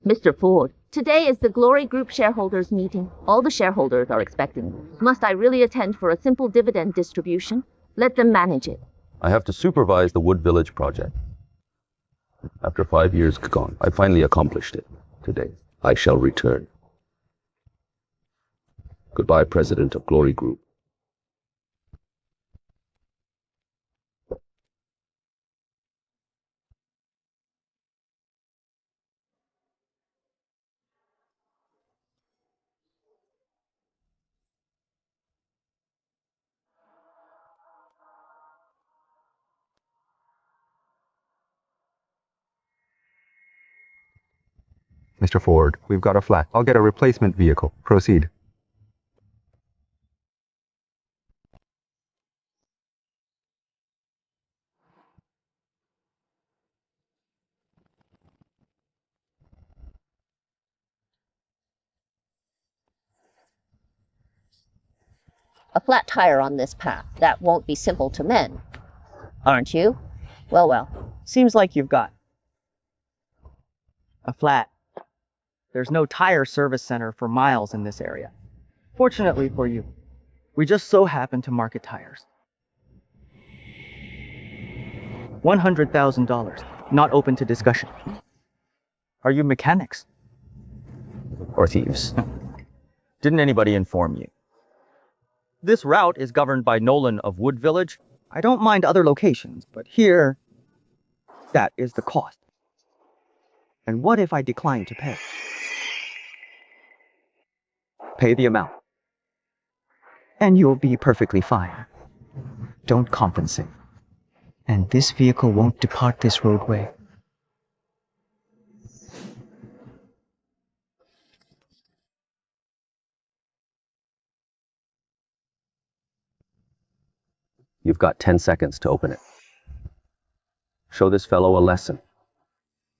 Mr. Ford, today is the Glory Group shareholders meeting. All the shareholders are expecting me. Must I really attend for a simple dividend distribution? Let them manage it. I have to supervise the Wood Village project. After 5 years gone, I finally accomplished it. Today, I shall return. Goodbye, President of Glory Group. Mr. Ford, we've got a flat. I'll get a replacement vehicle. Proceed. A flat tire on this path. That won't be simple to mend. Aren't you? Well, well. Seems like you've got a flat. There's no tire service center for miles in this area. Fortunately for you, we just so happen to market tires. $100,000, not open to discussion. Are you mechanics? Or thieves? Didn't anybody inform you? This route is governed by Nolan of Wood Village. I don't mind other locations, but here, that is the cost. And what if I decline to pay? Pay the amount. And you'll be perfectly fine. Don't compensate. And this vehicle won't depart this roadway. You've got 10 seconds to open it. Show this fellow a lesson.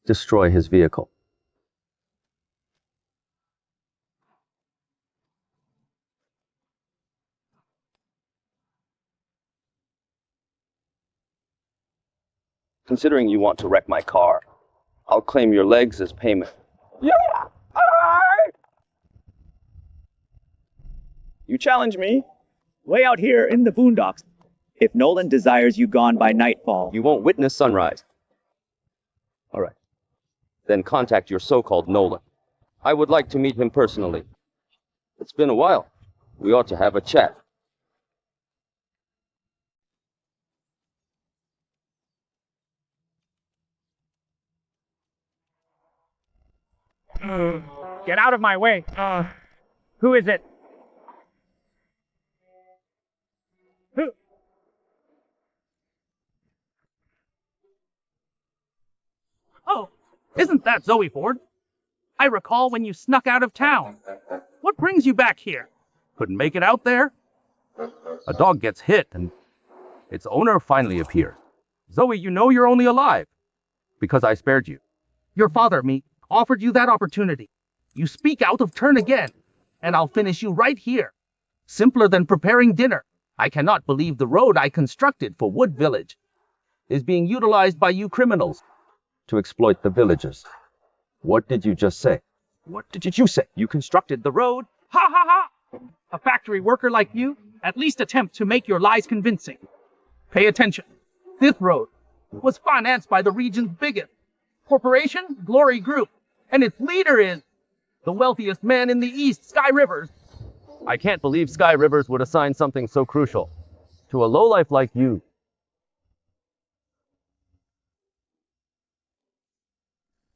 Destroy his vehicle. Considering you want to wreck my car, I'll claim your legs as payment. Yeah! You challenge me? Way out here in the boondocks. If Nolan desires you gone by nightfall, You won't witness sunrise. All right. Then contact your so-called Nolan. I would like to meet him personally. It's been a while. We ought to have a chat. Get out of my way. Who is it? Who? Oh, isn't that Zoe Ford? I recall when you snuck out of town. What brings you back here? Couldn't make it out there? A dog gets hit and its owner finally appears. Zoe, you know you're only alive because I spared you. Your father, me, offered you that opportunity. You speak out of turn again, and I'll finish you right here. Simpler than preparing dinner. I cannot believe the road I constructed for Wood Village is being utilized by you criminals. To exploit the villagers. What did you just say? What did you say? You constructed the road? Ha ha ha! A factory worker like you, at least attempt to make your lies convincing. Pay attention. This road was financed by the region's biggest corporation, Glory Group, and its leader is the wealthiest man in the East, Skye Rivers. I can't believe Skye Rivers would assign something so crucial to a lowlife like you.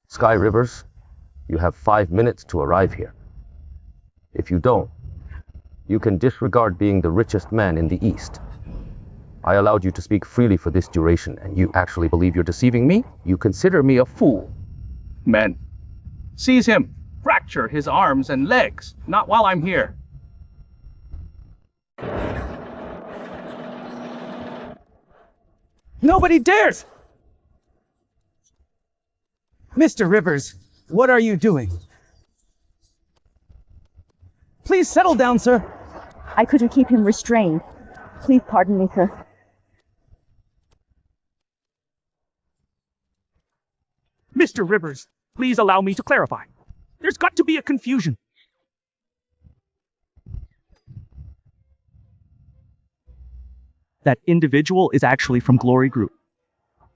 Skye Rivers, you have 5 minutes to arrive here. If you don't, you can disregard being the richest man in the East. I allowed you to speak freely for this duration, and you actually believe you're deceiving me? You consider me a fool. Men, seize him. Fracture his arms and legs. Not while I'm here. Nobody dares! Mr. Rivers, what are you doing? Please settle down, sir. I couldn't keep him restrained. Please pardon me, sir. Mr. Rivers, please allow me to clarify. There's got to be a confusion. That individual is actually from Glory Group.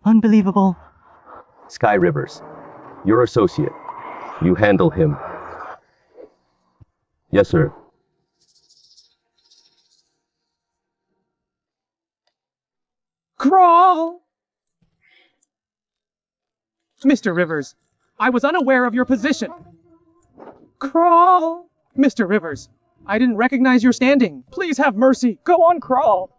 Unbelievable. Skye Rivers, your associate. You handle him. Yes, sir. Crawl! Mr. Rivers, I was unaware of your position. Crawl! Mr. Rivers, I didn't recognize your standing. Please have mercy. Go on, crawl.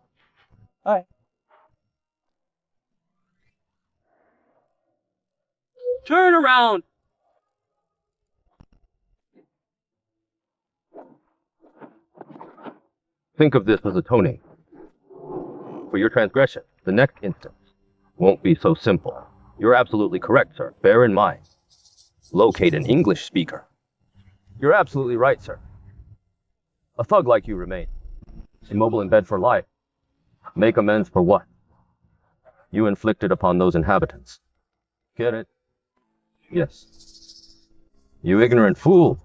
Turn around! Think of this as atoning for your transgression. The next instance won't be so simple. You're absolutely correct, sir. Bear in mind, locate an English speaker. You're absolutely right, sir. A thug like you remain, immobile in bed for life. Make amends for what you inflicted upon those inhabitants. Get it? Yes. You ignorant fool.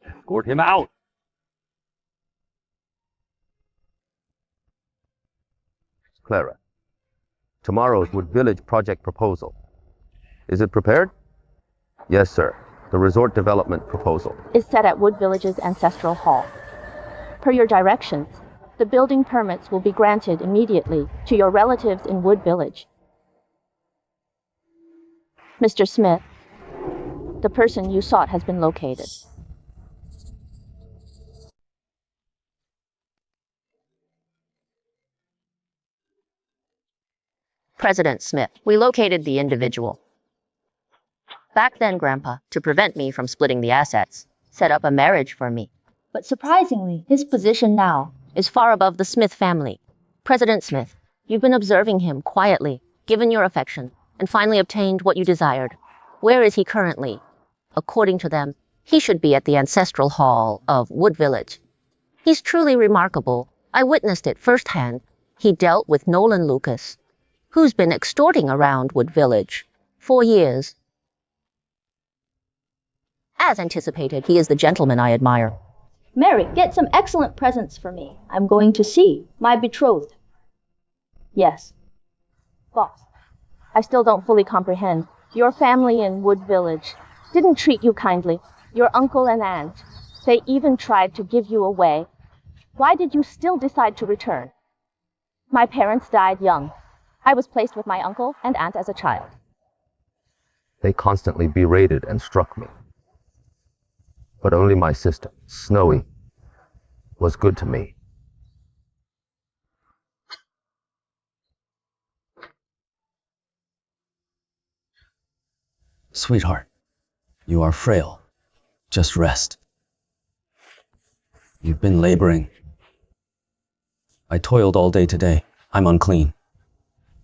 Escort him out. Clara, tomorrow's Wood Village project proposal. Is it prepared? Yes, sir. The resort development proposal. Is set at Wood Village's ancestral hall. Per your directions, the building permits will be granted immediately to your relatives in Wood Village. Mr. Smith, the person you sought has been located. President Smith, we located the individual. Back then, Grandpa, to prevent me from splitting the assets, set up a marriage for me. But surprisingly, his position now is far above the Smith family. President Smith, you've been observing him quietly, given your affection, and finally obtained what you desired. Where is he currently? According to them, he should be at the ancestral hall of Wood Village. He's truly remarkable. I witnessed it firsthand. He dealt with Nolan Lucas, who's been extorting around Wood Village for years. As anticipated, he is the gentleman I admire. Mary, get some excellent presents for me. I'm going to see my betrothed. Yes. Boss, I still don't fully comprehend. Your family in Wood Village didn't treat you kindly. Your uncle and aunt, they even tried to give you away. Why did you still decide to return? My parents died young. I was placed with my uncle and aunt as a child. They constantly berated and struck me. But only my sister, Snowy, was good to me. Sweetheart, you are frail. Just rest. You've been laboring. I toiled all day today. I'm unclean.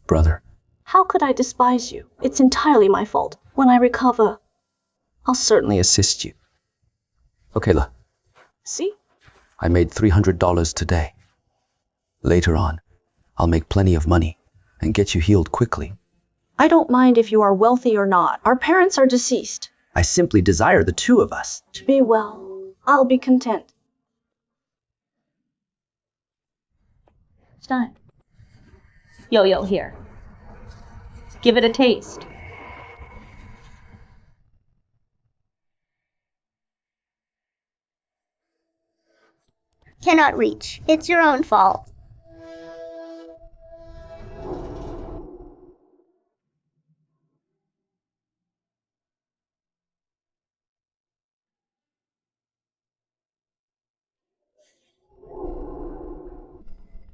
Brother. How could I despise you? It's entirely my fault. When I recover, I'll certainly assist you. Okay, look. See? I made $300 today. Later on, I'll make plenty of money and get you healed quickly. I don't mind if you are wealthy or not. Our parents are deceased. I simply desire the two of us to be well. I'll be content. Stein. Yo-yo here. Give it a taste. Cannot reach. It's your own fault.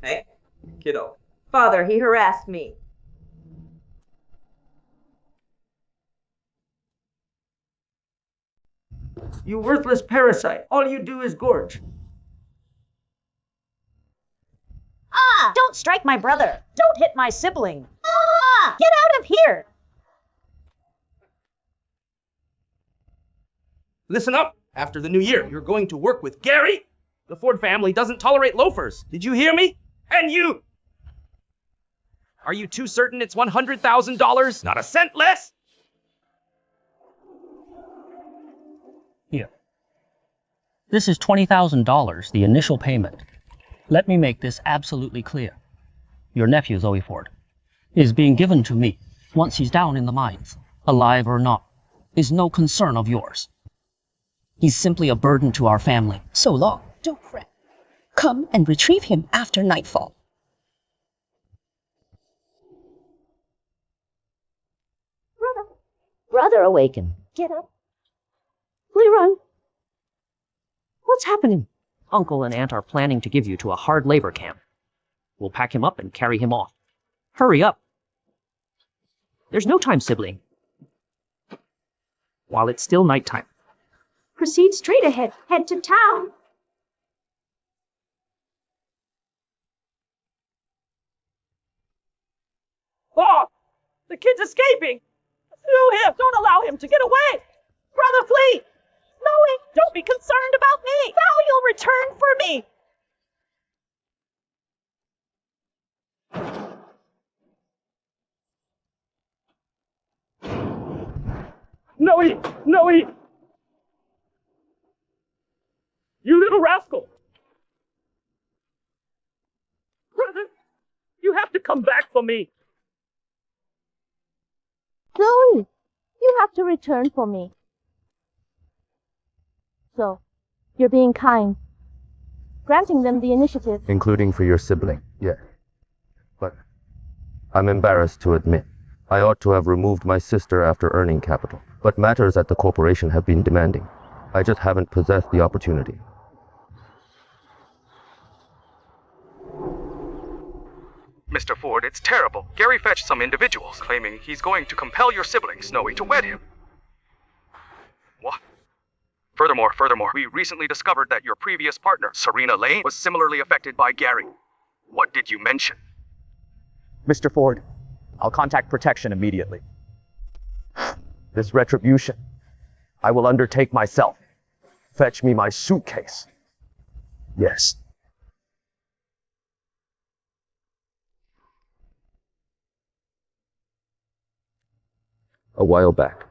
Hey, kiddo. Father, he harassed me. You worthless parasite. All you do is gorge. Ah! Don't strike my brother. Don't hit my sibling. Ah! Get out of here. Listen up. After the new year, you're going to work with Gary. The Ford family doesn't tolerate loafers. Did you hear me? And you! Are you too certain it's $100,000? Not a cent less? He This is $20,000, the initial payment. Let me make this absolutely clear. Your nephew, Zoe Ford, is being given to me once he's down in the mines, alive or not, is no concern of yours. He's simply a burden to our family. So long. Don't fret. Come and retrieve him after nightfall. Brother, awaken. Get up. We run. What's happening? Uncle and Aunt are planning to give you to a hard labor camp. We'll pack him up and carry him off. Hurry up. There's no time, sibling. While it's still nighttime. Proceed straight ahead. Head to town. Oh! The kid's escaping! Pursue him! Don't allow him to get away! Brother, flee! Zoe, don't be concerned about me! Now you'll return for me! Noe! Noe! You little rascal! Brother, you have to come back for me! Zoe, you have to return for me. So, you're being kind. Granting them the initiative. Including for your sibling, yes. But I'm embarrassed to admit, I ought to have removed my sister after earning capital. But matters at the corporation have been demanding. I just haven't possessed the opportunity. Mr. Ford, it's terrible. Gary fetched some individuals, claiming he's going to compel your sibling, Snowy, to wed him. What? Furthermore, we recently discovered that your previous partner, Serena Lane, was similarly affected by Gary. What did you mention? Mr. Ford, I'll contact protection immediately. This retribution, I will undertake myself. Fetch me my suitcase. Yes. A while back,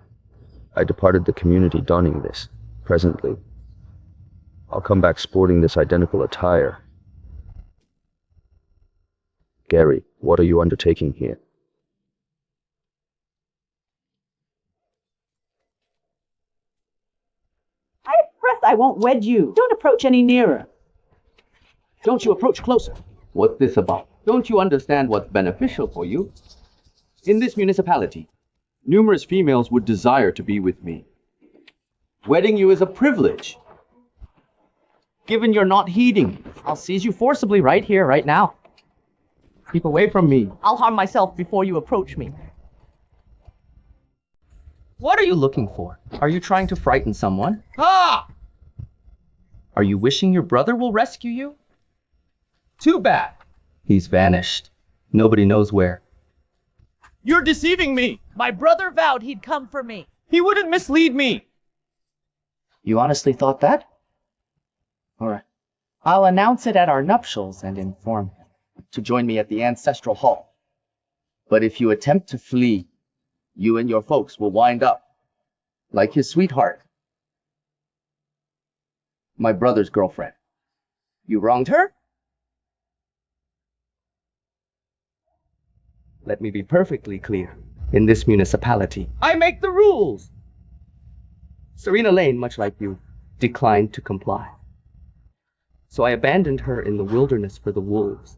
I departed the community donning this. Presently, I'll come back sporting this identical attire. Gary, what are you undertaking here? I express I won't wed you. Don't approach any nearer. Don't you approach closer. What's this about? Don't you understand what's beneficial for you? In this municipality, numerous females would desire to be with me. Wedding you is a privilege. Given you're not heeding, I'll seize you forcibly right here, right now. Keep away from me. I'll harm myself before you approach me. What are you looking for? Are you trying to frighten someone? Ah! Are you wishing your brother will rescue you? Too bad. He's vanished. Nobody knows where. You're deceiving me! My brother vowed he'd come for me. He wouldn't mislead me. You honestly thought that? Alright. I'll announce it at our nuptials and inform him to join me at the ancestral hall. But if you attempt to flee, you and your folks will wind up like his sweetheart, my brother's girlfriend. You wronged her? Let me be perfectly clear. In this municipality, I make the rules. Serena Lane, much like you, declined to comply. So I abandoned her in the wilderness for the wolves.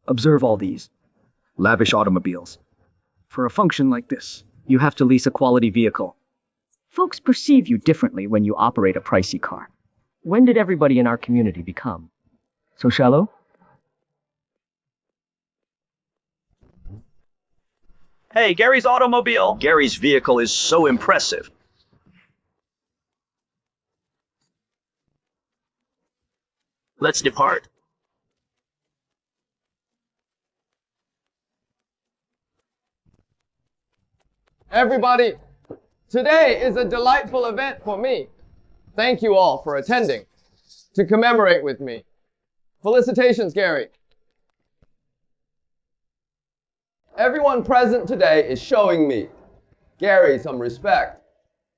Observe all these lavish automobiles. For a function like this, you have to lease a quality vehicle. Folks perceive you differently when you operate a pricey car. When did everybody in our community become so shallow? Hey, Gary's automobile. Gary's vehicle is so impressive. Let's depart. Everybody, today is a delightful event for me. Thank you all for attending to commemorate with me. Felicitations, Gary. Everyone present today is showing me Gary some respect.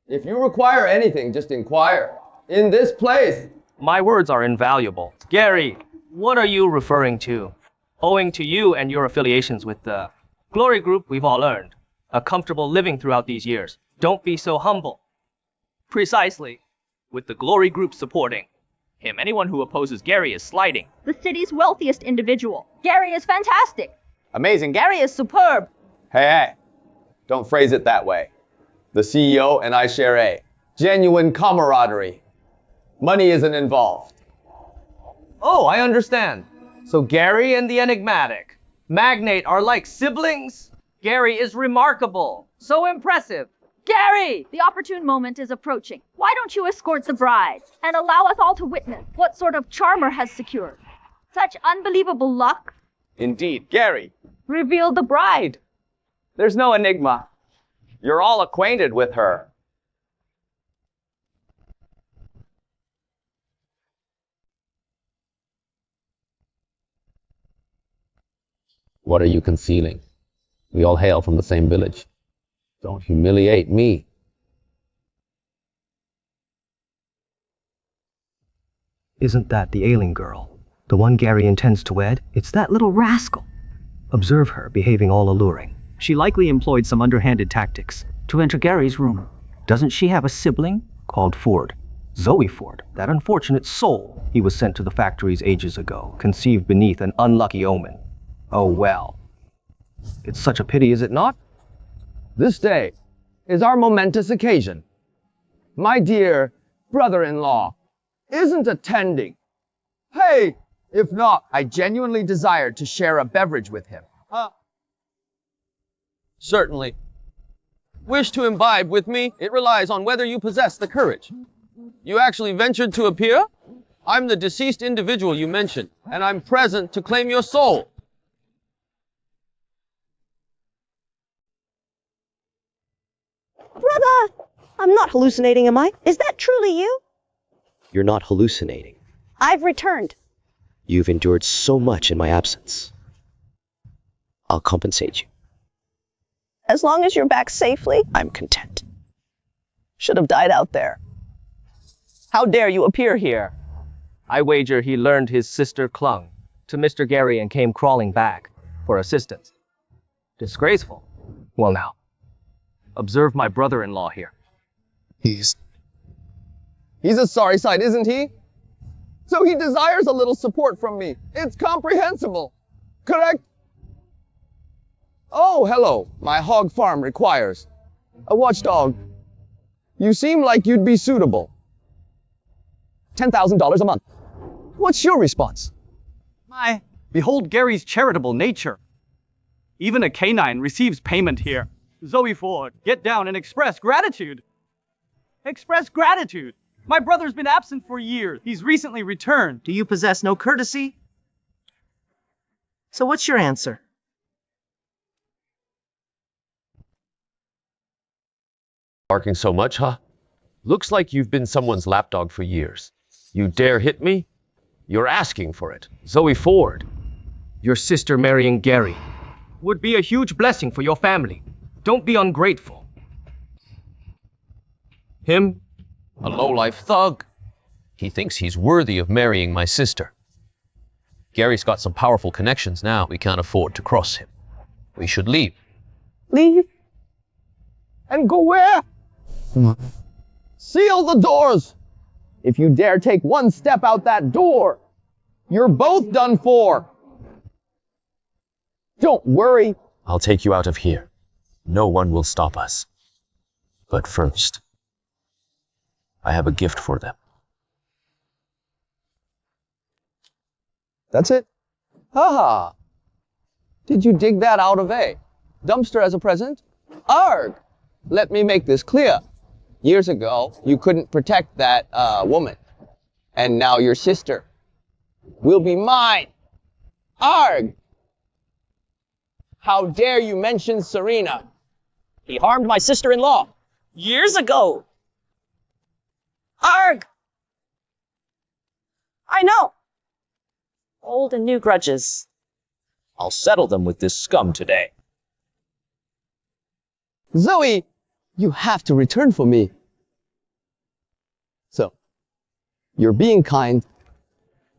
If you require anything, just inquire. In this place. My words are invaluable. Gary, what are you referring to? Owing to you and your affiliations with the Glory Group, we've all earned a comfortable living throughout these years. Don't be so humble. Precisely. With the Glory Group supporting him, anyone who opposes Gary is sliding. The city's wealthiest individual. Gary is fantastic. Amazing. Gary is superb. Hey, don't phrase it that way. The CEO and I share a genuine camaraderie. Money isn't involved. Oh, I understand. So Gary and the enigmatic magnate are like siblings? Gary is remarkable. So impressive. Gary! The opportune moment is approaching. Why don't you escort the bride and allow us all to witness what sort of charmer has secured such unbelievable luck? Indeed, Gary. Reveal the bride. There's no enigma. You're all acquainted with her. What are you concealing? We all hail from the same village. Don't humiliate me. Isn't that the ailing girl? The one Gary intends to wed? It's that little rascal. Observe her behaving all alluring. She likely employed some underhanded tactics to enter Gary's room. Doesn't she have a sibling called Ford? Zoe Ford, that unfortunate soul. He was sent to the factories ages ago, conceived beneath an unlucky omen. Oh well. It's such a pity, is it not? This day is our momentous occasion. My dear brother-in-law isn't attending. Hey, if not, I genuinely desired to share a beverage with him. Certainly. Wish to imbibe with me? It relies on whether you possess the courage. You actually ventured to appear? I'm the deceased individual you mentioned, and I'm present to claim your soul. Brother! I'm not hallucinating, am I? Is that truly you? You're not hallucinating. I've returned. You've endured so much in my absence. I'll compensate you. As long as you're back safely, I'm content. should have died out there. How dare you appear here? I wager he learned his sister clung to Mr. Gary and came crawling back for assistance. Disgraceful. Well now, observe my brother-in-law here. He's a sorry sight, isn't he? So he desires a little support from me. It's comprehensible. Correct? Oh, hello. My hog farm requires a watchdog. You seem like you'd be suitable. $10,000 a month. What's your response? Behold Gary's charitable nature. Even a canine receives payment here. Zoe Ford, get down and express gratitude. Express gratitude. My brother's been absent for years. He's recently returned. Do you possess no courtesy? So what's your answer? Barking so much, huh? Looks like you've been someone's lapdog for years. You dare hit me? You're asking for it. Zoe Ford, your sister marrying Gary would be a huge blessing for your family. Don't be ungrateful. Him? A low-life thug. He thinks he's worthy of marrying my sister. Gary's got some powerful connections now. We can't afford to cross him. We should leave. Leave? And go where? Seal the doors! If you dare take one step out that door, you're both done for. Don't worry. I'll take you out of here. No one will stop us. But first, I have a gift for them. That's it? Haha. Did you dig that out of a dumpster as a present? Arg! Let me make this clear. Years ago, you couldn't protect that woman. And now your sister will be mine. Arg! How dare you mention Serena? He harmed my sister-in-law years ago. Arg! I know. Old and new grudges. I'll settle them with this scum today. Zoe, You have to return for me. So, you're being kind,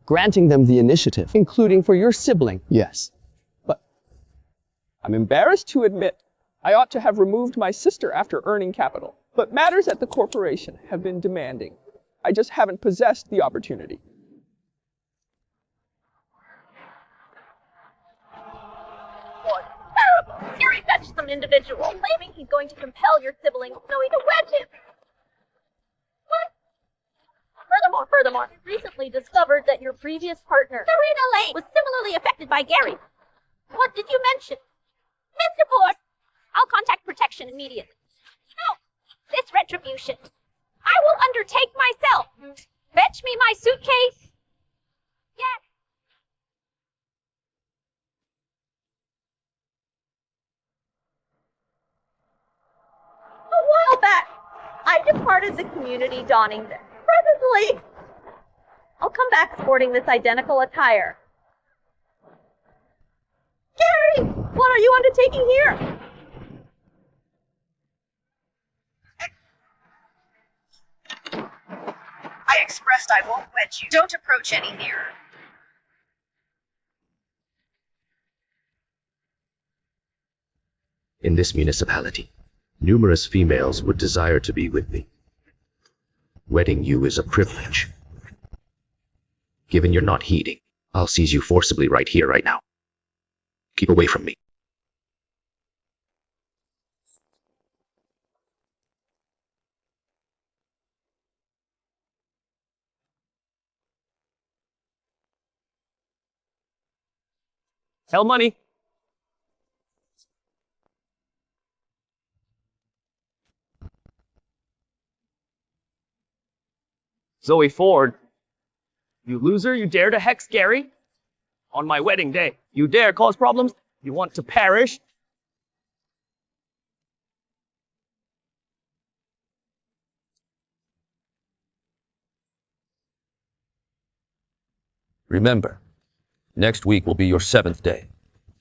granting them the initiative, including for your sibling, yes. But I'm embarrassed to admit I ought to have removed my sister after earning capital, but matters at the corporation have been demanding. I just haven't possessed the opportunity. Terrible! Gary fetched some individual, claiming he's going to compel your sibling Snowy to wed him. What? Furthermore, we recently discovered that your previous partner, Serena Lane, was similarly affected by Gary. What did you mention? Mr. Ford, I'll contact protection immediately. No, this retribution, I will undertake myself. Fetch me my suitcase. Yes. A while back, I departed the community donning this. Presently, I'll come back sporting this identical attire. Gary, what are you undertaking here? I expressed I won't wed you. Don't approach any nearer. In this municipality, numerous females would desire to be with me. Wedding you is a privilege. Given you're not heeding, I'll seize you forcibly right here, right now. Keep away from me. Hell money. Zoe Ford. You loser, you dare to hex Gary? On my wedding day. You dare cause problems? You want to perish? Remember, next week will be your 7th day.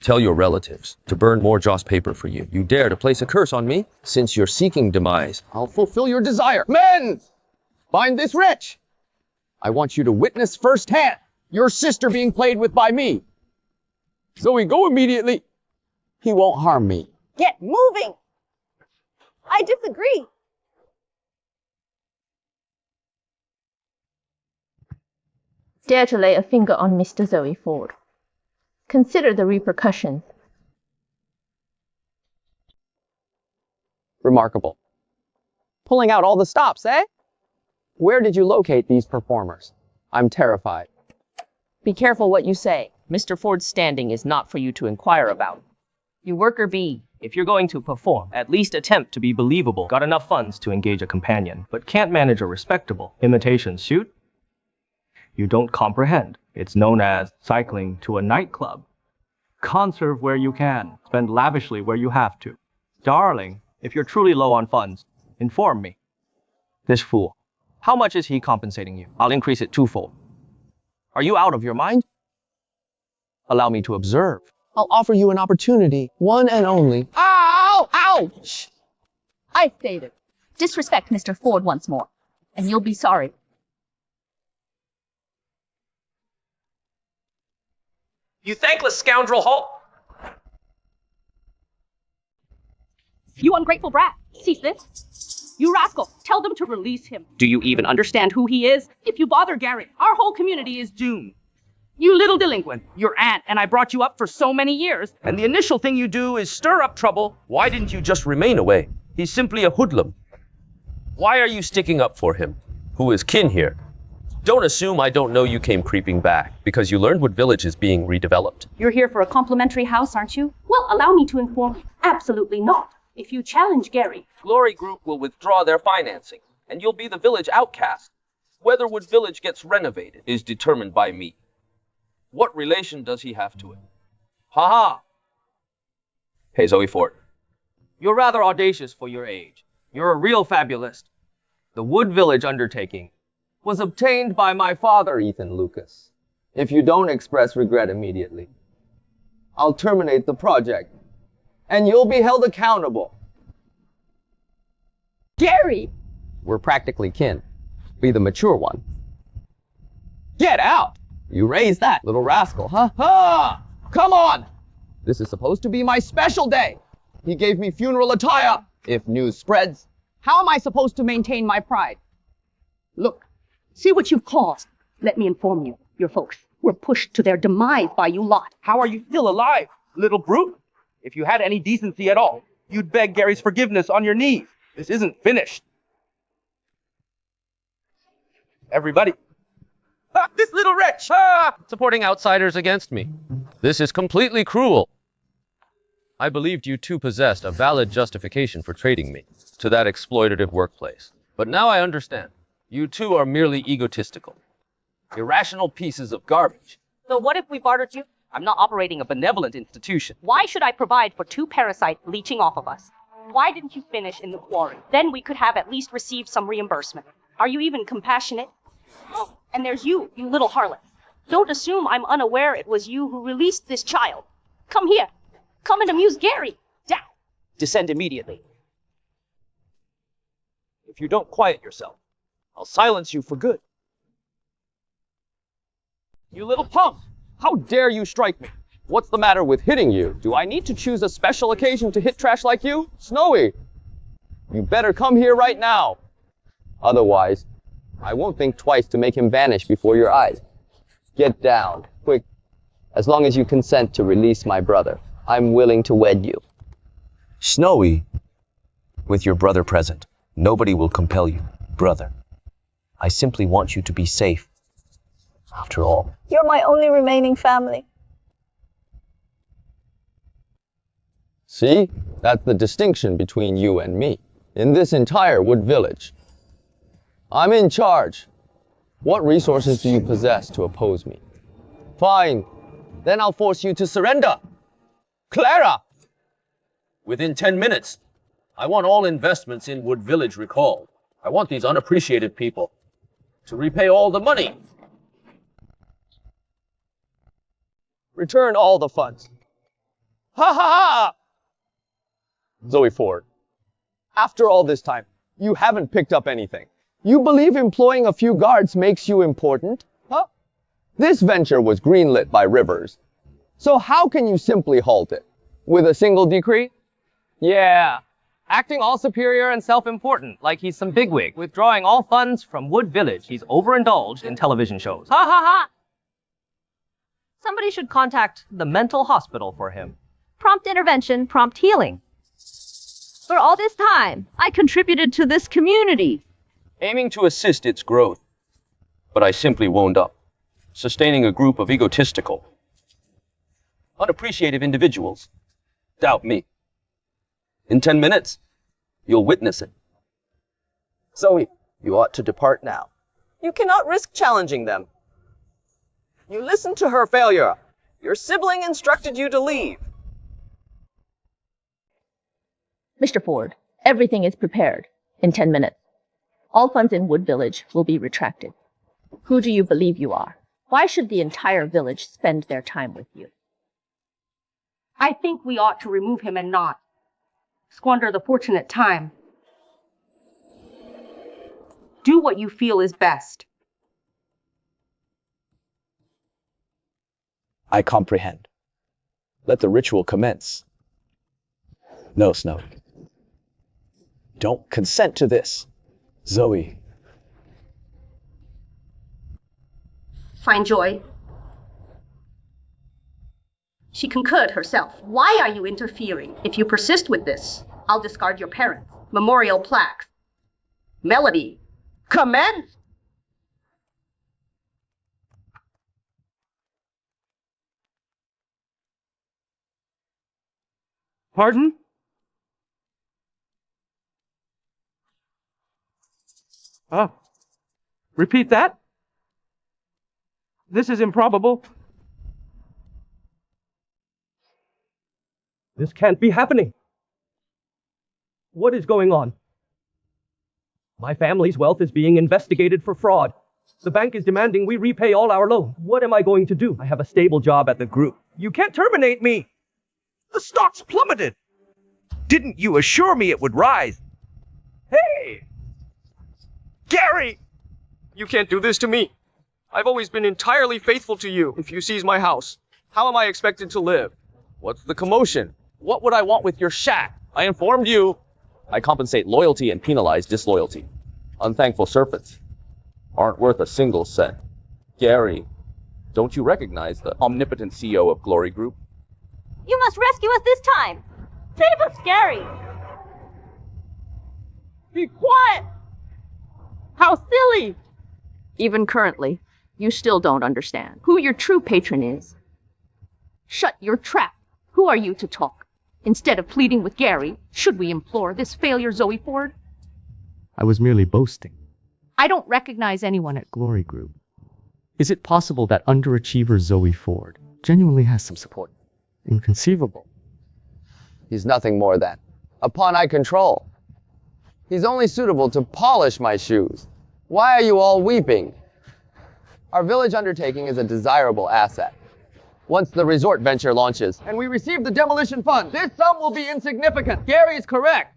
Tell your relatives to burn more Joss paper for you. You dare to place a curse on me? Since you're seeking demise, I'll fulfill your desire. men! Find this wretch! I want you to witness firsthand your sister being played with by me. Zoe, go immediately. He won't harm me. Get moving! I disagree. Dare to lay a finger on Mr. Zoe Ford. Consider the repercussions. Remarkable. Pulling out all the stops, eh? Where did you locate these performers? I'm terrified. Be careful what you say. Mr. Ford's standing is not for you to inquire about. You worker bee. If you're going to perform, at least attempt to be believable. Got enough funds to engage a companion, but can't manage a respectable imitation suit? You don't comprehend. It's known as cycling to a nightclub. Conserve where you can. Spend lavishly where you have to. Darling, If you're truly low on funds, inform me. This fool. How much is he compensating you? I'll increase it twofold. Are you out of your mind? Allow me to observe. I'll offer you an opportunity, one and only. Ow! Ouch! I stated. Disrespect Mr. Ford once more, and you'll be sorry. You thankless scoundrel Halt! You ungrateful brat! Cease this! You rascal! Tell them to release him. Do you even understand who he is? If you bother Gary, our whole community is doomed. You little delinquent, your aunt and I brought you up for so many years. And the initial thing you do is stir up trouble. Why didn't you just remain away? He's simply a hoodlum. Why are you sticking up for him? Who is kin here? Don't assume I don't know you came creeping back because you learned what village is being redeveloped. You're here for a complimentary house, aren't you? Well, allow me to inform you. Absolutely not. If you challenge Gary, Glory Group will withdraw their financing, and you'll be the village outcast. Whether Wood Village gets renovated is determined by me. What relation does he have to it? Ha-ha! Hey, Zoe Ford. You're rather audacious for your age. You're a real fabulist. The Wood Village undertaking was obtained by my father, Ethan Lucas. If you don't express regret immediately, I'll terminate the project, and you'll be held accountable. Gary! We're practically kin. Be the mature one. Get out! You raised that, little rascal, huh? Ha! Come on! This is supposed to be my special day. He gave me funeral attire. If news spreads, How am I supposed to maintain my pride? Look, see what you've caused. Let me inform you, your folks were pushed to their demise by you lot. How are you still alive, little brute? If you had any decency at all, you'd beg Gary's forgiveness on your knees. This isn't finished. Everybody. Ah, this little wretch! Ah! Supporting outsiders against me. This is completely cruel. I believed you two possessed a valid justification for trading me to that exploitative workplace. But now I understand. You two are merely egotistical. Irrational pieces of garbage. So what if we bartered you? I'm not operating a benevolent institution. Why should I provide for 2 parasites leeching off of us? Why didn't you finish in the quarry? Then we could have at least received some reimbursement. Are you even compassionate? Oh, and there's you little harlot. Don't assume I'm unaware it was you who released this child. Come here. Come and amuse Gary. Down. Descend immediately. If you don't quiet yourself, I'll silence you for good. you little punk! How dare you strike me? What's the matter with hitting you? Do I need to choose a special occasion to hit trash like you? Snowy! You better come here right now. Otherwise, I won't think twice to make him vanish before your eyes. Get down, quick. As long as you consent to release my brother, I'm willing to wed you. Snowy, with your brother present, nobody will compel you, brother. I simply want you to be safe. After all, You're my only remaining family. See? That's the distinction between you and me. In this entire wood village, I'm in charge. What resources do you possess to oppose me? Fine. Then I'll force you to surrender. Clara! Within 10 minutes. I want all investments in Wood Village recalled. I want these unappreciated people to repay all the money. Return all the funds. Ha ha ha! Zoe Ford, after all this time, you haven't picked up anything. You believe employing a few guards makes you important? Huh? This venture was greenlit by Rivers. So how can you simply halt it? With a single decree? Yeah. Acting all superior and self-important, like he's some bigwig, withdrawing all funds from Wood Village. He's overindulged in television shows. Ha ha ha! Somebody should contact the mental hospital for him. Prompt intervention, prompt healing. For all this time, I contributed to this community. Aiming to assist its growth. But I simply wound up, sustaining a group of egotistical, unappreciative individuals. Doubt me. In 10 minutes, you'll witness it. Zoe, you ought to depart now. You cannot risk challenging them. You listened to her failure. Your sibling instructed you to leave. Mr. Ford, everything is prepared. In 10 minutes. All funds in Wood Village will be retracted. Who do you believe you are? Why should the entire village spend their time with you? I think we ought to remove him and not squander the fortunate time. Do what you feel is best. I comprehend. Let the ritual commence. No, Snow. Don't consent to this. Zoe. Find joy. She concurred herself. Why are you interfering? If you persist with this, I'll discard your parents. Memorial plaques. Melody. Commence! Pardon? Oh. Repeat that? This is improbable. This can't be happening. What is going on? My family's wealth is being investigated for fraud. The bank is demanding we repay all our loans. What am I going to do? I have a stable job at the group. You can't terminate me! The stock's plummeted. Didn't you assure me it would rise? Hey! Gary! You can't do this to me. I've always been entirely faithful to you. If you seize my house, how am I expected to live? What's the commotion? What would I want with your shack? I informed you. I compensate loyalty and penalize disloyalty. Unthankful serpents aren't worth a single cent. Gary, don't you recognize the omnipotent CEO of Glory Group? You must rescue us this time. Save us, Gary. Be quiet! How silly! Even currently, you still don't understand who your true patron is. Shut your trap. Who are you to talk? Instead of pleading with Gary, should we implore this failure, Zoe Ford? I was merely boasting. I don't recognize anyone at Glory Group. Is it possible that underachiever Zoe Ford genuinely has some support? Inconceivable. He's nothing more than a pawn I control. He's only suitable to polish my shoes. Why are you all weeping? Our village undertaking is a desirable asset. Once the resort venture launches and we receive the demolition fund, this sum will be insignificant. Gary is correct.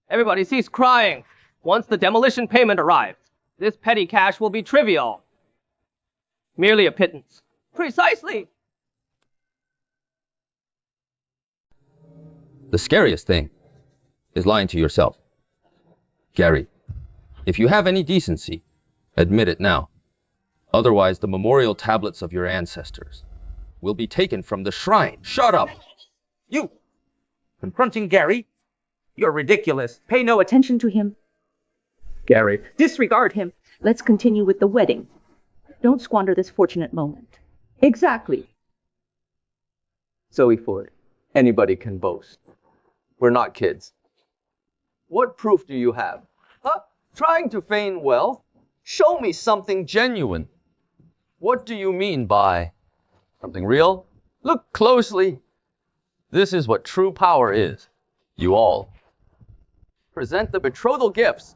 Everybody cease crying. Once the demolition payment arrives, this petty cash will be trivial. Merely a pittance. Precisely. The scariest thing is lying to yourself. Gary, if you have any decency, admit it now. Otherwise, the memorial tablets of your ancestors will be taken from the shrine. Shut up! You! Confronting Gary? You're ridiculous. Pay no attention to him. Gary, Disregard him. Let's continue with the wedding. Don't squander this fortunate moment. Exactly. Zoe Ford, anybody can boast. We're not kids. What proof do you have? Huh? Trying to feign wealth? Show me something genuine. What do you mean by something real? Look closely. This is what true power is. You all. Present the betrothal gifts.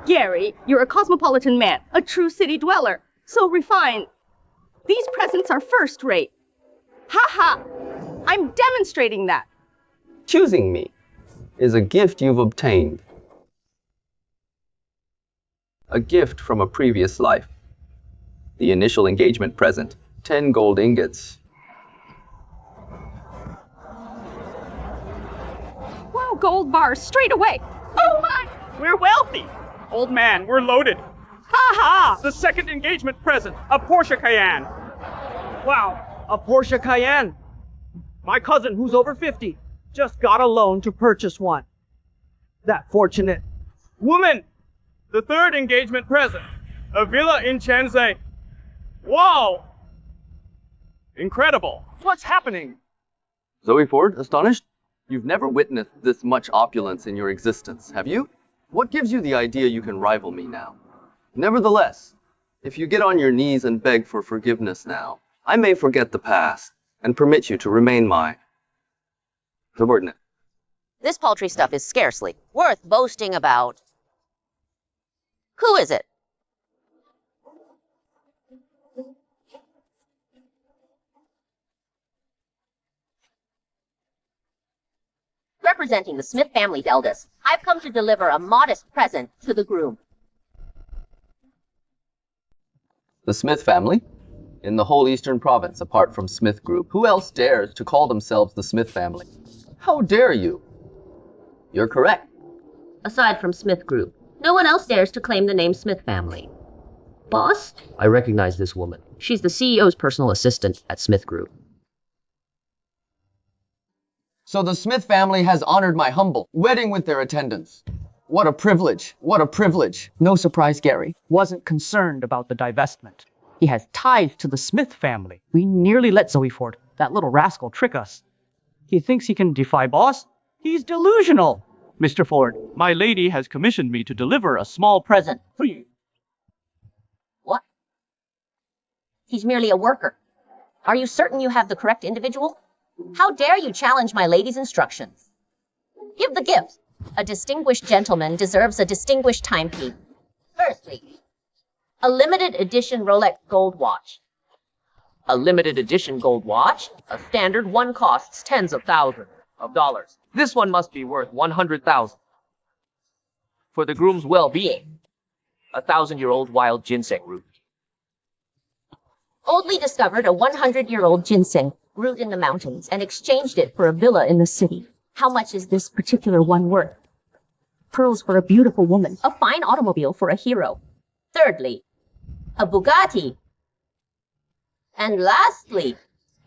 Gary, you're a cosmopolitan man, a true city dweller, so refined. These presents are first rate. Ha ha! I'm demonstrating that. Choosing me is a gift you've obtained. A gift from a previous life. The initial engagement present, 10 gold ingots. Wow, gold bars straight away. Oh my! We're wealthy. Old man, we're loaded. Ha ha! The second engagement present, a Porsche Cayenne. Wow, a Porsche Cayenne. My cousin, who's over 50, just got a loan to purchase one. That fortunate. Woman, the third engagement present, a villa in Chenzhou. Wow! Incredible. What's happening? Zoe Ford, astonished? You've never witnessed this much opulence in your existence, have you? What gives you the idea you can rival me now? Nevertheless, if you get on your knees and beg for forgiveness now, I may forget the past and permit you to remain my subordinate. This paltry stuff is scarcely worth boasting about. Who is it? Representing the Smith family's eldest, I've come to deliver a modest present to the groom. The Smith family? In the whole Eastern Province, apart from Smith Group, who else dares to call themselves the Smith family? How dare you? You're correct. Aside from Smith Group, no one else dares to claim the name Smith family. Boss? I recognize this woman. She's the CEO's personal assistant at Smith Group. So the Smith family has honored my humble wedding with their attendance. What a privilege. What a privilege. no surprise Gary wasn't concerned about the divestment. He has ties to the Smith family. We nearly let Zoe Ford, that little rascal, trick us. He thinks he can defy boss? He's delusional. Mr. Ford, my lady has commissioned me to deliver a small present for you. What? He's merely a worker. Are you certain you have the correct individual? How dare you challenge my lady's instructions? Give the gifts. A distinguished gentleman deserves a distinguished timepiece. Firstly, a limited edition Rolex gold watch. A limited edition gold watch? A standard one costs tens of thousands of dollars. This one must be worth 100,000. For the groom's well-being, a 1,000-year-old wild ginseng root. Oldly discovered a 100-year-old ginseng root in the mountains and exchanged it for a villa in the city. How much is this particular one worth? Pearls for a beautiful woman. A fine automobile for a hero. Thirdly, a Bugatti. And lastly,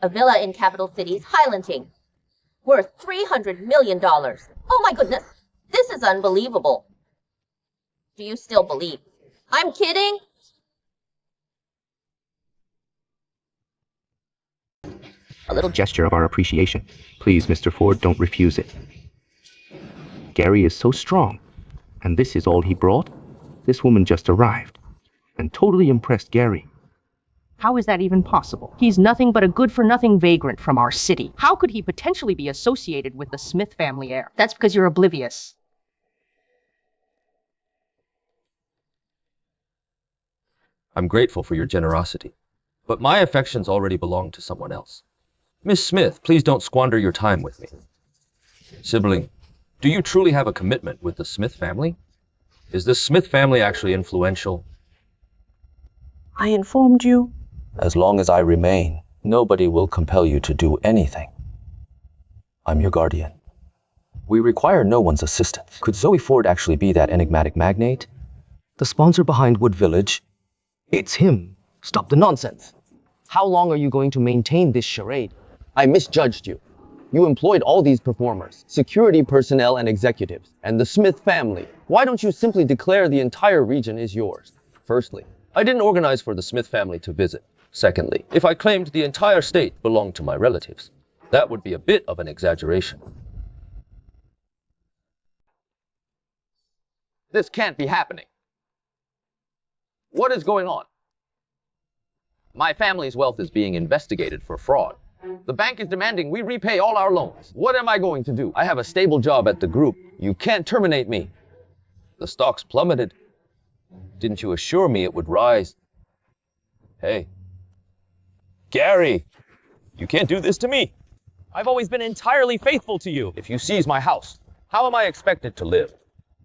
a villa in capital city's Highlanding, worth $300 million. Oh my goodness, this is unbelievable. Do you still believe I'm kidding? A little gesture of our appreciation. Please, Mr. Ford, don't refuse it. Gary is so strong, and this is all he brought? This woman just arrived, and totally impressed Gary. How is that even possible? He's nothing but a good-for-nothing vagrant from our city. How could he potentially be associated with the Smith family heir? That's because you're oblivious. I'm grateful for your generosity, but my affections already belong to someone else. Miss Smith, please don't squander your time with me. Sibling, do you truly have a commitment with the Smith family? Is the Smith family actually influential? I informed you. As long as I remain, nobody will compel you to do anything. I'm your guardian. We require no one's assistance. Could Zoe Ford actually be that enigmatic magnate? The sponsor behind Wood Village? It's him. Stop the nonsense. How long are you going to maintain this charade? I misjudged you. You employed all these performers, security personnel and executives, and the Smith family. Why don't you simply declare the entire region is yours? Firstly, I didn't organize for the Smith family to visit. Secondly, if I claimed the entire state belonged to my relatives, that would be a bit of an exaggeration. This can't be happening. What is going on? My family's wealth is being investigated for fraud. The bank is demanding we repay all our loans. What am I going to do? I have a stable job at the group. You can't terminate me. The stocks plummeted. Didn't you assure me it would rise? Hey. Gary! You can't do this to me. I've always been entirely faithful to you. If you seize my house, how am I expected to live?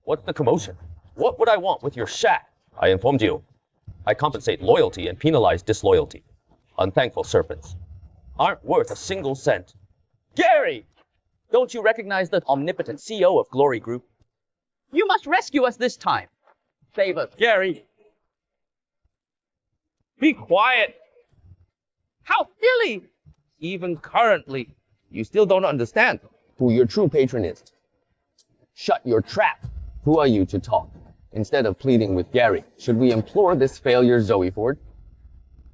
What's the commotion? What would I want with your shack? I informed you. I compensate loyalty and penalize disloyalty. Unthankful serpents aren't worth a single cent. Gary! Don't you recognize the omnipotent CEO of Glory Group? You must rescue us this time. Save us. Gary! Be quiet! How silly! Even currently, you still don't understand who your true patron is. Shut your trap. Who are you to talk? Instead of pleading with Gary, should we implore this failure, Zoe Ford?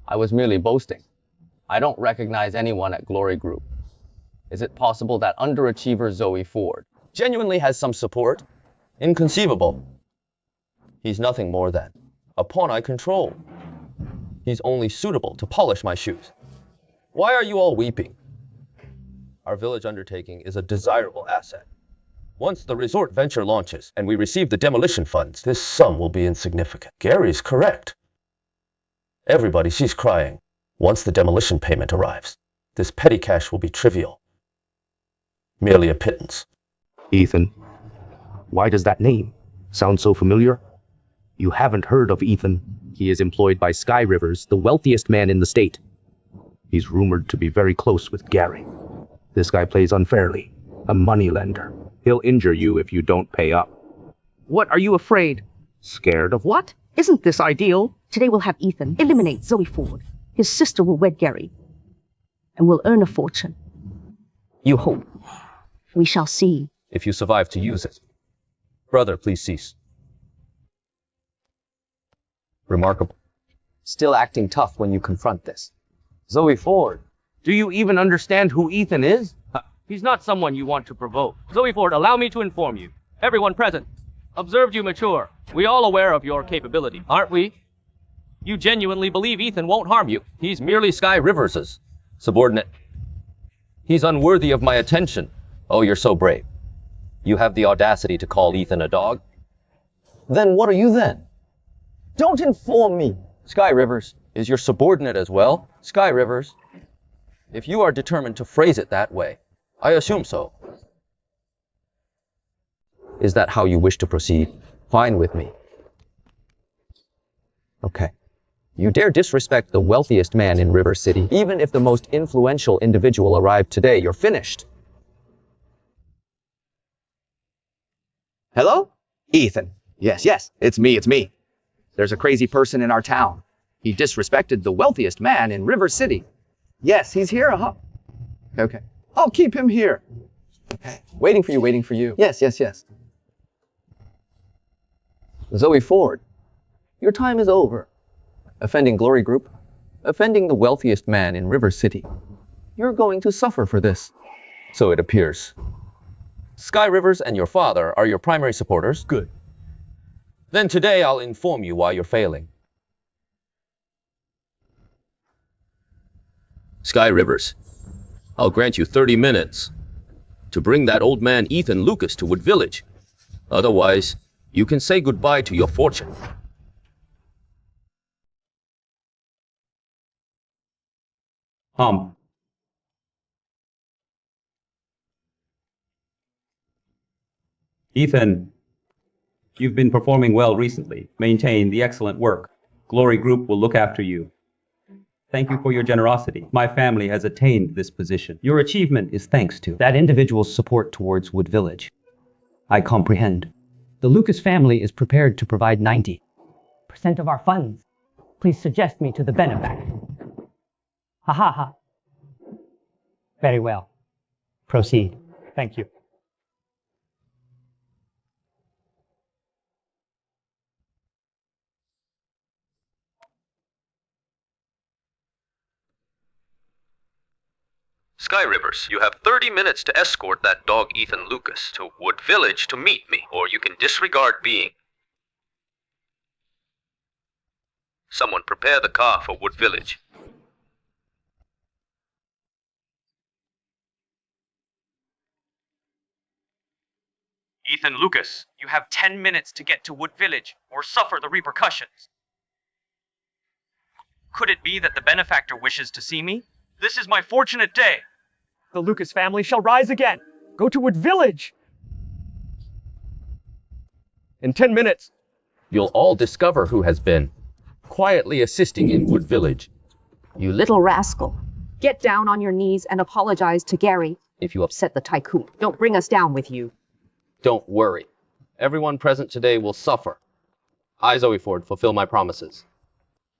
I was merely boasting. I don't recognize anyone at Glory Group. Is it possible that underachiever Zoe Ford genuinely has some support? Inconceivable. He's nothing more than a pawn I control. He's only suitable to polish my shoes. Why are you all weeping? Our village undertaking is a desirable asset. Once the resort venture launches and we receive the demolition funds, this sum will be insignificant. Gary's correct. Everybody sees crying. Once the demolition payment arrives, this petty cash will be trivial. Merely a pittance. Ethan. Why does that name sound so familiar? You haven't heard of Ethan. He is employed by Skye Rivers, the wealthiest man in the state. He's rumored to be very close with Gary. This guy plays unfairly. A moneylender. He'll injure you if you don't pay up. What are you afraid? Scared of what? Isn't this ideal? Today we'll have Ethan eliminate Zoe Ford. His sister will wed Gary. And we'll earn a fortune. You hope. We shall see. If you survive to use it. Brother, please cease. Remarkable. Still acting tough when you confront this. Zoe Ford. Do you even understand who Ethan is? He's not someone you want to provoke. Zoe Ford, allow me to inform you. Everyone present observed you mature. We all aware of your capability, aren't we? You genuinely believe Ethan won't harm you. He's merely Skye Rivers' subordinate. He's unworthy of my attention. Oh, you're so brave. You have the audacity to call Ethan a dog? Then what are you then? Don't inform me. Skye Rivers is your subordinate as well? Skye Rivers, if you are determined to phrase it that way, I assume so. Is that how you wish to proceed? Fine with me. Okay. You dare disrespect the wealthiest man in River City. Even if the most influential individual arrived today, you're finished. Hello? Ethan. Yes, it's me. There's a crazy person in our town. He disrespected the wealthiest man in River City. Yes, he's here, huh? Okay. I'll keep him here. Okay. Waiting for you. Yes. Zoe Ford, your time is over. Offending Glory Group, offending the wealthiest man in River City. You're going to suffer for this. So it appears. Skye Rivers and your father are your primary supporters? Good. Then today I'll inform you why you're failing. Skye Rivers, I'll grant you 30 minutes to bring that old man Ethan Lucas to Wood Village. Otherwise, you can say goodbye to your fortune. Ethan, you've been performing well recently. Maintain the excellent work. Glory Group will look after you. Thank you for your generosity. My family has attained this position. Your achievement is thanks to that individual's support towards Wood Village. I comprehend. The Lucas family is prepared to provide 90% of our funds. Please suggest me to the benefactor. Ha ha ha. Very well. Proceed. Thank you. Skye Rivers, you have 30 minutes to escort that dog Ethan Lucas to Wood Village to meet me, or you can disregard being. Someone prepare the car for Wood Village. Ethan Lucas, you have 10 minutes to get to Wood Village, or suffer the repercussions. Could it be that the benefactor wishes to see me? This is my fortunate day. The Lucas family shall rise again. Go to Wood Village. In 10 minutes, you'll all discover who has been quietly assisting in Wood Village. You little rascal. Get down on your knees and apologize to Gary if you upset the tycoon. Don't bring us down with you. Don't worry. Everyone present today will suffer. I, Zoe Ford, fulfill my promises.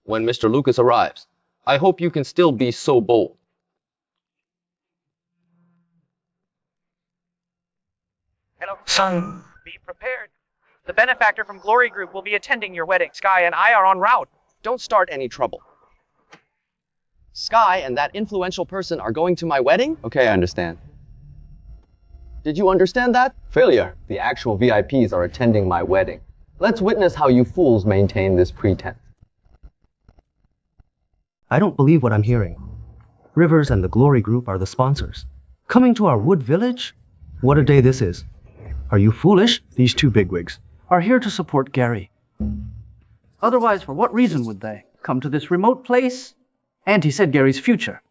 When Mr. Lucas arrives, I hope you can still be so bold. Hello, son. Be prepared. The benefactor from Glory Group will be attending your wedding. Skye and I are en route. Don't start any trouble. Skye and that influential person are going to my wedding? Okay, I understand. Did you understand that? Failure. The actual VIPs are attending my wedding. Let's witness how you fools maintain this pretense. I don't believe what I'm hearing. Rivers and the Glory Group are the sponsors. Coming to our Wood Village? What a day this is. Are you foolish? These two bigwigs are here to support Gary. Otherwise, for what reason would they come to this remote place? And he said Gary's future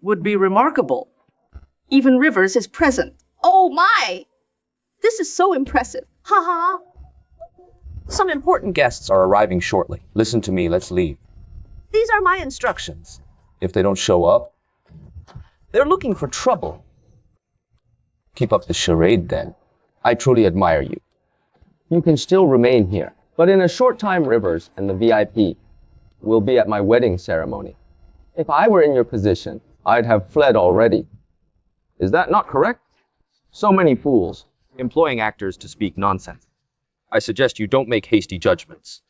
would be remarkable. Even Rivers is present. Oh my! This is so impressive. Ha ha! Some important guests are arriving shortly. Listen to me, let's leave. These are my instructions. If they don't show up, they're looking for trouble. Keep up the charade then. I truly admire you. You can still remain here, but in a short time Rivers and the VIP will be at my wedding ceremony. If I were in your position, I'd have fled already. Is that not correct? So many fools. Employing actors to speak nonsense. I suggest you don't make hasty judgments.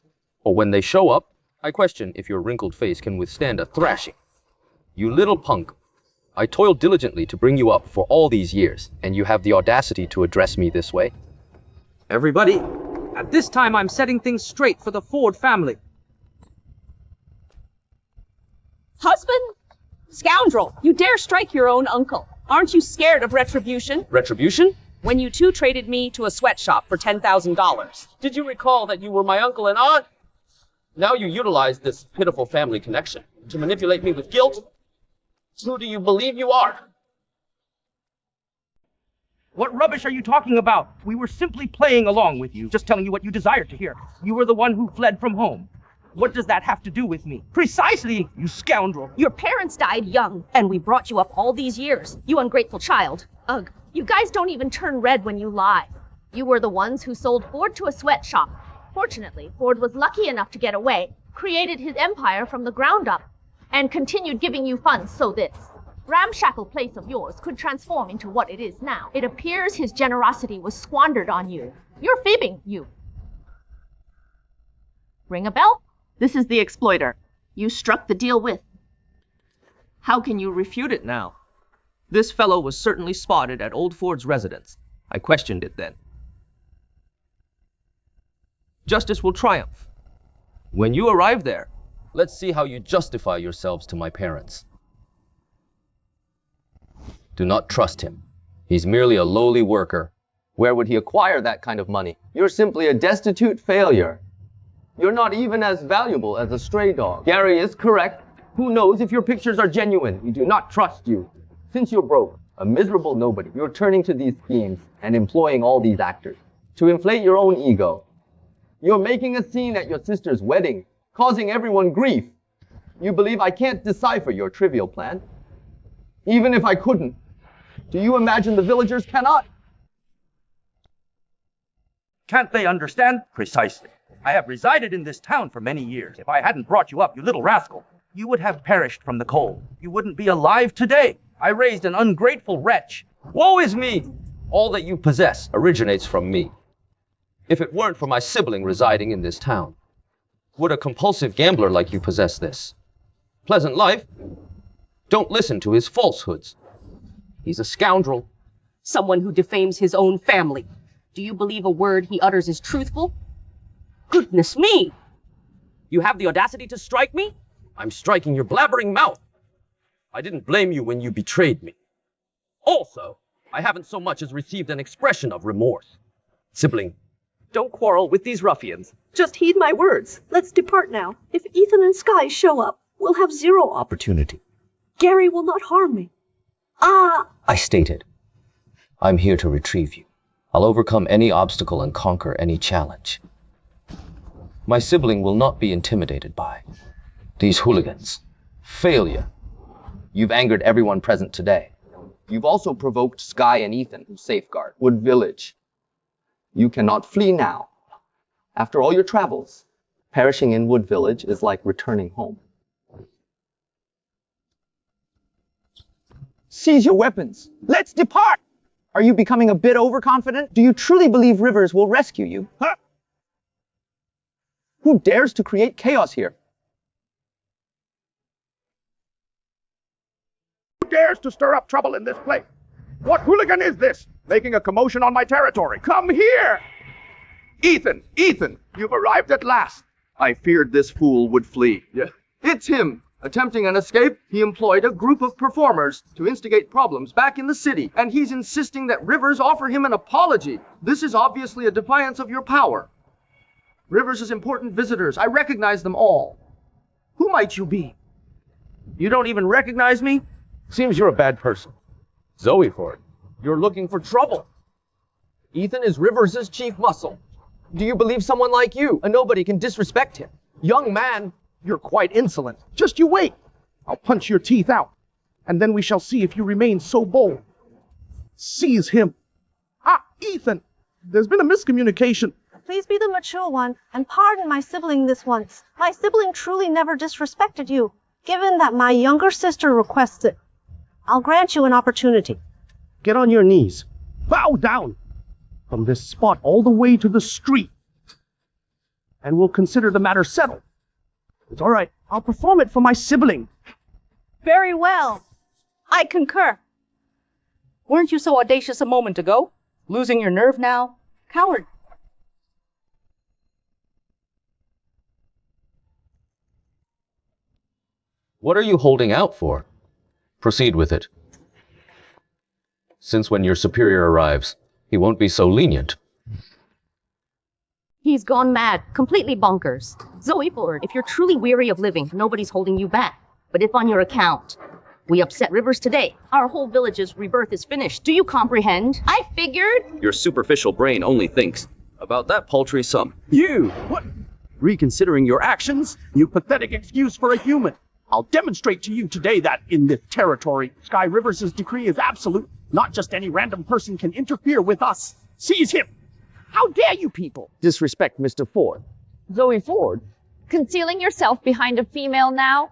Or when they show up, I question if your wrinkled face can withstand a thrashing. You little punk. I toiled diligently to bring you up for all these years, and you have the audacity to address me this way? Everybody, at this time I'm setting things straight for the Ford family. Husband? Scoundrel, you dare strike your own uncle. Aren't you scared of retribution? Retribution? When you two traded me to a sweatshop for $10,000. Did you recall that you were my uncle and aunt? Now you utilize this pitiful family connection to manipulate me with guilt? Who do you believe you are? What rubbish are you talking about? We were simply playing along with you, just telling you what you desired to hear. You were the one who fled from home. What does that have to do with me? Precisely, you scoundrel. Your parents died young, and we brought you up all these years. You ungrateful child. Ugh, you guys don't even turn red when you lie. You were the ones who sold Ford to a sweatshop. Fortunately, Ford was lucky enough to get away, created his empire from the ground up, and continued giving you funds so this ramshackle place of yours could transform into what it is now. It appears his generosity was squandered on you. You're fibbing, you. Ring a bell? This is the exploiter you struck the deal with. How can you refute it now? This fellow was certainly spotted at Old Ford's residence. I questioned it then. Justice will triumph. When you arrive there, Let's see how you justify yourselves to my parents. Do not trust him. He's merely a lowly worker. Where would he acquire that kind of money? You're simply a destitute failure. You're not even as valuable as a stray dog. Gary is correct. Who knows if your pictures are genuine? We do not trust you. Since you're broke, a miserable nobody, you're turning to these schemes and employing all these actors to inflate your own ego. You're making a scene at your sister's wedding, causing everyone grief. You believe I can't decipher your trivial plan? Even if I couldn't, do you imagine the villagers cannot? Can't they understand? Precisely. I have resided in this town for many years. If I hadn't brought you up, you little rascal, you would have perished from the cold. You wouldn't be alive today. I raised an ungrateful wretch. Woe is me! All that you possess originates from me. If it weren't for my sibling residing in this town, would a compulsive gambler like you possess this? Pleasant life? Don't listen to his falsehoods. He's a scoundrel. Someone who defames his own family. Do you believe a word he utters is truthful? Goodness me! you have the audacity to strike me? I'm striking your blabbering mouth. I didn't blame you when you betrayed me. Also, I haven't so much as received an expression of remorse. Sibling, don't quarrel with these ruffians. Just heed my words. Let's depart now. If Ethan and Skye show up, we'll have zero Opportunity. Gary will not harm me. I stated, I'm here to retrieve you. I'll overcome any obstacle and conquer any challenge. My sibling will not be intimidated by these hooligans. failure. You've angered everyone present today. You've also provoked Skye and Ethan, who safeguard Wood Village. You cannot flee now. After all your travels, perishing in Wood Village is like returning home. Seize your weapons. Let's depart! Are you becoming a bit overconfident? Do you truly believe Rivers will rescue you? Huh? Who dares to create chaos here? Who dares to stir up trouble in this place? What hooligan is this, making a commotion on my territory? Come here! Ethan, you've arrived at last. I feared this fool would flee. Yeah. It's him. Attempting an escape, he employed a group of performers to instigate problems back in the city, and he's insisting that Rivers offer him an apology. This is obviously a defiance of your power. Rivers' important visitors, I recognize them all. Who might you be? You don't even recognize me? Seems you're a bad person. Zoe Ford, you're looking for trouble. Ethan is Rivers' chief muscle. Do you believe someone like you, a nobody, can disrespect him? Young man, you're quite insolent. Just you wait. I'll punch your teeth out, and then we shall see if you remain so bold. Seize him. Ethan, there's been a miscommunication. Please be the mature one, and pardon my sibling this once. My sibling truly never disrespected you, given that my younger sister requests it. I'll grant you an opportunity. Get on your knees. Bow down. From this spot all the way to the street. And we'll consider the matter settled. It's all right. I'll perform it for my sibling. Very well. I concur. Weren't you so audacious a moment ago? Losing your nerve now? Coward. What are you holding out for? Proceed with it. Since when your superior arrives, he won't be so lenient. He's gone mad, completely bonkers. Zoe Ford, if you're truly weary of living, nobody's holding you back. But if on your account, we upset Rivers today, our whole village's rebirth is finished. Do you comprehend? I figured. Your superficial brain only thinks about that paltry sum. You! What? Reconsidering your actions? You pathetic excuse for a human. I'll demonstrate to you today that, in this territory, Skye Rivers' decree is absolute. Not just any random person can interfere with us. Seize him! How dare you people disrespect Mr. Ford? Zoe Ford? Concealing yourself behind a female now?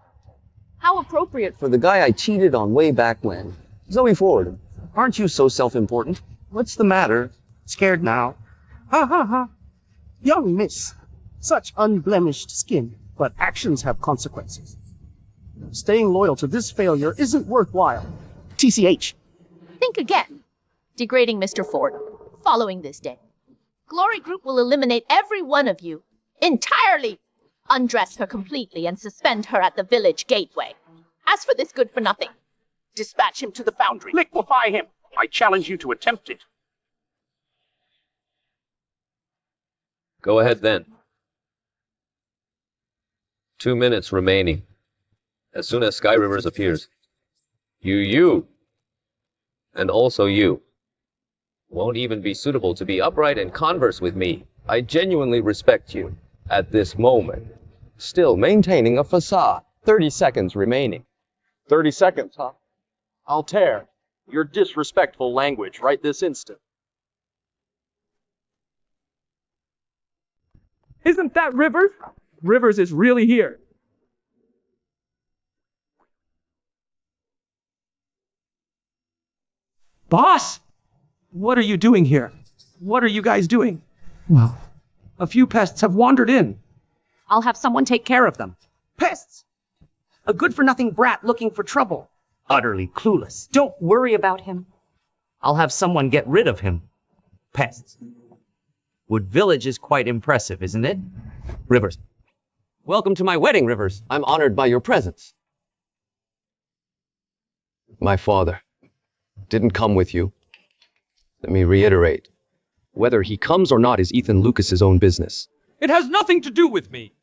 How appropriate For the guy I cheated on way back when. Zoe Ford, aren't you so self-important? What's the matter? Scared now? Ha ha ha. Young miss, such unblemished skin, but actions have consequences. Staying loyal to this failure isn't worthwhile. TCH. Think again. Degrading Mr. Ford. Following this day, Glory Group will eliminate every one of you. Entirely. Undress her completely and suspend her at the village gateway. As for this good-for-nothing, Dispatch him to the foundry. Liquefy him. I challenge you to attempt it. Go ahead then. 2 minutes remaining. As soon as Skye Rivers appears, you, and also you, won't even be suitable to be upright and converse with me. I genuinely respect you at this moment. Still maintaining a facade. 30 seconds remaining. 30 seconds, huh? I'll tear your disrespectful language right this instant. Isn't that Rivers? Rivers is really here. Boss? What are you doing here? What are you guys doing? Well, a few pests have wandered in. I'll have someone take care of them. Pests! A good-for-nothing brat looking for trouble. Utterly clueless. Don't worry about him. I'll have someone get rid of him. Pests. Wood Village is quite impressive, isn't it? Rivers. Welcome to my wedding, Rivers. I'm honored by your presence. My father didn't come with you. Let me reiterate. Whether he comes or not is Ethan Lucas's own business. It has nothing to do with me.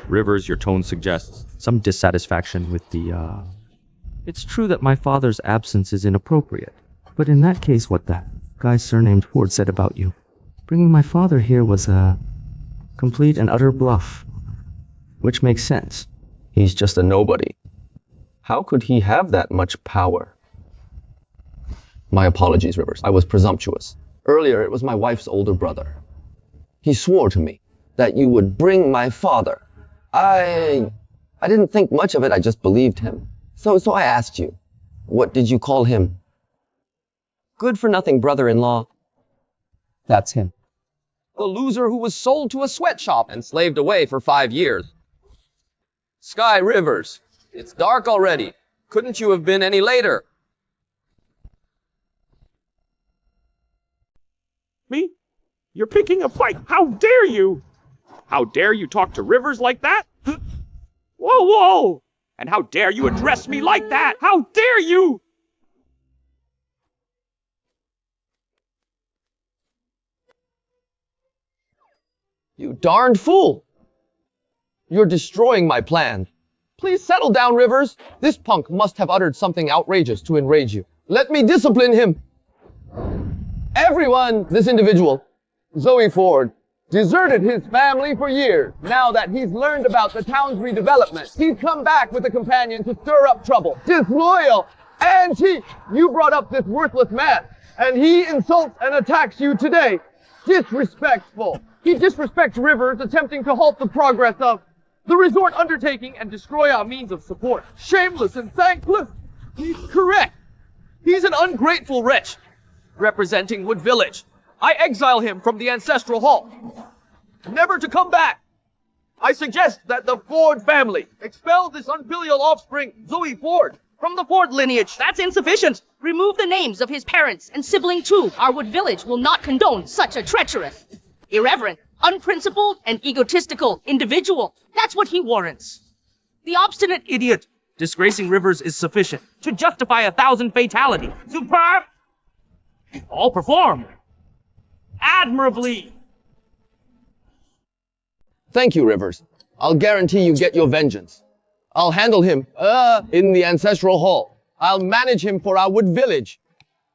Rivers, your tone suggests some dissatisfaction with the, It's true that my father's absence is inappropriate, but in that case, what that guy surnamed Ford said about you. Bringing my father here was a complete and utter bluff, which makes sense. He's just a nobody. How could he have that much power? My apologies, Rivers. I was presumptuous. Earlier, it was my wife's older brother. He swore to me that you would bring my father. I didn't think much of it, I just believed him. So I asked you, what did you call him? Good-for-nothing brother-in-law. That's him. The loser who was sold to a sweatshop and slaved away for 5 years. Skye Rivers, it's dark already. Couldn't you have been any later? Me? You're picking a fight. How dare you? How dare you talk to Rivers like that? Whoa, whoa! And how dare you address me like that? How dare you? You darned fool! You're destroying my plans. Please settle down, Rivers. This punk must have uttered something outrageous to enrage you. Let me discipline him. Everyone, this individual, Zoe Ford, deserted his family for years. Now that he's learned about the town's redevelopment, he's come back with a companion to stir up trouble. Disloyal! And you brought up this worthless man, and he insults and attacks you today. Disrespectful. He disrespects Rivers, attempting to halt the progress of the resort undertaking and destroy our means of support. Shameless and thankless. He's correct. He's an ungrateful wretch. Representing Wood Village, I exile him from the ancestral hall, never to come back. I suggest that the Ford family expel this unfilial offspring, Zoe Ford, from the Ford lineage. That's insufficient. Remove the names of his parents and sibling too. Our Wood Village will not condone such a treacherous, irreverent, unprincipled, and egotistical individual. That's what he warrants. The obstinate idiot disgracing Rivers is sufficient to justify 1,000 fatalities. Superb! All performed admirably. Thank you, Rivers. I'll guarantee you get your vengeance. I'll handle him, in the ancestral hall. I'll manage him for our wood village.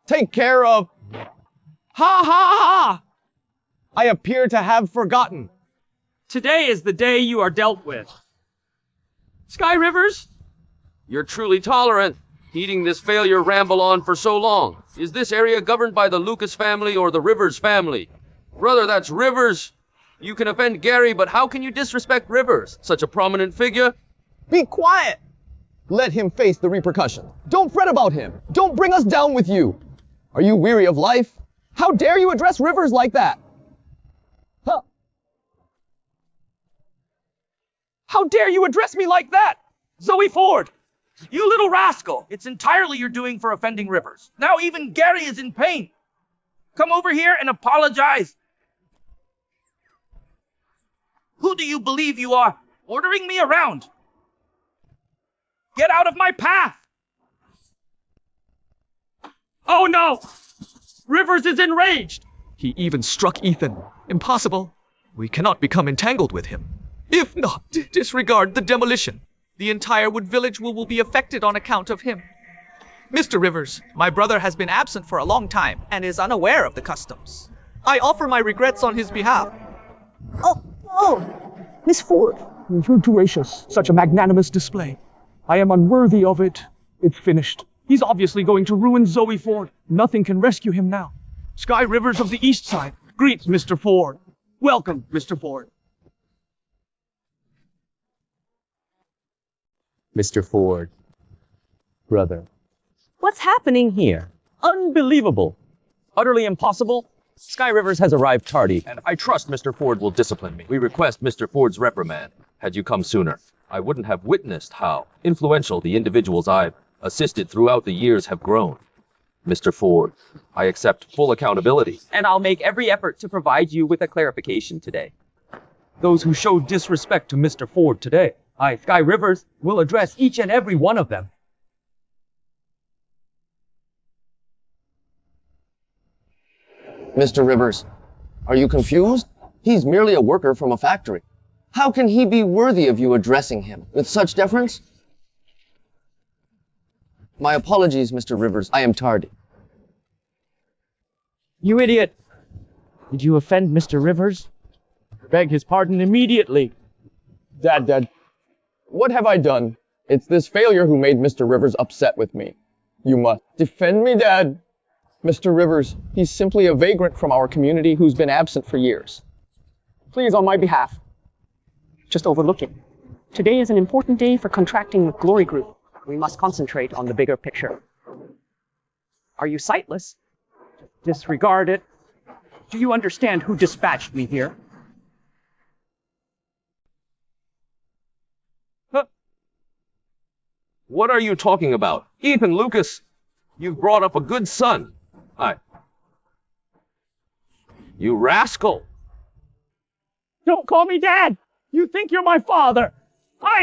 Take care of... Ha ha ha! I appear to have forgotten. Today is the day you are dealt with. Skye Rivers? You're truly tolerant, heeding this failure ramble on for so long. Is this area governed by the Lucas family or the Rivers family? Brother, that's Rivers. You can offend Gary, but how can you disrespect Rivers, such a prominent figure? Be quiet! Let him face the repercussions. Don't fret about him. Don't bring us down with you. Are you weary of life? How dare you address Rivers like that? Huh. How dare you address me like that? Zoe Ford! You little rascal! It's entirely your doing for offending Rivers. Now even Gary is in pain. Come over here and apologize. Who do you believe you are, ordering me around? Get out of my path! Oh no! Rivers is enraged! He even struck Ethan. Impossible. We cannot become entangled with him. If not, disregard the demolition. The entire Wood Village will be affected on account of him. Mr. Rivers, my brother has been absent for a long time and is unaware of the customs. I offer my regrets on his behalf. Oh, Miss Ford. You're gracious. Such a magnanimous display. I am unworthy of it. It's finished. He's obviously going to ruin Zoe Ford. Nothing can rescue him now. Skye Rivers of the East Side greets Mr. Ford. Welcome, Mr. Ford. Mr. Ford, brother. What's happening Here. Unbelievable. Utterly impossible. Skye Rivers has arrived tardy, and I trust Mr. Ford will discipline me. We request Mr. Ford's reprimand. Had you come sooner, I wouldn't have witnessed how influential the individuals I've assisted throughout the years have grown. Mr. Ford, I accept full accountability. And I'll make every effort to provide you with a clarification today. Those who showed disrespect to Mr. Ford today, I, Skye Rivers, will address each and every one of them. Mr. Rivers, are you confused? He's merely a worker from a factory. How can he be worthy of you addressing him with such deference? My apologies, Mr. Rivers. I am tardy. You idiot! Did you offend Mr. Rivers? Beg his pardon immediately. Dad, what have I done? It's this failure who made Mr. Rivers upset with me. You must defend me, Dad. Mr. Rivers, he's simply a vagrant from our community who's been absent for years. Please, on my behalf, just overlook it. Today is an important day for contracting with Glory Group. We must concentrate on the bigger picture. Are you sightless? Disregard it. Do you understand who dispatched me here? What are you talking about? Ethan Lucas, you've brought up a good son. You rascal! Don't call me Dad! You think you're my father!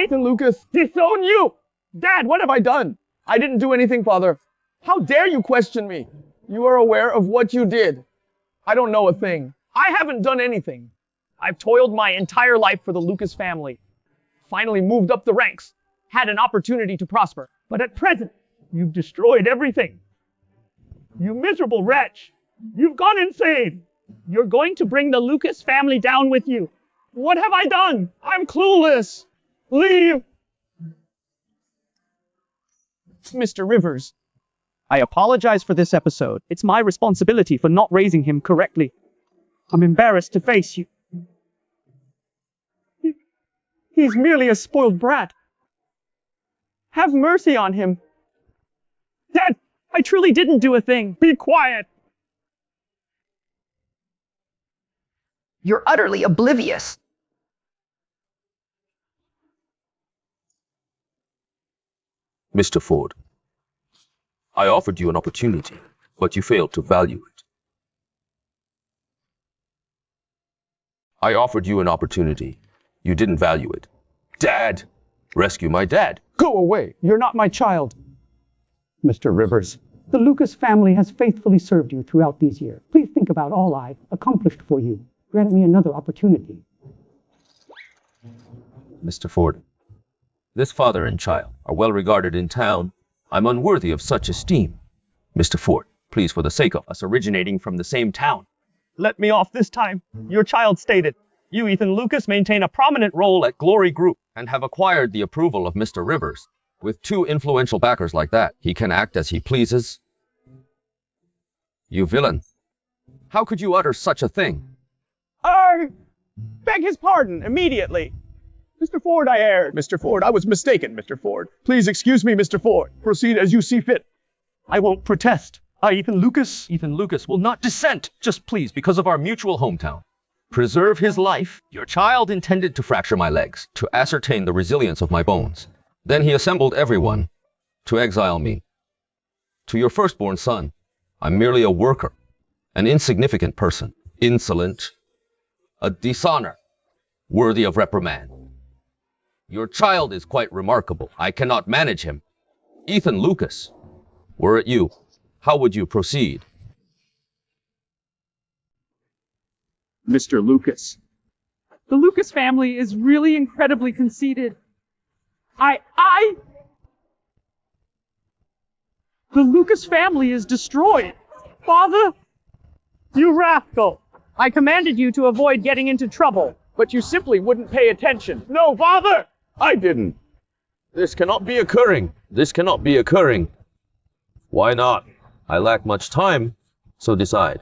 Ethan Lucas, disown you! Dad, what have I done? I didn't do anything, Father. How dare you question me? You are aware of what you did. I don't know a thing. I haven't done anything. I've toiled my entire life for the Lucas family. Finally moved up the ranks. Had an opportunity to prosper. But at present, you've destroyed everything. You miserable wretch! You've gone insane! You're going to bring the Lucas family down with you. What have I done? I'm clueless. Leave! Mr. Rivers, I apologize for this episode. It's my responsibility for not raising him correctly. I'm embarrassed to face you. He's merely a spoiled brat. Have mercy on him. Dad, I truly didn't do a thing. Be quiet. You're utterly oblivious. Mr. Ford, I offered you an opportunity, but you failed to value it. I offered you an opportunity. You didn't value it. Dad! Rescue my dad. Go away. You're not my child. Mr. Rivers, The Lucas family has faithfully served you throughout these years. Please think about all I've accomplished for you. Grant me another opportunity. Mr. Ford, this father and child are well regarded in town. I'm unworthy of such esteem. Mr. Ford, please, for the sake of us originating from the same town. Let me off this time. Your child stated, you, Ethan Lucas, maintain a prominent role at Glory Group. And have acquired the approval of Mr. Rivers. With two influential backers like that, he can act as he pleases. You villain. How could you utter such a thing? Beg his pardon immediately. Mr. Ford, I erred. Mr. Ford, I was mistaken, Mr. Ford. Please excuse me, Mr. Ford. Proceed as you see fit. I won't protest. Ethan Lucas. Ethan Lucas will not dissent. Just please, because of our mutual hometown. Preserve his life. Your child intended to fracture my legs, to ascertain the resilience of my bones. Then he assembled everyone to exile me. To your firstborn son, I'm merely a worker, an insignificant person, insolent, a dishonor, worthy of reprimand. Your child is quite remarkable. I cannot manage him. Ethan Lucas, were it you, how would you proceed? Mr. Lucas. The Lucas family is really incredibly conceited. The Lucas family is destroyed. Father? You rascal! I commanded you to avoid getting into trouble, but you simply wouldn't pay attention. No, Father! I didn't. This cannot be occurring. This cannot be occurring. Why not? I lack much time, so decide.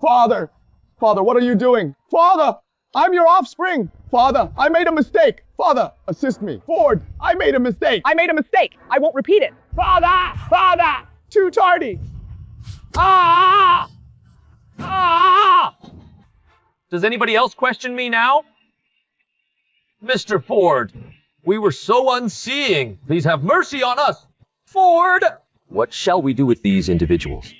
Father! Father, what are you doing? Father! I'm your offspring! Father, I made a mistake! Father, assist me! Ford, I made a mistake! I made a mistake! I won't repeat it! Father! Father! Too tardy! Ah! Ah! Does anybody else question me now? Mr. Ford, we were so unseeing. Please have mercy on us. Ford! What shall we do with these individuals?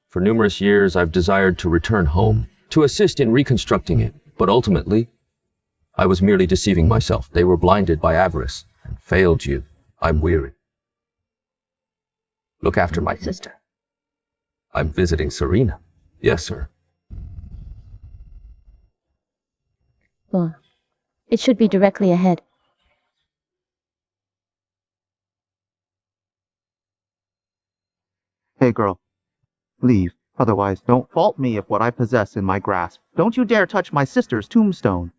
For numerous years, I've desired to return home, to assist in reconstructing it, but ultimately, I was merely deceiving myself. They were blinded by avarice and failed you. I'm weary. Look after my sister. I'm visiting Serena. Yes, sir. Well, it should be directly ahead. Hey, girl. Leave. Otherwise, don't fault me if what I possess in my grasp. Don't you dare touch my sister's tombstone.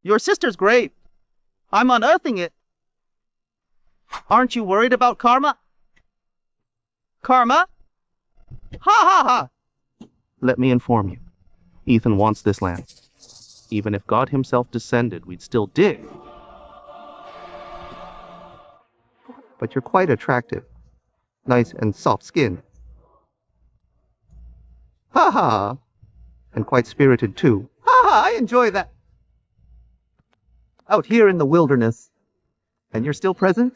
Your sister's grave. I'm unearthing it. Aren't you worried about karma? Karma? Ha ha ha! Let me inform you. Ethan wants this land. Even if God himself descended, we'd still dig. But you're quite attractive. Nice and soft-skinned. Ha ha! And quite spirited too. Ha ha! I enjoy that. Out here in the wilderness. And you're still present?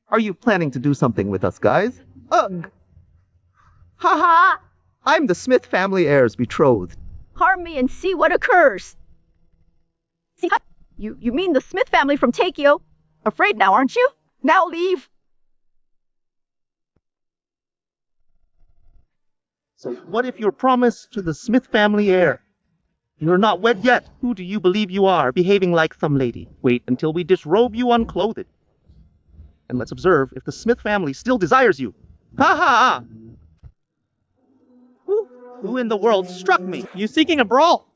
Are you planning to do something with us, guys? Ugh! Ha ha! I'm the Smith family heir's betrothed. Harm me and see what occurs. See, you mean the Smith family from Tokyo? Afraid now, aren't you? Now leave. So what if your promise to the Smith family heir? You're not wed yet. Who do you believe you are, behaving like some lady? Wait until we disrobe you unclothed. And let's observe if the Smith family still desires you. Ha ha ha! Who in the world struck me? You seeking a brawl?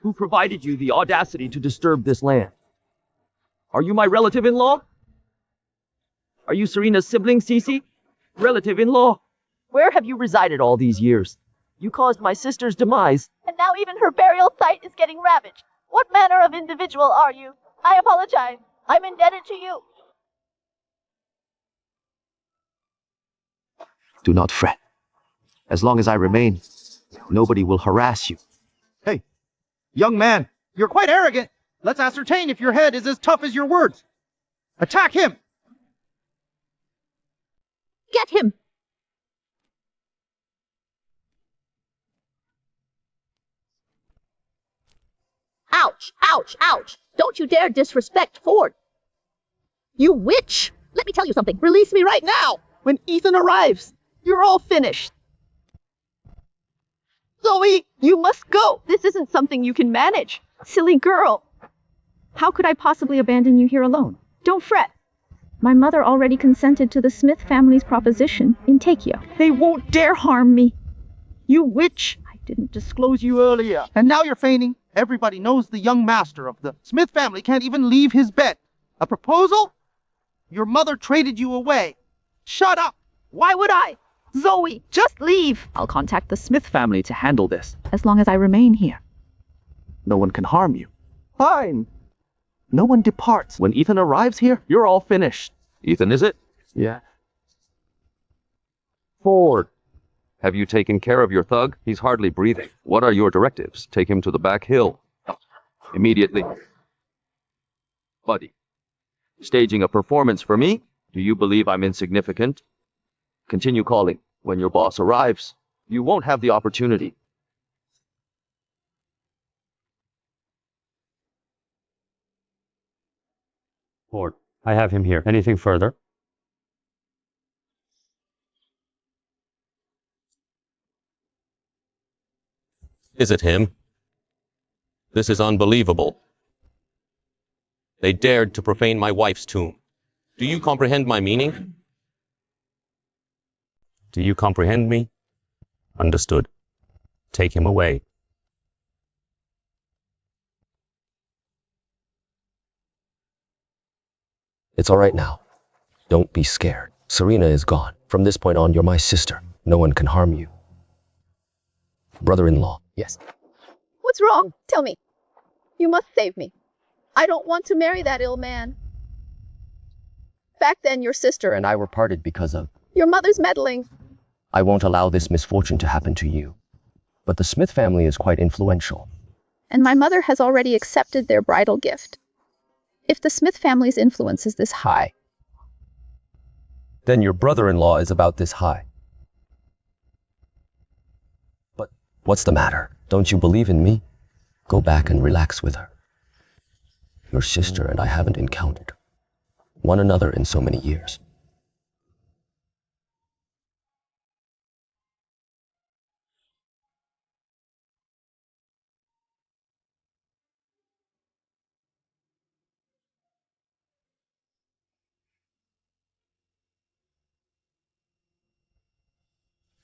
Who provided you the audacity to disturb this land? Are you my relative-in-law? Are you Serena's sibling, Cece? Relative-in-law? Where have you resided all these years? You caused my sister's demise. And now even her burial site is getting ravaged. What manner of individual are you? I apologize. I'm indebted to you. Do not fret. As long as I remain, nobody will harass you. Hey, young man, you're quite arrogant. Let's ascertain if your head is as tough as your words. Attack him! Get him! Ouch, ouch, ouch. Don't you dare disrespect Ford. You witch! Let me tell you something. Release me right now. When Ethan arrives, you're all finished. Zoe, you must go. This isn't something you can manage. Silly girl. How could I possibly abandon you here alone? Don't fret. My mother already consented to the Smith family's proposition in Takeo. They won't dare harm me. You witch! I didn't disclose you earlier. And now you're feigning. Everybody knows the young master of the Smith family can't even leave his bed. A proposal? Your mother traded you away. Shut up! Why would I? Zoe, just leave. I'll contact the Smith family to handle this. As long as I remain here. No one can harm you. Fine. No one departs. When Ethan arrives here, you're all finished. Ethan, is it? Yeah. Ford. Have you taken care of your thug? He's hardly breathing. What are your directives? Take him to the back hill. Immediately. Buddy. Staging a performance for me? Do you believe I'm insignificant? Continue calling. When your boss arrives, you won't have the opportunity. Ford, I have him here. Anything further? Is it him? This is unbelievable. They dared to profane my wife's tomb. Do you comprehend my meaning? Do you comprehend me? Understood. Take him away. It's all right now. Don't be scared. Serena is gone. From this point on, you're my sister. No one can harm you. Brother-in-law. Yes. What's wrong? Tell me. You must save me. I don't want to marry that ill man. Back then, your sister And I were parted because of... your mother's meddling. I won't allow this misfortune to happen to you. But the Smith family is quite influential. And my mother has already accepted their bridal gift. If the Smith family's influence is this high, Then your brother-in-law is about this high. But what's the matter? Don't you believe in me? Go back and relax with her. Your sister and I haven't encountered one another in so many years.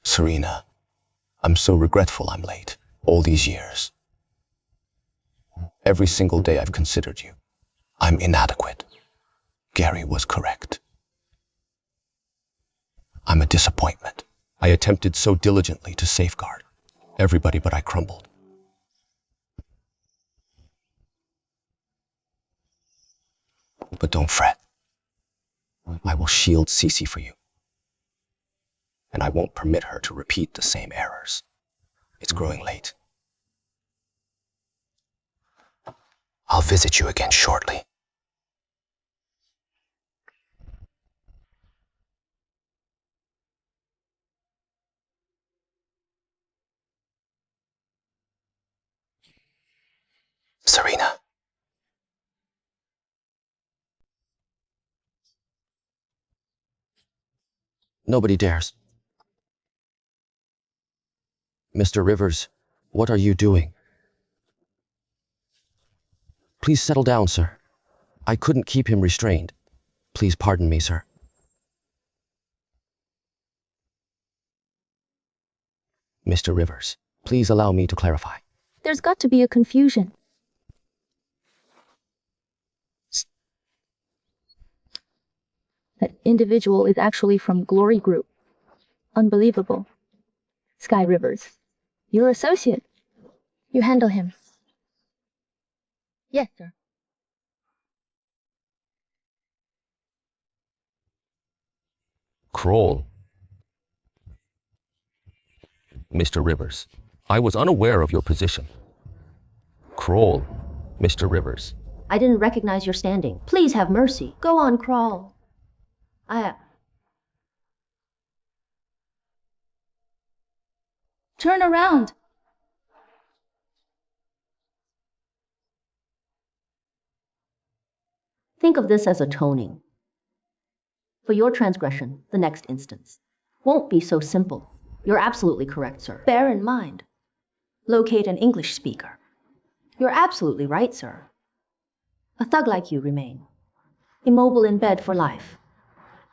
Serena, I'm so regretful I'm late. All these years. Every single day I've considered you. I'm inadequate. Gary was correct. I'm a disappointment. I attempted so diligently to safeguard everybody, but I crumbled. But don't fret. I will shield Cece for you. And I won't permit her to repeat the same errors. It's growing late. I'll visit you again shortly. Serena. Nobody dares. Mr. Rivers, what are you doing? Please settle down, sir. I couldn't keep him restrained. Please pardon me, sir. Mr. Rivers, please allow me to clarify. there's got to be a confusion. That individual is actually from Glory Group. Unbelievable. Skye Rivers, your associate. You handle him. Yes, sir. Kroll. Mr. Rivers, I was unaware of your position. Kroll, Mr. Rivers. I didn't recognize your standing. Please have mercy. Go on, crawl. Turn around. Think of this as atoning. For your transgression, the next instance won't be so simple. You're absolutely correct, sir. Bear in mind, locate an English speaker. You're absolutely right, sir. A thug like you remain, immobile in bed for life.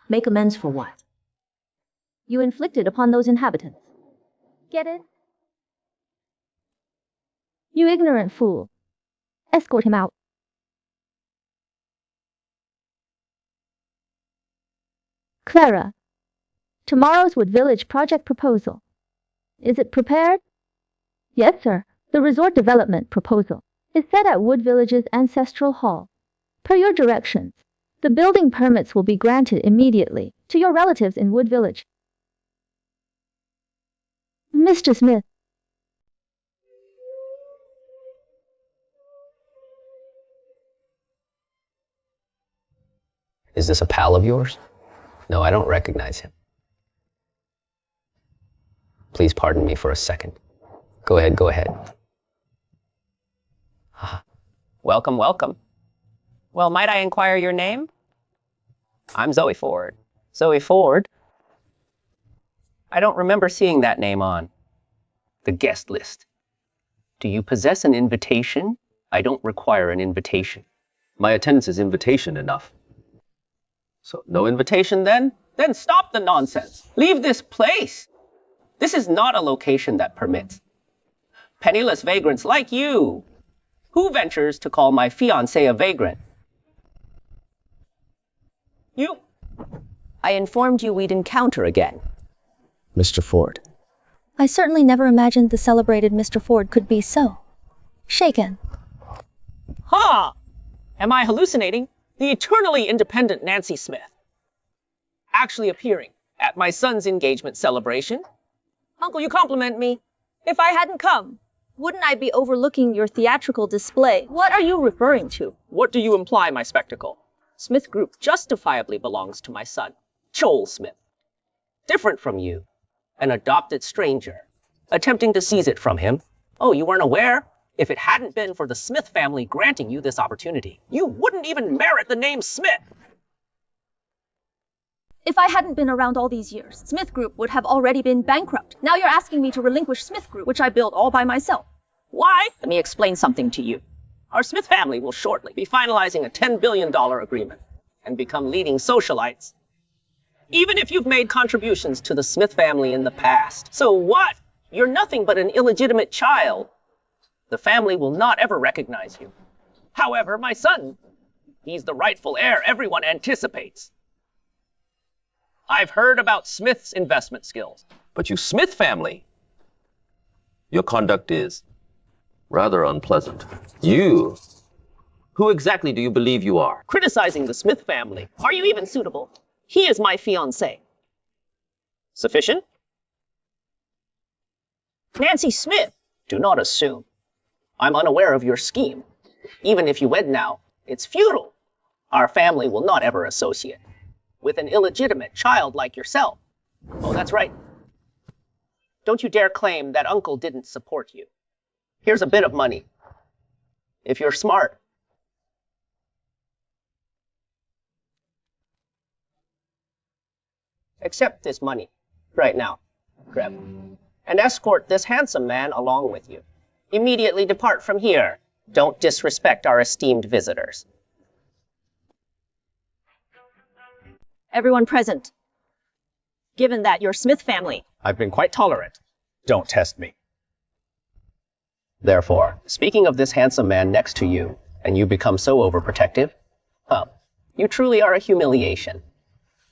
Make amends for what? You inflicted upon those inhabitants. Get it? You ignorant fool. Escort him out. Clara, tomorrow's Wood Village project proposal. Is it prepared? Yes, sir. The resort development proposal is set at Wood Village's ancestral hall. Per your directions, the building permits will be granted immediately to your relatives in Wood Village. Mr. Smith. Is this a pal of yours? No, I don't recognize him. Please pardon me for a second. Go ahead, go ahead. Ah, welcome, welcome. Well, might I inquire your name? I'm Zoe Ford. Zoe Ford? I don't remember seeing that name on the guest list. Do you possess an invitation? I don't require an invitation. My attendance is invitation enough. So, no invitation then? Then stop the nonsense. Leave this place. This is not a location that permits penniless vagrants like you. Who ventures to call my fiancé a vagrant? You. I informed you we'd encounter again. Mr. Ford. I certainly never imagined the celebrated Mr. Ford could be so shaken. Ha! Am I hallucinating? The eternally independent Nancy Smith actually appearing at my son's engagement celebration? Uncle, you compliment me. If I hadn't come, wouldn't I be overlooking your theatrical display? What are you referring to? What do you imply, my spectacle? Smith Group justifiably belongs to my son, Joel Smith. Different from you, an adopted stranger, attempting to seize it from him. Oh, you weren't aware? If it hadn't been for the Smith family granting you this opportunity, you wouldn't even merit the name Smith. If I hadn't been around all these years, Smith Group would have already been bankrupt. Now you're asking me to relinquish Smith Group, which I built all by myself. Why? Let me explain something to you. Our Smith family will shortly be finalizing a $10 billion agreement and become leading socialites. Even if you've made contributions to the Smith family in the past. So what? You're nothing but an illegitimate child. The family will not ever recognize you. However, my son, he's the rightful heir everyone anticipates. I've heard about Smith's investment skills. But you Smith family, your conduct is rather unpleasant. You, who exactly do you believe you are? Criticizing the Smith family. Are you even suitable? He is my fiancé. Sufficient? Nancy Smith, do not assume. I'm unaware of your scheme. Even if you wed now, it's futile. Our family will not ever associate with an illegitimate child like yourself. Oh, that's right. Don't you dare claim that Uncle didn't support you. Here's a bit of money. If you're smart. Accept this money right now, Greb, and escort this handsome man along with you. Immediately depart from here. Don't disrespect our esteemed visitors. Everyone present. Given that you're Smith family, I've been quite tolerant. Don't test me. Therefore, speaking of this handsome man next to you, and you become so overprotective, you truly are a humiliation.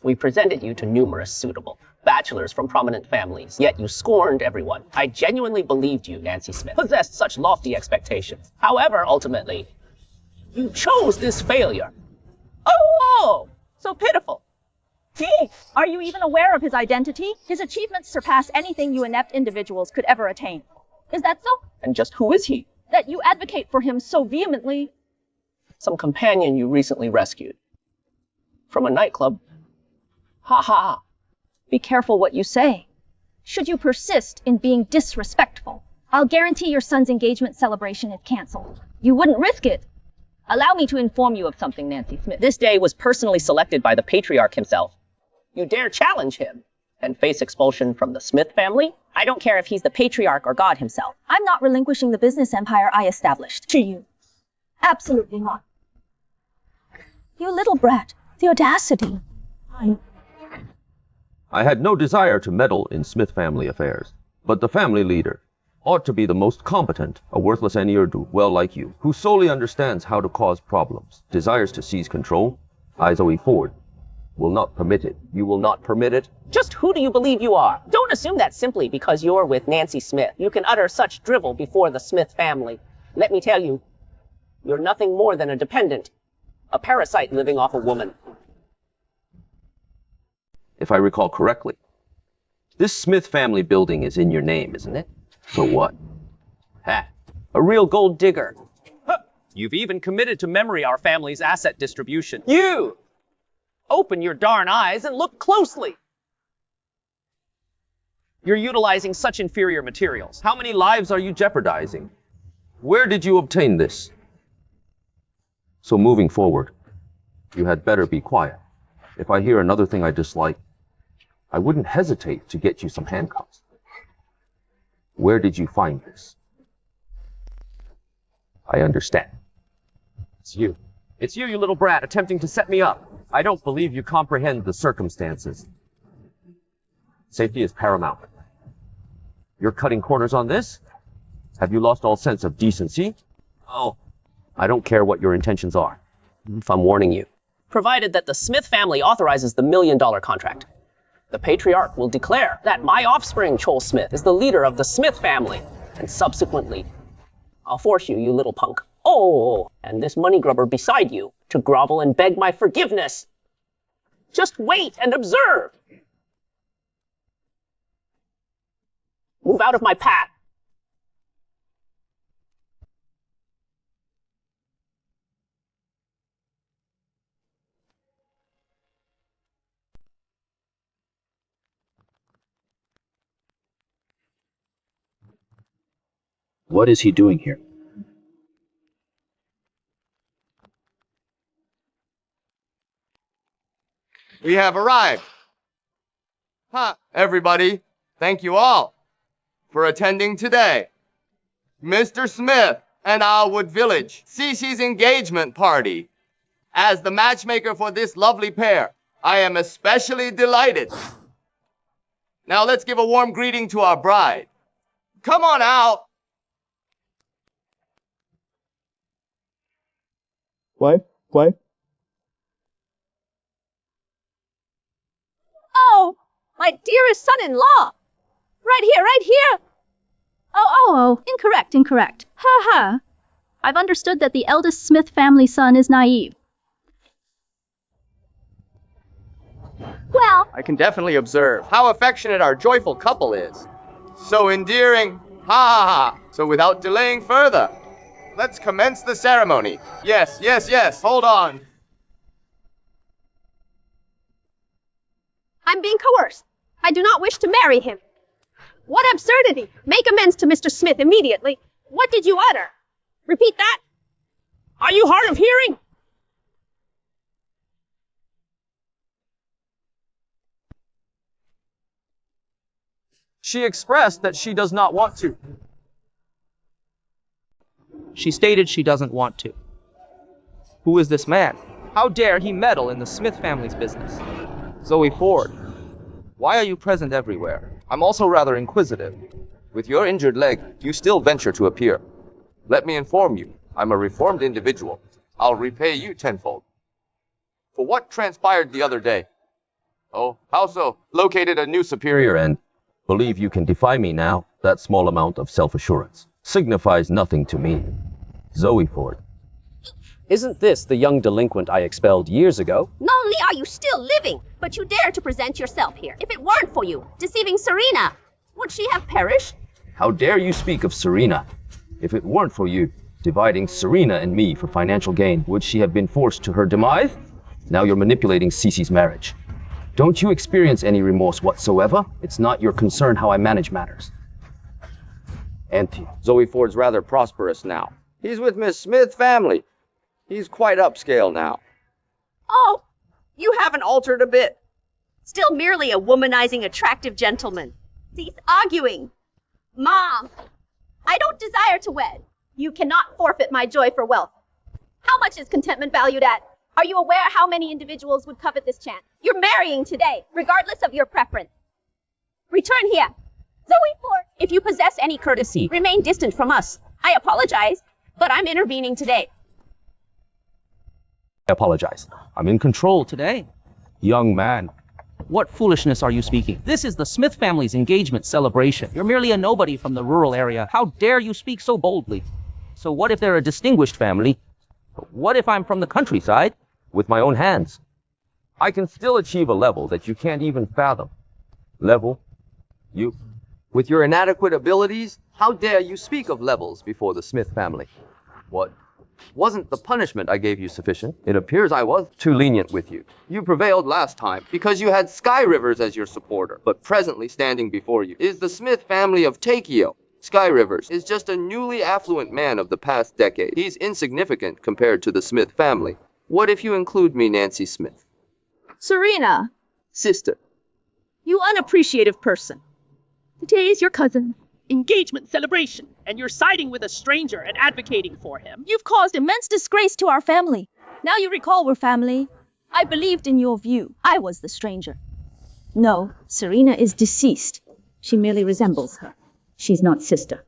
We presented you to numerous suitable bachelors from prominent families, yet you scorned everyone. I genuinely believed you, Nancy Smith, possessed such lofty expectations. However, ultimately, you chose this failure. Oh, so pitiful. Gee, are you even aware of his identity? His achievements surpass anything you inept individuals could ever attain. Is that so? And just who is he? That you advocate for him so vehemently? Some companion you recently rescued. From a nightclub. Ha ha. Be careful what you say. Should you persist in being disrespectful, I'll guarantee your son's engagement celebration is canceled. You wouldn't risk it. Allow me to inform you of something, Nancy Smith. This day was personally selected by the patriarch himself. You dare challenge him and face expulsion from the Smith family? I don't care if he's the patriarch or God himself. I'm not relinquishing the business empire I established. To you. Absolutely not. You little brat. The audacity. I had no desire to meddle in Smith family affairs, but the family leader ought to be the most competent, a worthless ne'er-do well like you, who solely understands how to cause problems, desires to seize control. I, Zoe Ford, will not permit it. You will not permit it? Just who do you believe you are? Don't assume that simply because you're with Nancy Smith, you can utter such drivel before the Smith family. Let me tell you, you're nothing more than a dependent, a parasite living off a woman. If I recall correctly, this Smith family building is in your name, isn't it? So what? Ha! A real gold digger. Huh. You've even committed to memory our family's asset distribution. You! Open your darn eyes and look closely. You're utilizing such inferior materials. How many lives are you jeopardizing? Where did you obtain this? So moving forward, you had better be quiet. If I hear another thing I dislike, I wouldn't hesitate to get you some handcuffs. Where did you find this? I understand. It's you. It's you, you little brat, attempting to set me up. I don't believe you comprehend the circumstances. Safety is paramount. You're cutting corners on this? Have you lost all sense of decency? Oh, I don't care what your intentions are. If I'm warning you. Provided that the Smith family authorizes the $1 million contract. The patriarch will declare that my offspring, Chol Smith, is the leader of the Smith family, and subsequently, I'll force you, you little punk. Oh, and this money grubber beside you, to grovel and beg my forgiveness. Just wait and observe. Move out of my path. What is he doing here? We have arrived. Everybody, thank you all for attending today. Mr. Smith and Alwood Village, Cece's engagement party. As the matchmaker for this lovely pair, I am especially delighted. Now let's give a warm greeting to our bride. Come on out. Wife? Oh, my dearest son-in-law. Right here. Oh, incorrect. Ha. I've understood that the eldest Smith family son is naive. Well, I can definitely observe how affectionate our joyful couple is. So endearing. Ha. So without delaying further, let's commence the ceremony. Yes. Hold on. I'm being coerced. I do not wish to marry him. What absurdity! Make amends to Mr. Smith immediately. What did you utter? Repeat that. Are you hard of hearing? She expressed that she does not want to. She stated she doesn't want to. Who is this man? How dare he meddle in the Smith family's business? Zoe Ford, why are you present everywhere? I'm also rather inquisitive. With your injured leg, you still venture to appear. Let me inform you, I'm a reformed individual. I'll repay you tenfold. For what transpired the other day? Oh, how so? Located a new superior and believe you can defy me now. That small amount of self-assurance signifies nothing to me. Zoe Ford. Isn't this the young delinquent I expelled years ago? not only are you still living, but you dare to present yourself here. If it weren't for you deceiving Serena, would she have perished? How dare you speak of Serena? If it weren't for you dividing Serena and me for financial gain, would she have been forced to her demise? Now you're manipulating Cece's marriage. Don't you experience any remorse whatsoever? It's not your concern how I manage matters. Auntie, Zoe Ford's rather prosperous now. He's with Miss Smith family. He's quite upscale now. Oh, you haven't altered a bit. Still merely a womanizing, attractive gentleman. Cease arguing. Mom, I don't desire to wed. You cannot forfeit my joy for wealth. How much is contentment valued at? Are you aware how many individuals would covet this chance? You're marrying today, regardless of your preference. Return here. Zoe Ford, If you possess any courtesy, remain distant from us. I apologize, but I'm intervening today. I apologize. I'm in control today. Young man. What foolishness are you speaking? This is the Smith family's engagement celebration. You're merely a nobody from the rural area. How dare you speak so boldly? So what if they're a distinguished family? What if I'm from the countryside? With my own hands. I can still achieve a level that you can't even fathom. Level? You? With your inadequate abilities, how dare you speak of levels before the Smith family? What? Wasn't the punishment I gave you sufficient? It appears I was too lenient with you. You prevailed last time because you had Skye Rivers as your supporter, but presently standing before you is the Smith family of Takeo. Skye Rivers is just a newly affluent man of the past decade. He's insignificant compared to the Smith family. What if you include me, Nancy Smith? Serena, Sister. you unappreciative person. Today is your cousin. Engagement celebration, and you're siding with a stranger and advocating for him. You've caused immense disgrace to our family. Now you recall we're family. I believed in your view. I was the stranger. No, Serena is deceased. She merely resembles her. She's not sister.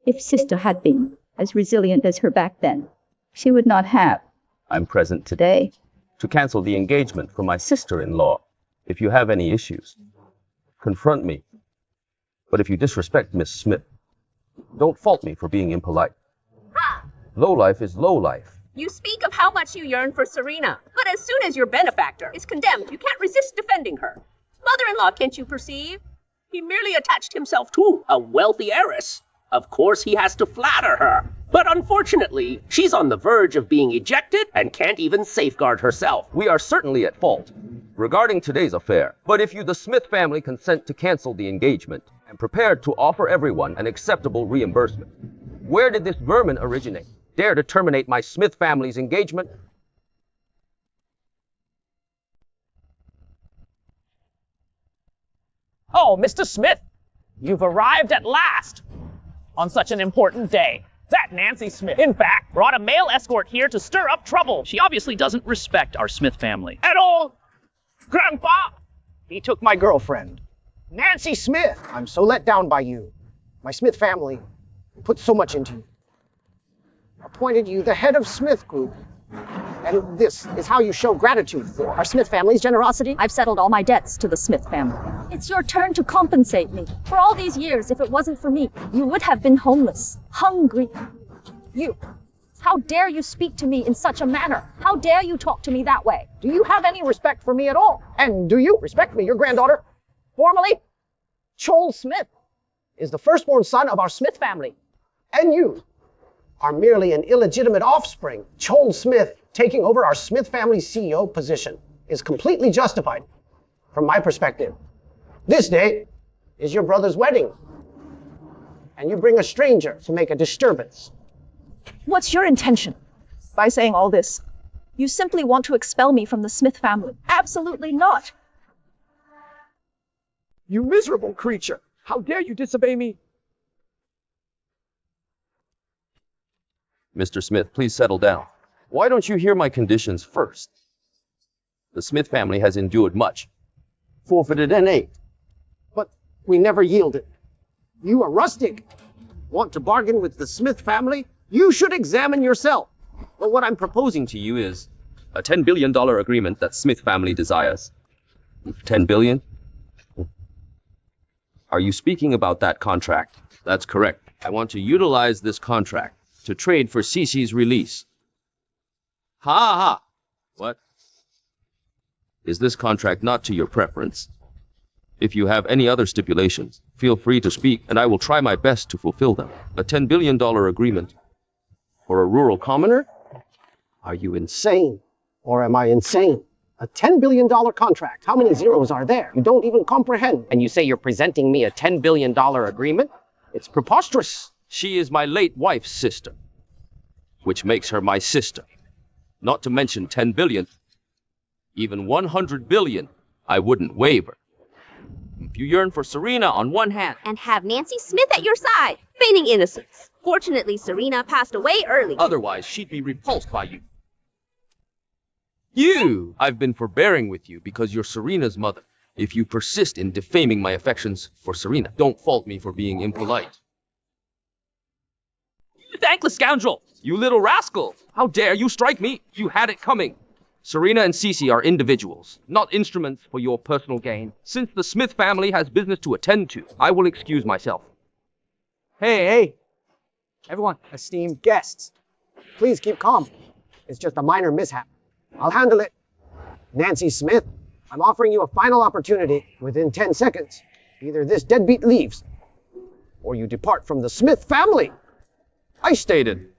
If sister had been as resilient as her back then, she would not have. I'm present today to cancel the engagement for my sister-in-law. If you have any issues, confront me. But if you disrespect Miss Smith, don't fault me for being impolite. Low life is low life. You speak of how much you yearn for Serena, but as soon as your benefactor is condemned, you can't resist defending her. Mother-in-law, can't you perceive? He merely attached himself to a wealthy heiress. Of course, he has to flatter her. But unfortunately, she's on the verge of being ejected and can't even safeguard herself. We are certainly at fault regarding today's affair. But if you, the Smith family, consent to cancel the engagement and prepared to offer everyone an acceptable reimbursement, where did this vermin originate? Dare to terminate my Smith family's engagement? Oh, Mr. Smith, you've arrived at last on such an important day. That Nancy Smith, in fact, brought a male escort here to stir up trouble. She obviously doesn't respect our Smith family. At all, Grandpa. He took my girlfriend. Nancy Smith, I'm so let down by you. My Smith family put so much into you. Appointed you the head of Smith Group. And this is how you show gratitude for our Smith family's generosity? I've settled all my debts to the Smith family. It's your turn to compensate me. For all these years, if it wasn't for me, you would have been homeless, hungry. You. How dare you speak to me in such a manner? How dare you talk to me that way? Do you have any respect for me at all? And do you respect me, your granddaughter? Formerly, Joel Smith is the firstborn son of our Smith family. And you are merely an illegitimate offspring. Joel Smith taking over our Smith family CEO position is completely justified from my perspective. This day is your brother's wedding, and you bring a stranger to make a disturbance. What's your intention by saying all this? You simply want to expel me from the Smith family. Absolutely not. You miserable creature. How dare you disobey me? Mr. Smith, please settle down. Why don't you hear my conditions first? The Smith family has endured much. Forfeited an 8. But we never yielded. You are rustic. Want to bargain with the Smith family? You should examine yourself. Well, what I'm proposing to you is a $10 billion agreement that Smith family desires. 10 billion? Are you speaking about that contract? That's correct. I want to utilize this contract to trade for Cece's release. Ha ha! What? Is this contract not to your preference? If you have any other stipulations, feel free to speak, and I will try my best to fulfill them. A $10 billion agreement for a rural commoner? Are you insane? Or am I insane? A $10 billion contract. How many zeros are there? You don't even comprehend. And you say you're presenting me a $10 billion agreement? It's preposterous. She is my late wife's sister. which makes her my sister. Not to mention 10 billion, even 100 billion, I wouldn't waver. If you yearn for Serena on one hand, and have Nancy Smith at your side, feigning innocence. Fortunately, Serena passed away early. otherwise she'd be repulsed by you. You! I've been forbearing with you because you're Serena's mother. If you persist in defaming my affections for Serena, don't fault me for being impolite. You thankless scoundrel! You little rascal! How dare you strike me? You had it coming. Serena and Cece are individuals, not instruments for your personal gain. Since the Smith family has business to attend to, I will excuse myself. Hey, everyone, esteemed guests, please keep calm. It's just a minor mishap. I'll handle it. Nancy Smith, I'm offering you a final opportunity within 10 seconds. Either this deadbeat leaves, or you depart from the Smith family. I stated.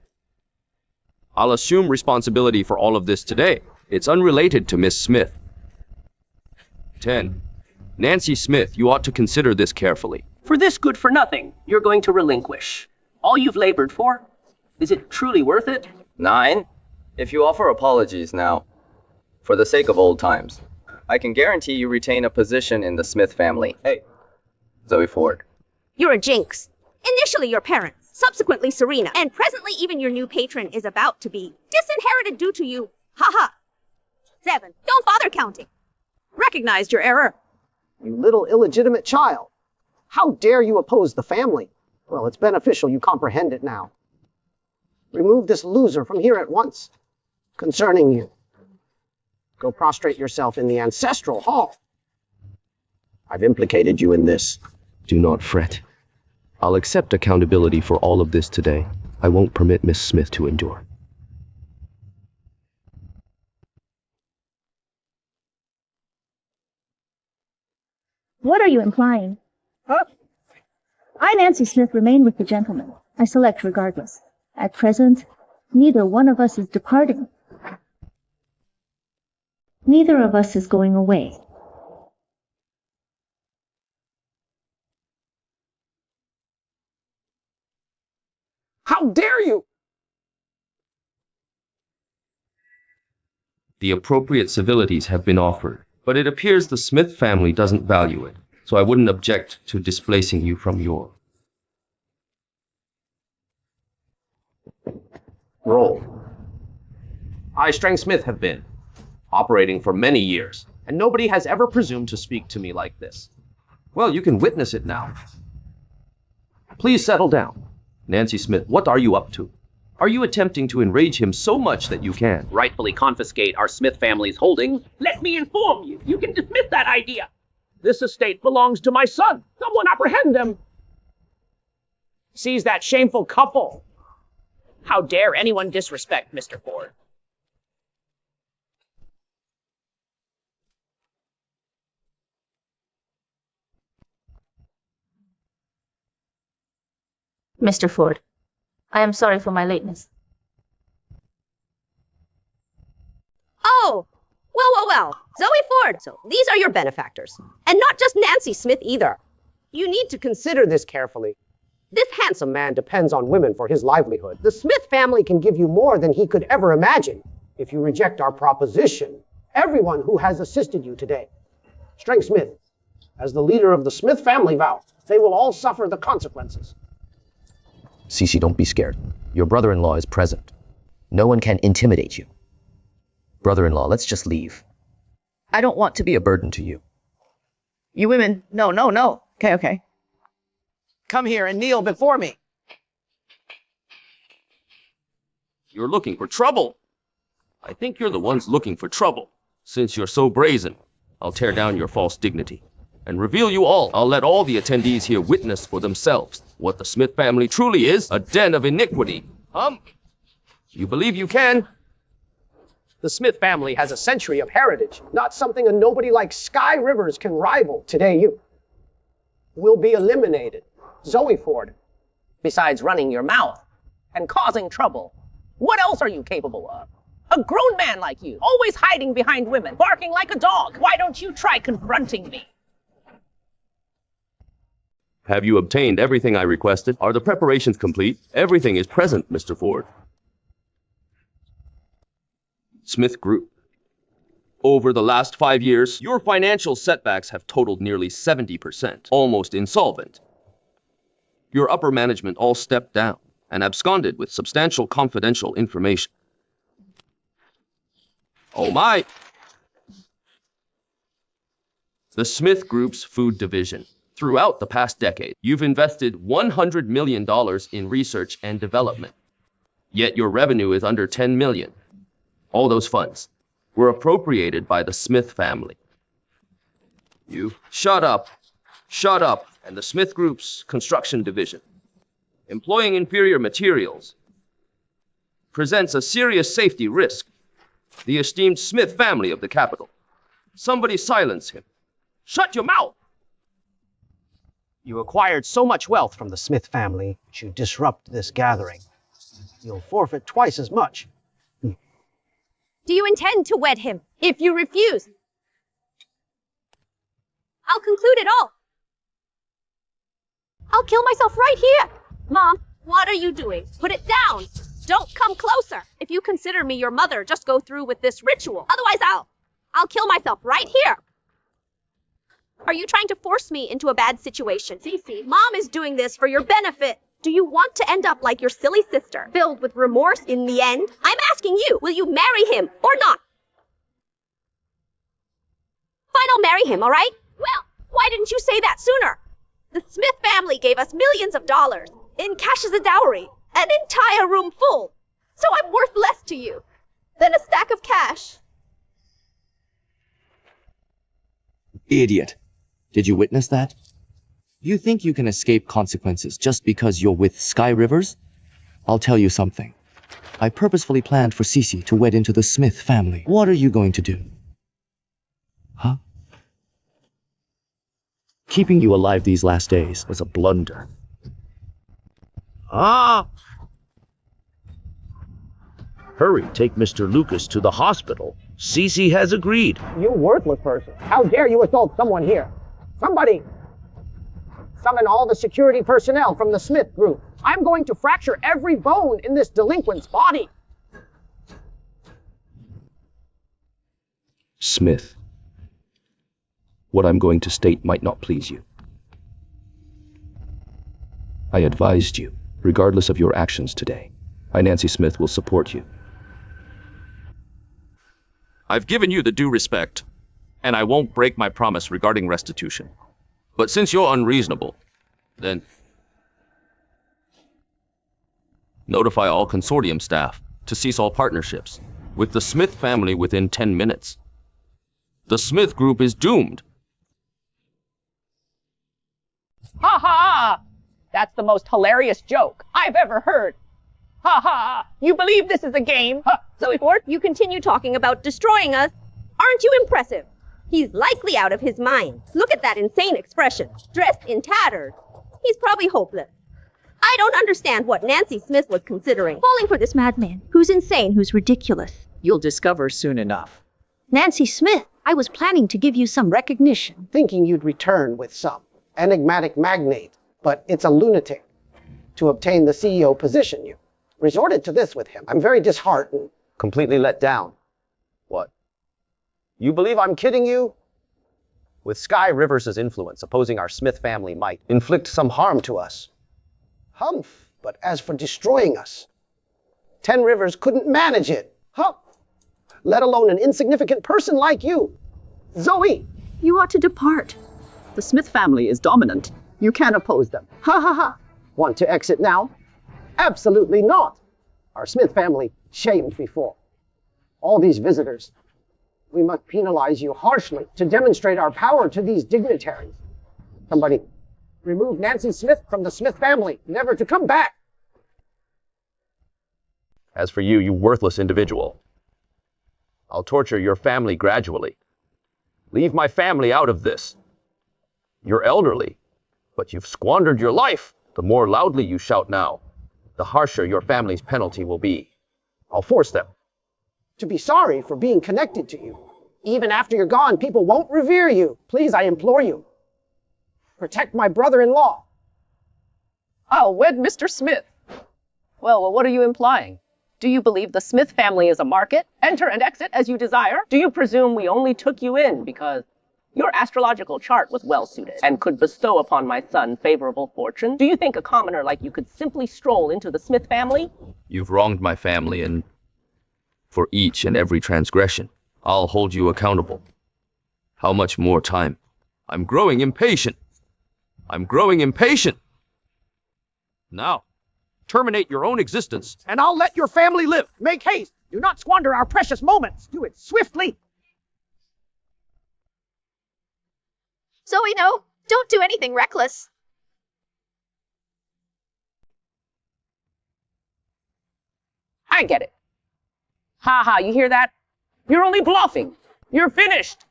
I'll assume responsibility for all of this today. It's unrelated to Miss Smith. 10. Nancy Smith, you ought to consider this carefully. For this good for nothing, you're going to relinquish all you've labored for? Is it truly worth it? 9. If you offer apologies now, for the sake of old times, I can guarantee you retain a position in the Smith family. Hey, Zoe Ford. You're a jinx. Initially your parents, subsequently Serena, and presently even your new patron is about to be disinherited due to you. Ha. 7. Don't bother counting. Recognized your error. You little illegitimate child. How dare you oppose the family? Well, it's beneficial you comprehend it now. Remove this loser from here at once. Concerning you, go prostrate yourself in the ancestral hall. I've implicated you in this. Do not fret. I'll accept accountability for all of this today. I won't permit Miss Smith to endure. What are you implying? I, Nancy Smith, remain with the gentleman. I select regardless. At present, neither one of us is departing. Neither of us is going away. How dare you! The appropriate civilities have been offered, but it appears the Smith family doesn't value it, so I wouldn't object to displacing you from your... Roll. I, Strang Smith, have been operating for many years, and nobody has ever presumed to speak to me like this. Well, you can witness it now. Please settle down. Nancy Smith, what are you up to? Are you attempting to enrage him so much that you can rightfully confiscate our Smith family's holdings? Let me inform you, you can dismiss that idea. This estate belongs to my son. Someone apprehend them. Seize that shameful couple. How dare anyone disrespect Mr. Ford? Mr. Ford, I am sorry for my lateness. Oh, well. Zoe Ford. So these are your benefactors. And not just Nancy Smith either. You need to consider this carefully. This handsome man depends on women for his livelihood. The Smith family can give you more than he could ever imagine if you reject our proposition. Everyone who has assisted you today, Strang Smith, as the leader of the Smith family, vow they will all suffer the consequences. Cece, don't be scared. Your brother-in-law is present. No one can intimidate you. Brother-in-law, let's just leave. I don't want to be a burden to you. You women, no. Okay. Come here and kneel before me. You're looking for trouble. I think you're the ones looking for trouble. Since you're so brazen, I'll tear down your false dignity and reveal you all. I'll let all the attendees here witness for themselves what the Smith family truly is, a den of iniquity. You believe you can? The Smith family has a century of heritage, not something a nobody like Skye Rivers can rival. Today you will be eliminated. Zoe Ford. Besides running your mouth and causing trouble, what else are you capable of? A grown man like you, always hiding behind women, barking like a dog. Why don't you try confronting me? Have you obtained everything I requested? Are the preparations complete? Everything is present, Mr. Ford. Smith Group. Over the last 5 years, your financial setbacks have totaled nearly 70%, almost insolvent. Your upper management all stepped down and absconded with substantial confidential information. Oh my! The Smith Group's food division. Throughout the past decade, you've invested $100 million in research and development. Yet your revenue is under $10 million. All those funds were appropriated by the Smith family. You shut up, and the Smith Group's construction division, employing inferior materials, presents a serious safety risk. The esteemed Smith family of the capital. Somebody silence him. Shut your mouth! You acquired so much wealth from the Smith family that you disrupt this gathering. You'll forfeit twice as much. Do you intend to wed him? If you refuse, I'll conclude it all. I'll kill myself right here. Mom, what are you doing? Put it down. Don't come closer. If you consider me your mother, just go through with this ritual. Otherwise, I'll kill myself right here. Are you trying to force me into a bad situation? Cece, Mom is doing this for your benefit. Do you want to end up like your silly sister, filled with remorse in the end? I'm asking you, will you marry him or not? Fine, I'll marry him, all right? Well, why didn't you say that sooner? The Smith family gave us millions of dollars in cash as a dowry, an entire room full. So I'm worth less to you than a stack of cash. Idiot. Did you witness that? You think you can escape consequences just because you're with Skye Rivers? I'll tell you something. I purposefully planned for Cece to wed into the Smith family. What are you going to do? Huh? Keeping you alive these last days was a blunder. Ah! Hurry, take Mr. Lucas to the hospital. Cece has agreed. You worthless person. How dare you assault someone here? Somebody! Summon all the security personnel from the Smith Group. I'm going to fracture every bone in this delinquent's body. Smith. What I'm going to state might not please you. I advised you, regardless of your actions today. Nancy Smith will support you. I've given you the due respect, and I won't break my promise regarding restitution. But since you're unreasonable, then notify all consortium staff to cease all partnerships with the Smith family within 10 minutes. The Smith Group is doomed. Ha ha! That's the most hilarious joke I've ever heard. Ha ha! You believe this is a game? Huh. Zoe Ford, you continue talking about destroying us. Aren't you impressive? He's likely out of his mind. Look at that insane expression, dressed in tatters. He's probably hopeless. I don't understand what Nancy Smith was considering. Falling for this madman, who's insane, who's ridiculous. You'll discover soon enough. Nancy Smith, I was planning to give you some recognition. Thinking you'd return with some enigmatic magnate, but it's a lunatic. To obtain the CEO position, you resorted to this with him. I'm very disheartened. Completely let down. What? You believe I'm kidding you? With Skye Rivers' influence, opposing our Smith family might inflict some harm to us. Humph, but as for destroying us, 10 Rivers couldn't manage it. Humph, let alone an insignificant person like you. Zoe! You ought to depart. The Smith family is dominant. You can't oppose them. Ha ha ha! Want to exit now? Absolutely not. Our Smith family shamed before. All these visitors. We must penalize you harshly to demonstrate our power to these dignitaries. Somebody remove Nancy Smith from the Smith family, never to come back. As for you, you worthless individual, I'll torture your family gradually. Leave my family out of this. You're elderly, but you've squandered your life. The more loudly you shout now, the harsher your family's penalty will be. I'll force them to be sorry for being connected to you. Even after you're gone, people won't revere you. Please, I implore you. Protect my brother-in-law. I'll wed Mr. Smith. Well, what are you implying? Do you believe the Smith family is a market? Enter and exit as you desire? Do you presume we only took you in because your astrological chart was well suited and could bestow upon my son favorable fortune? Do you think a commoner like you could simply stroll into the Smith family? You've wronged my family, and for each and every transgression, I'll hold you accountable. How much more time? I'm growing impatient. Now, terminate your own existence. And I'll let your family live. Make haste. Do not squander our precious moments. Do it swiftly. Zoe, no. Don't do anything reckless. I get it. Ha ha, you hear that? You're only bluffing. You're finished.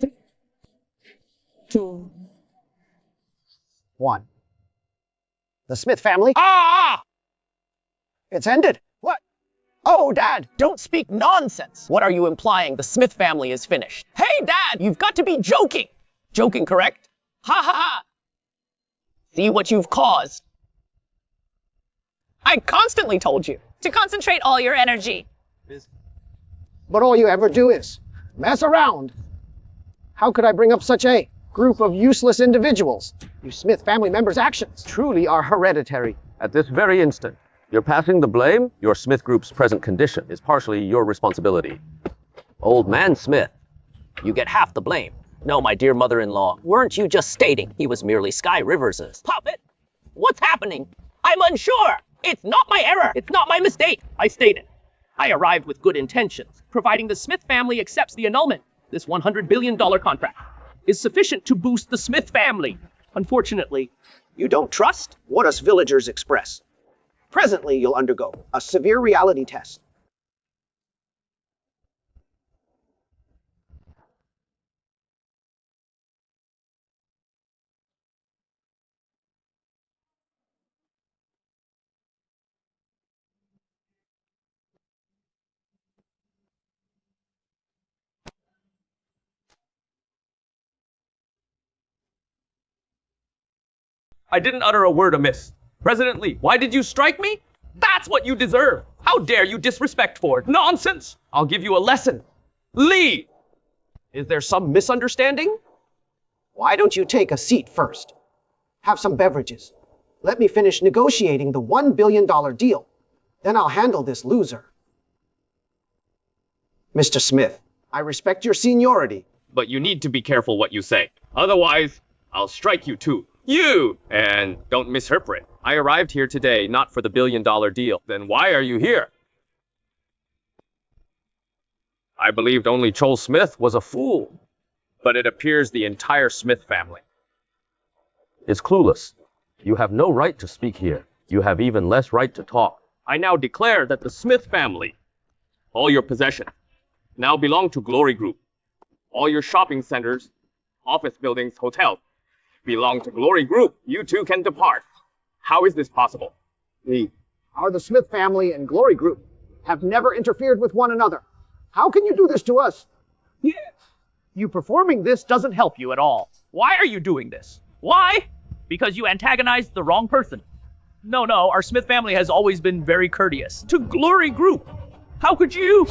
3, 2, 1. The Smith family. Ah! It's ended. What? Oh, Dad, Don't speak nonsense. What are you implying? The Smith family is finished. Hey, Dad, you've got to be joking. Joking, correct? Ha ha ha. See what you've caused. I constantly told you to concentrate all your energy. but all you ever do is mess around. How could I bring up such a group of useless individuals? You Smith family members' actions truly are hereditary. At this very instant, you're passing the blame. Your Smith Group's present condition is partially your responsibility. Old man Smith, you get half the blame. No, my dear mother-in-law, weren't you just stating he was merely Skye Rivers' puppet? What's happening? I'm unsure. It's not my error. It's not my mistake. I stated. I arrived with good intentions, providing the Smith family accepts the annulment. This $100 billion contract is sufficient to boost the Smith family. Unfortunately, You don't trust what us villagers express. Presently, you'll undergo a severe reality test. I didn't utter a word amiss. President Lee, why did you strike me? That's what you deserve. How dare you disrespect Ford? Nonsense! I'll give you a lesson. Lee! Is there some misunderstanding? Why don't you take a seat first? Have some beverages. Let me finish negotiating the $1 billion deal. Then I'll handle this loser. Mr. Smith, I respect your seniority. But you need to be careful what you say. Otherwise, I'll strike you too. You! And don't misinterpret. I arrived here today not for the $1 billion deal. Then why are you here? I believed only Joel Smith was a fool. But it appears the entire Smith family is clueless. You have no right to speak here. You have even less right to talk. I now declare that the Smith family, all your possessions, now belong to Glory Group. All your shopping centers, office buildings, hotels, belong to Glory Group. You two can depart. How is this possible? The Smith family and Glory Group have never interfered with one another. How can you do this to us? Yes. You performing this doesn't help you at all. Why are you doing this? Why? Because you antagonized the wrong person. No, our Smith family has always been very courteous. To Glory Group. How could you?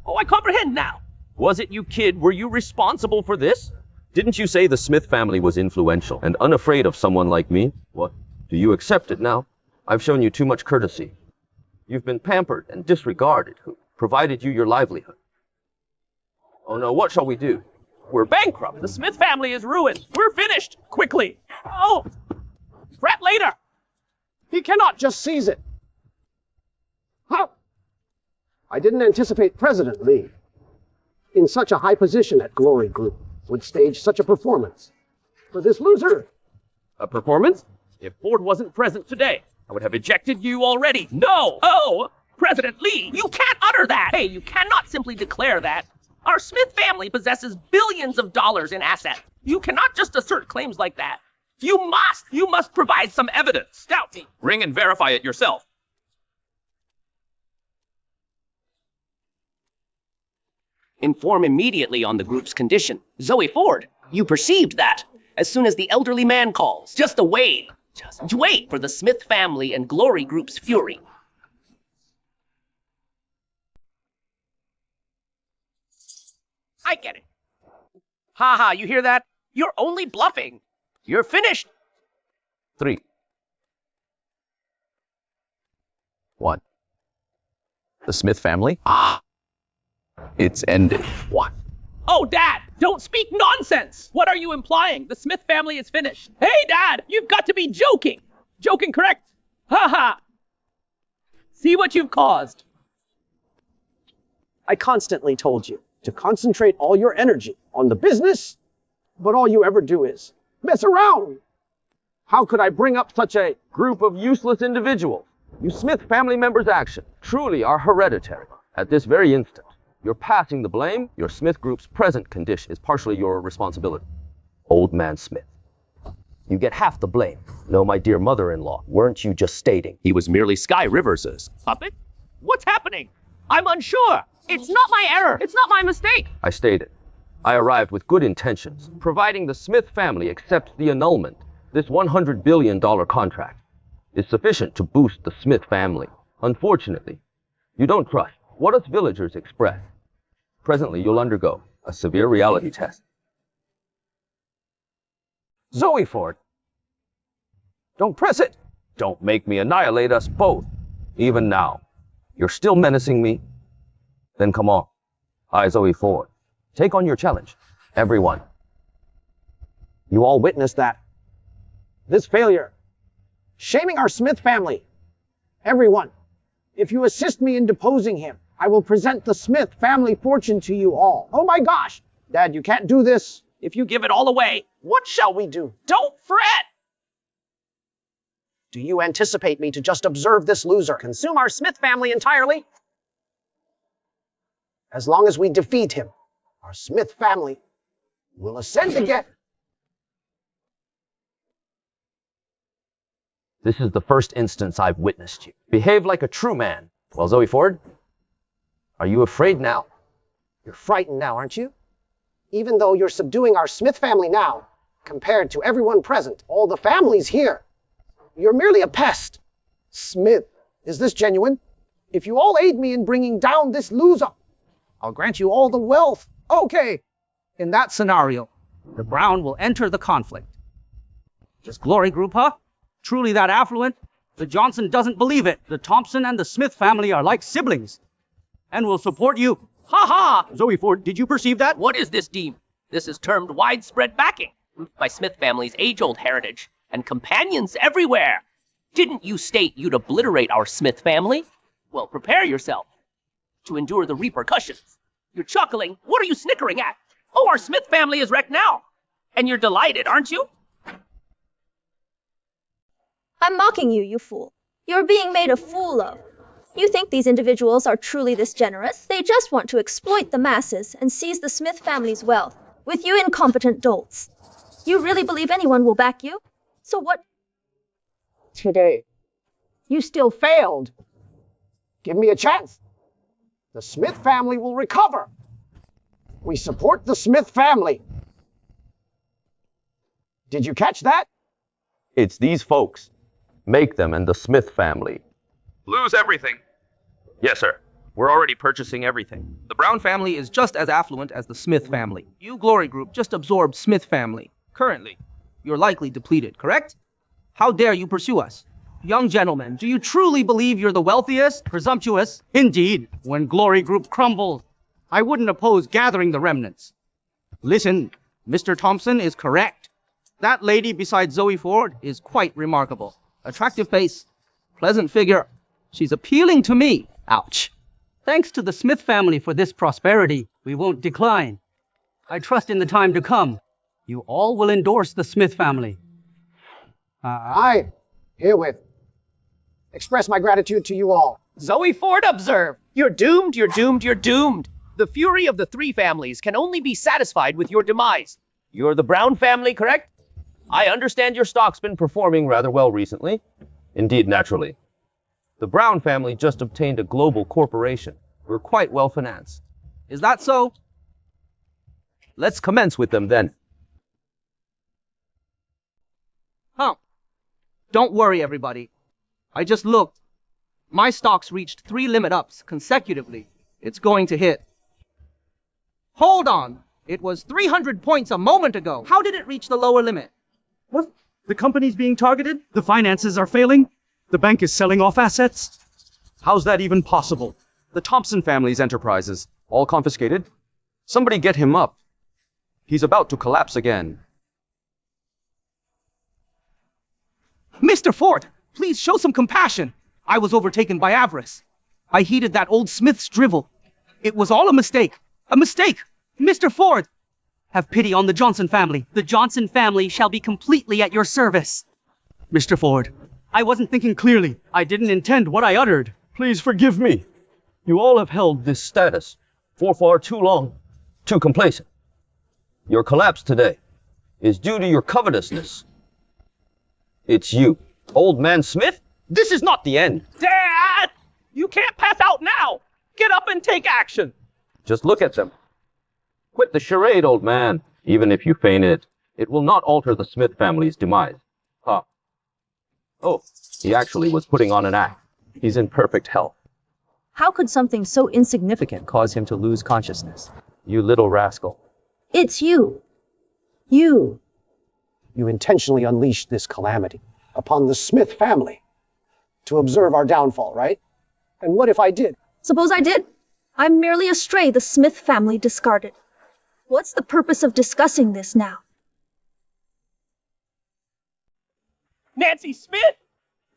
Oh, I comprehend now. Was it you, kid? Were you responsible for this? Didn't you say the Smith family was influential and unafraid of someone like me? What? Do you accept it now? I've shown you too much courtesy. You've been pampered and disregarded. Who provided you your livelihood? Oh no, what shall we do? We're bankrupt. The Smith family is ruined. We're finished. Quickly. Oh, fret later. He cannot just seize it. How? I didn't anticipate President Lee, in such a high position at Glory Group, would stage such a performance for this loser. A performance? If Ford wasn't present today, I would have ejected you already. No! Oh, President Lee, you can't utter that. Hey, you cannot simply declare that. Our Smith family possesses billions of dollars in assets. You cannot just assert claims like that. You must provide some evidence. Doubt me. Ring and verify it yourself. Inform immediately on the group's condition. Zoe Ford, you perceived that. As soon as the elderly man calls, just wait for the Smith family and Glory Group's fury. I get it. Haha, you hear that? You're only bluffing. You're finished. 3, 1. The Smith family? It's ended. What? Oh, Dad, don't speak nonsense. What are you implying? The Smith family is finished. Hey, Dad, you've got to be joking. Joking, correct? Haha. See what you've caused. I constantly told you to concentrate all your energy on the business, but all you ever do is mess around. How could I bring up such a group of useless individuals? You Smith family members' actions truly are hereditary. At this very instant, you're passing the blame. Your Smith group's present condition is partially your responsibility. Old man Smith. You get half the blame. No, my dear mother-in-law, weren't you just stating He was merely Skye Rivers' puppet? What's happening? I'm unsure. It's not my error. It's not my mistake. I stated, I arrived with good intentions, providing the Smith family accepts the annulment. This $100 billion contract is sufficient to boost the Smith family. Unfortunately, you don't trust what us villagers express. Presently, you'll undergo a severe reality test. Zoe Ford, don't press it. Don't make me annihilate us both. Even now, you're still menacing me? Then come on. I, Zoe Ford, take on your challenge. Everyone. You all witnessed that. This failure. Shaming our Smith family. Everyone. If you assist me in deposing him, I will present the Smith family fortune to you all. Oh my gosh. Dad, you can't do this. If you give it all away, What shall we do? don't fret. Do you anticipate me to just observe this loser consume our Smith family entirely? As long as we defeat him, our Smith family will ascend again. This is the first instance I've witnessed you. Behave like a true man. Well, Zoe Ford, are you afraid now? You're frightened now, aren't you? Even though you're subduing our Smith family now, compared to everyone present, all the families here, you're merely a pest. Smith, is this genuine? If you all aid me in bringing down this loser, I'll grant you all the wealth. Okay. In that scenario, the Brown will enter the conflict. This Glory Group, huh? Truly that affluent? The Johnson doesn't believe it. The Thompson and the Smith family are like siblings and will support you. Ha ha! Zoe Ford, did you perceive that? What is this deem? This is termed widespread backing by Smith family's age-old heritage and companions everywhere. Didn't you state you'd obliterate our Smith family? Well, prepare yourself to endure the repercussions. You're chuckling. What are you snickering at? Oh, our Smith family is wrecked now. And you're delighted, aren't you? I'm mocking you, you fool. You're being made a fool of. You think these individuals are truly this generous? They just want to exploit the masses and seize the Smith family's wealth with you incompetent dolts. You really believe anyone will back you? So what? Today, you still failed. Give me a chance. The Smith family will recover. We support the Smith family. Did you catch that? It's these folks. Make them and the Smith family. Lose everything. Yes, sir. We're already purchasing everything. The Brown family is just as affluent as the Smith family. You Glory Group just absorbed Smith family. Currently, you're likely depleted, correct? How dare you pursue us? Young gentlemen, do you truly believe you're the wealthiest? Presumptuous? Indeed, when Glory Group crumbles, I wouldn't oppose gathering the remnants. Listen, Mr. Thompson is correct. That lady beside Zoe Ford is quite remarkable. Attractive face, pleasant figure. She's appealing to me. Ouch. Thanks to the Smith family for this prosperity, we won't decline. I trust in the time to come, you all will endorse the Smith family. I herewith express my gratitude to you all. Zoe Ford, observe. You're doomed, you're doomed, you're doomed. The fury of the three families can only be satisfied with your demise. You're the Brown family, correct? I understand your stock's been performing rather well recently. Indeed, naturally. The Brown family just obtained a global corporation. We're quite well financed. Is that so? Let's commence with them then. Huh. Don't worry, everybody. I just looked. My stocks reached 3 limit ups consecutively. It's going to hit. Hold on. It was 300 points a moment ago. How did it reach the lower limit? What? The company's being targeted? The finances are failing? The bank is selling off assets? How's that even possible? The Thompson family's enterprises, all confiscated. Somebody get him up. He's about to collapse again. Mr. Ford, please show some compassion. I was overtaken by avarice. I heeded that old Smith's drivel. It was all a mistake. A mistake! Mr. Ford! Have pity on the Johnson family. The Johnson family shall be completely at your service. Mr. Ford, I wasn't thinking clearly. I didn't intend what I uttered. Please forgive me. You all have held this status for far too long, too complacent. Your collapse today is due to your covetousness. It's you, Old Man Smith. This is not the end. Dad! You can't pass out now! Get up and take action! Just look at them. Quit the charade, old man. Even if you feign it, it will not alter the Smith family's demise. Huh. Oh, he actually was putting on an act. He's in perfect health. How could something so insignificant cause him to lose consciousness? You little rascal. It's you. You. You intentionally unleashed this calamity upon the Smith family to observe our downfall, right? And what if I did? Suppose I did? I'm merely a stray the Smith family discarded. What's the purpose of discussing this now? Nancy Smith!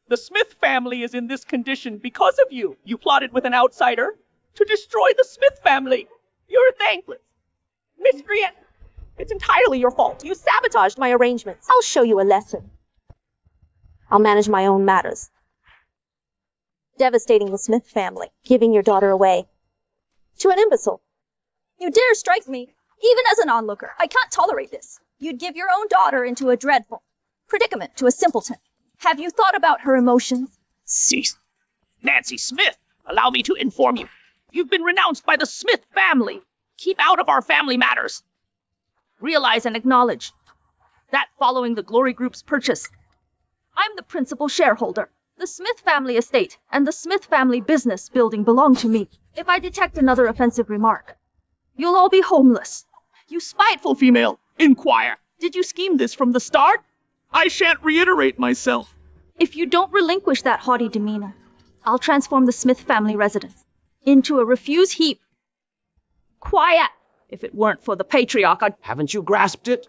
The Smith family is in this condition because of you. You plotted with an outsider to destroy the Smith family. You're thankless. Miscreant! It's entirely your fault. You sabotaged my arrangements. I'll show you a lesson. I'll manage my own matters. Devastating the Smith family, giving your daughter away to an imbecile. You dare strike me, even as an onlooker. I can't tolerate this. You'd give your own daughter into a dreadful predicament to a simpleton. Have you thought about her emotions? Cease. Nancy Smith, allow me to inform you. You've been renounced by the Smith family. Keep out of our family matters. Realize and acknowledge that following the Glory Group's purchase, I'm the principal shareholder. The Smith family estate and the Smith family business building belong to me. If I detect another offensive remark, you'll all be homeless. You spiteful female, inquire. Did you scheme this from the start? I shan't reiterate myself. If you don't relinquish that haughty demeanor, I'll transform the Smith family residence into a refuse heap. Quiet! If it weren't for the patriarch, I'd... Haven't you grasped it?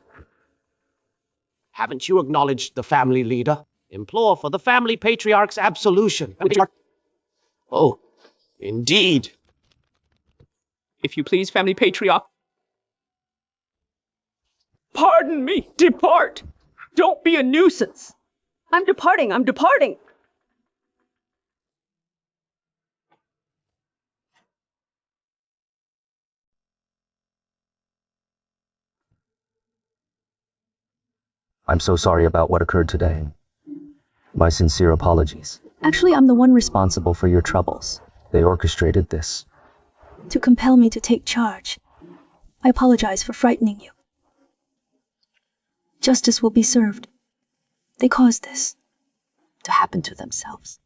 Haven't you acknowledged the family leader? Implore for the family patriarch's absolution. Oh, indeed. If you please, family patriarch. Pardon me, depart. Don't be a nuisance. I'm departing. I'm so sorry about what occurred today. My sincere apologies. Actually, I'm the one Responsible for your troubles. They orchestrated this. to compel me to take charge. I apologize for frightening you. Justice will be served. They caused this to happen to themselves.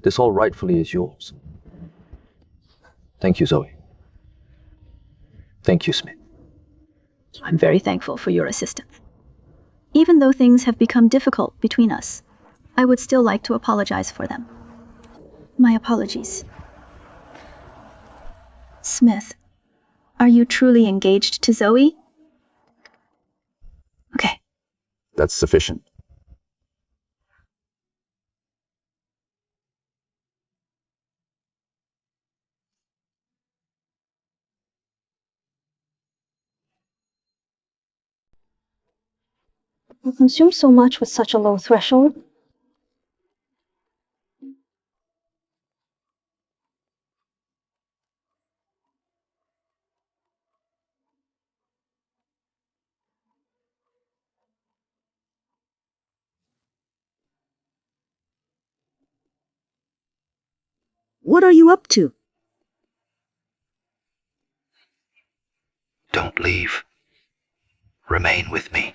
This all rightfully is yours. Thank you, Zoe. Thank you, Smith. I'm very thankful for your assistance. Even though things have become difficult between us, I would still like to apologize for them. My apologies. Smith, are you truly engaged to Zoe? Okay. That's sufficient. You consume so much with such a low threshold. What are you up to? Don't leave. Remain with me.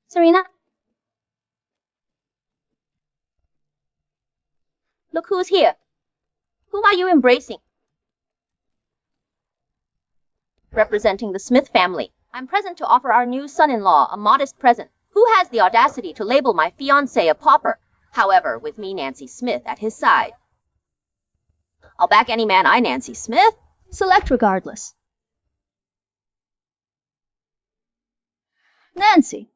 Serena? Look who's here. Who are you embracing? Representing the Smith family, I'm present to offer our new son-in-law a modest present. Who has the audacity to label my fiancé a pauper? However, with me, Nancy Smith, at his side, I'll back any man I Nancy Smith. Select regardless. Nancy.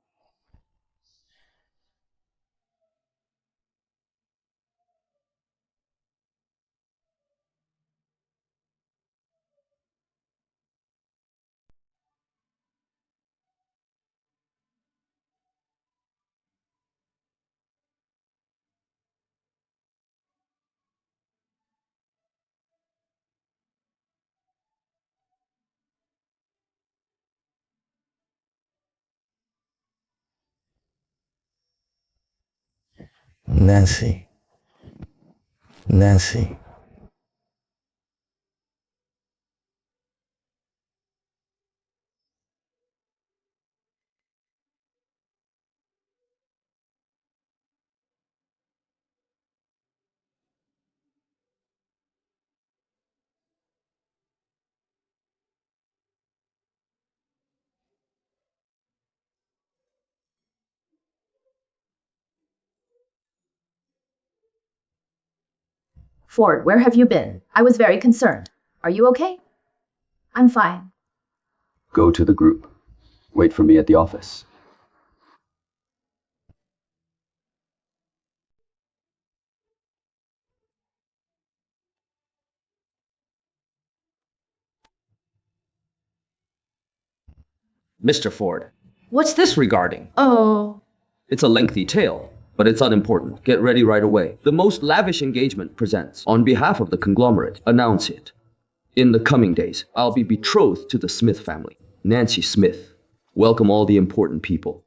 Nancy. Nancy. Ford, where have you been? I was very concerned. Are you okay? I'm fine. Go to the group. Wait for me at the office. Mr. Ford, What's this regarding? Oh. It's a lengthy tale, but it's unimportant. Get ready right away. The most lavish engagement presents. On behalf of the conglomerate, announce it. In the coming days, I'll be betrothed to the Smith family. Nancy Smith. Welcome all the important people.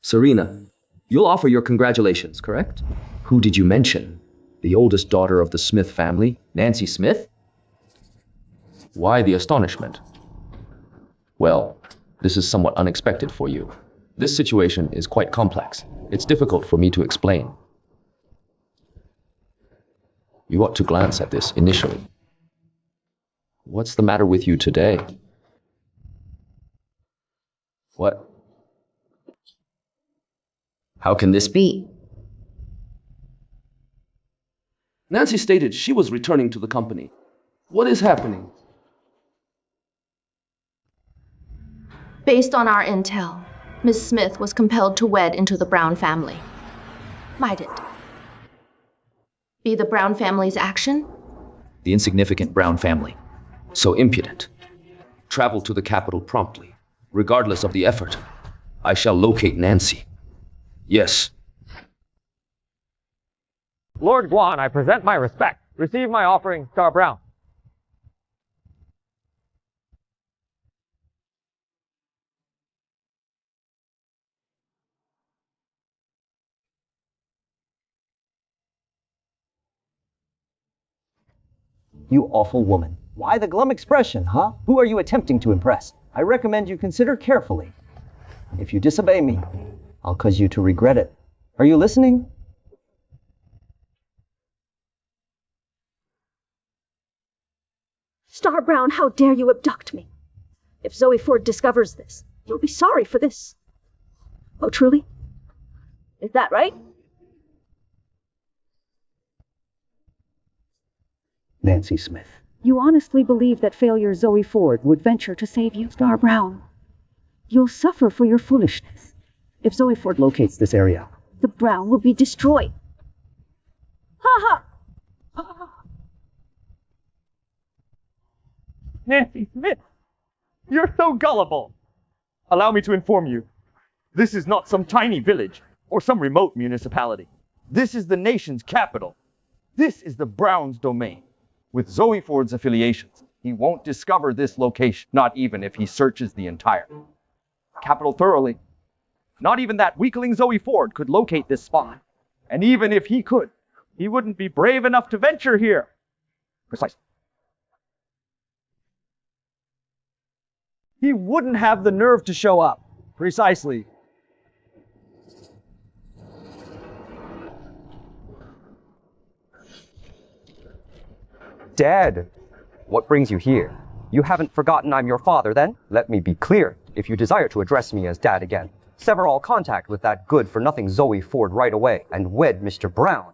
Serena, you'll offer your congratulations, correct? Who did you mention? The oldest daughter of the Smith family, Nancy Smith? Why the astonishment? Well, this is somewhat unexpected for you. This situation is quite complex. It's difficult for me to explain. You ought to glance at this initially. What's the matter with you today? What? How can this be? Nancy stated she was returning to the company. What is happening? Based on our intel, Miss Smith was compelled to wed into the Brown family. Might it be the Brown family's action? The insignificant Brown family. So impudent. Travel to the capital promptly. Regardless of the effort, I shall locate Nancy. Yes. Lord Guan, I present my respect. Receive my offering, Star Brown. You awful woman. Why the glum expression, huh? Who are you attempting to impress? I recommend you consider carefully. If you disobey me, I'll cause you to regret it. Are you listening? Star Brown, how dare you abduct me? If Zoe Ford discovers this, you'll be sorry for this. Oh, truly? Is that right? Nancy Smith. You honestly believe that failure Zoe Ford would venture to save you, Star Brown? You'll suffer for your foolishness. If Zoe Ford locates this area, The Brown will be destroyed. Ha ha! Nancy Smith, you're so gullible. Allow me to inform you, this is not some tiny village or some remote municipality. This is the nation's capital. This is the Brown's domain. With Zoe Ford's affiliations, he won't discover this location, not even if he searches the entire capital thoroughly. Not even that weakling Zoe Ford could locate this spot. And even if he could, he wouldn't be brave enough to venture here. Precisely. He wouldn't have the nerve to show up. Precisely. Dad, what brings you here? You haven't forgotten I'm your father, then? Let me be clear. If you desire to address me as Dad again, sever all contact with that good-for-nothing Zoe Ford right away and wed Mr. Brown.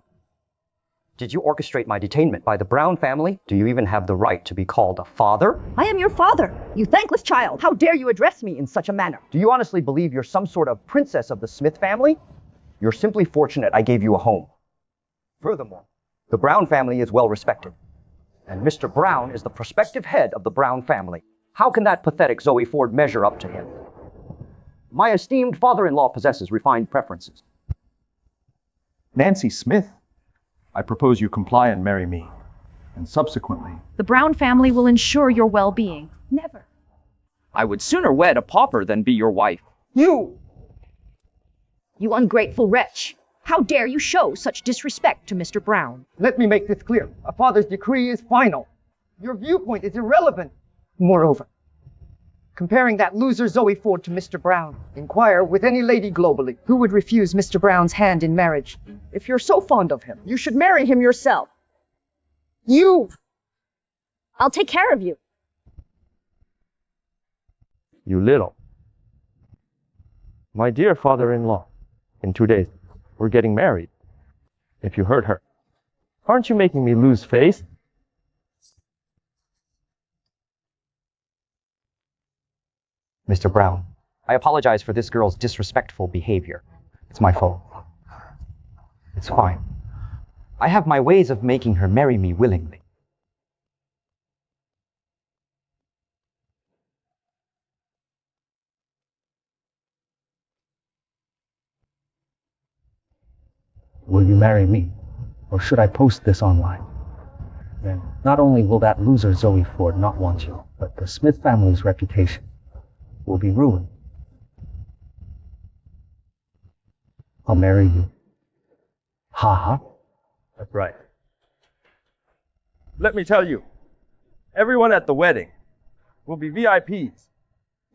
Did you orchestrate my detainment by the Brown family? Do you even have the right to be called a father? I am your father, you thankless child. How dare you address me in such a manner? Do you honestly believe you're some sort of princess of the Smith family? You're simply fortunate I gave you a home. Furthermore, the Brown family is well respected, and Mr. Brown is the prospective head of the Brown family. How can that pathetic Zoe Ford measure up to him? My esteemed father-in-law possesses refined preferences. Nancy Smith, I propose you comply and marry me, and subsequently... The Brown family will ensure your well-being. Never. I would sooner wed a pauper than be your wife. You ungrateful wretch. How dare you show such disrespect to Mr. Brown? Let me make this clear. A father's decree is final. Your viewpoint is irrelevant. Moreover, comparing that loser Zoe Ford to Mr. Brown, inquire with any lady globally who would refuse Mr. Brown's hand in marriage. If you're so fond of him, you should marry him yourself. I'll take care of you. You little. My dear father-in-law, in 2 days, we're getting married. If you hurt her, aren't you making me lose face? Mr. Brown, I apologize for this girl's disrespectful behavior. It's my fault. It's fine. I have my ways of making her marry me willingly. Will you marry me? Or should I post this online? Then not only will that loser Zoe Ford not want you, but the Smith family's reputation will be ruined. I'll marry you. Ha ha. That's right. Let me tell you, everyone at the wedding will be VIPs.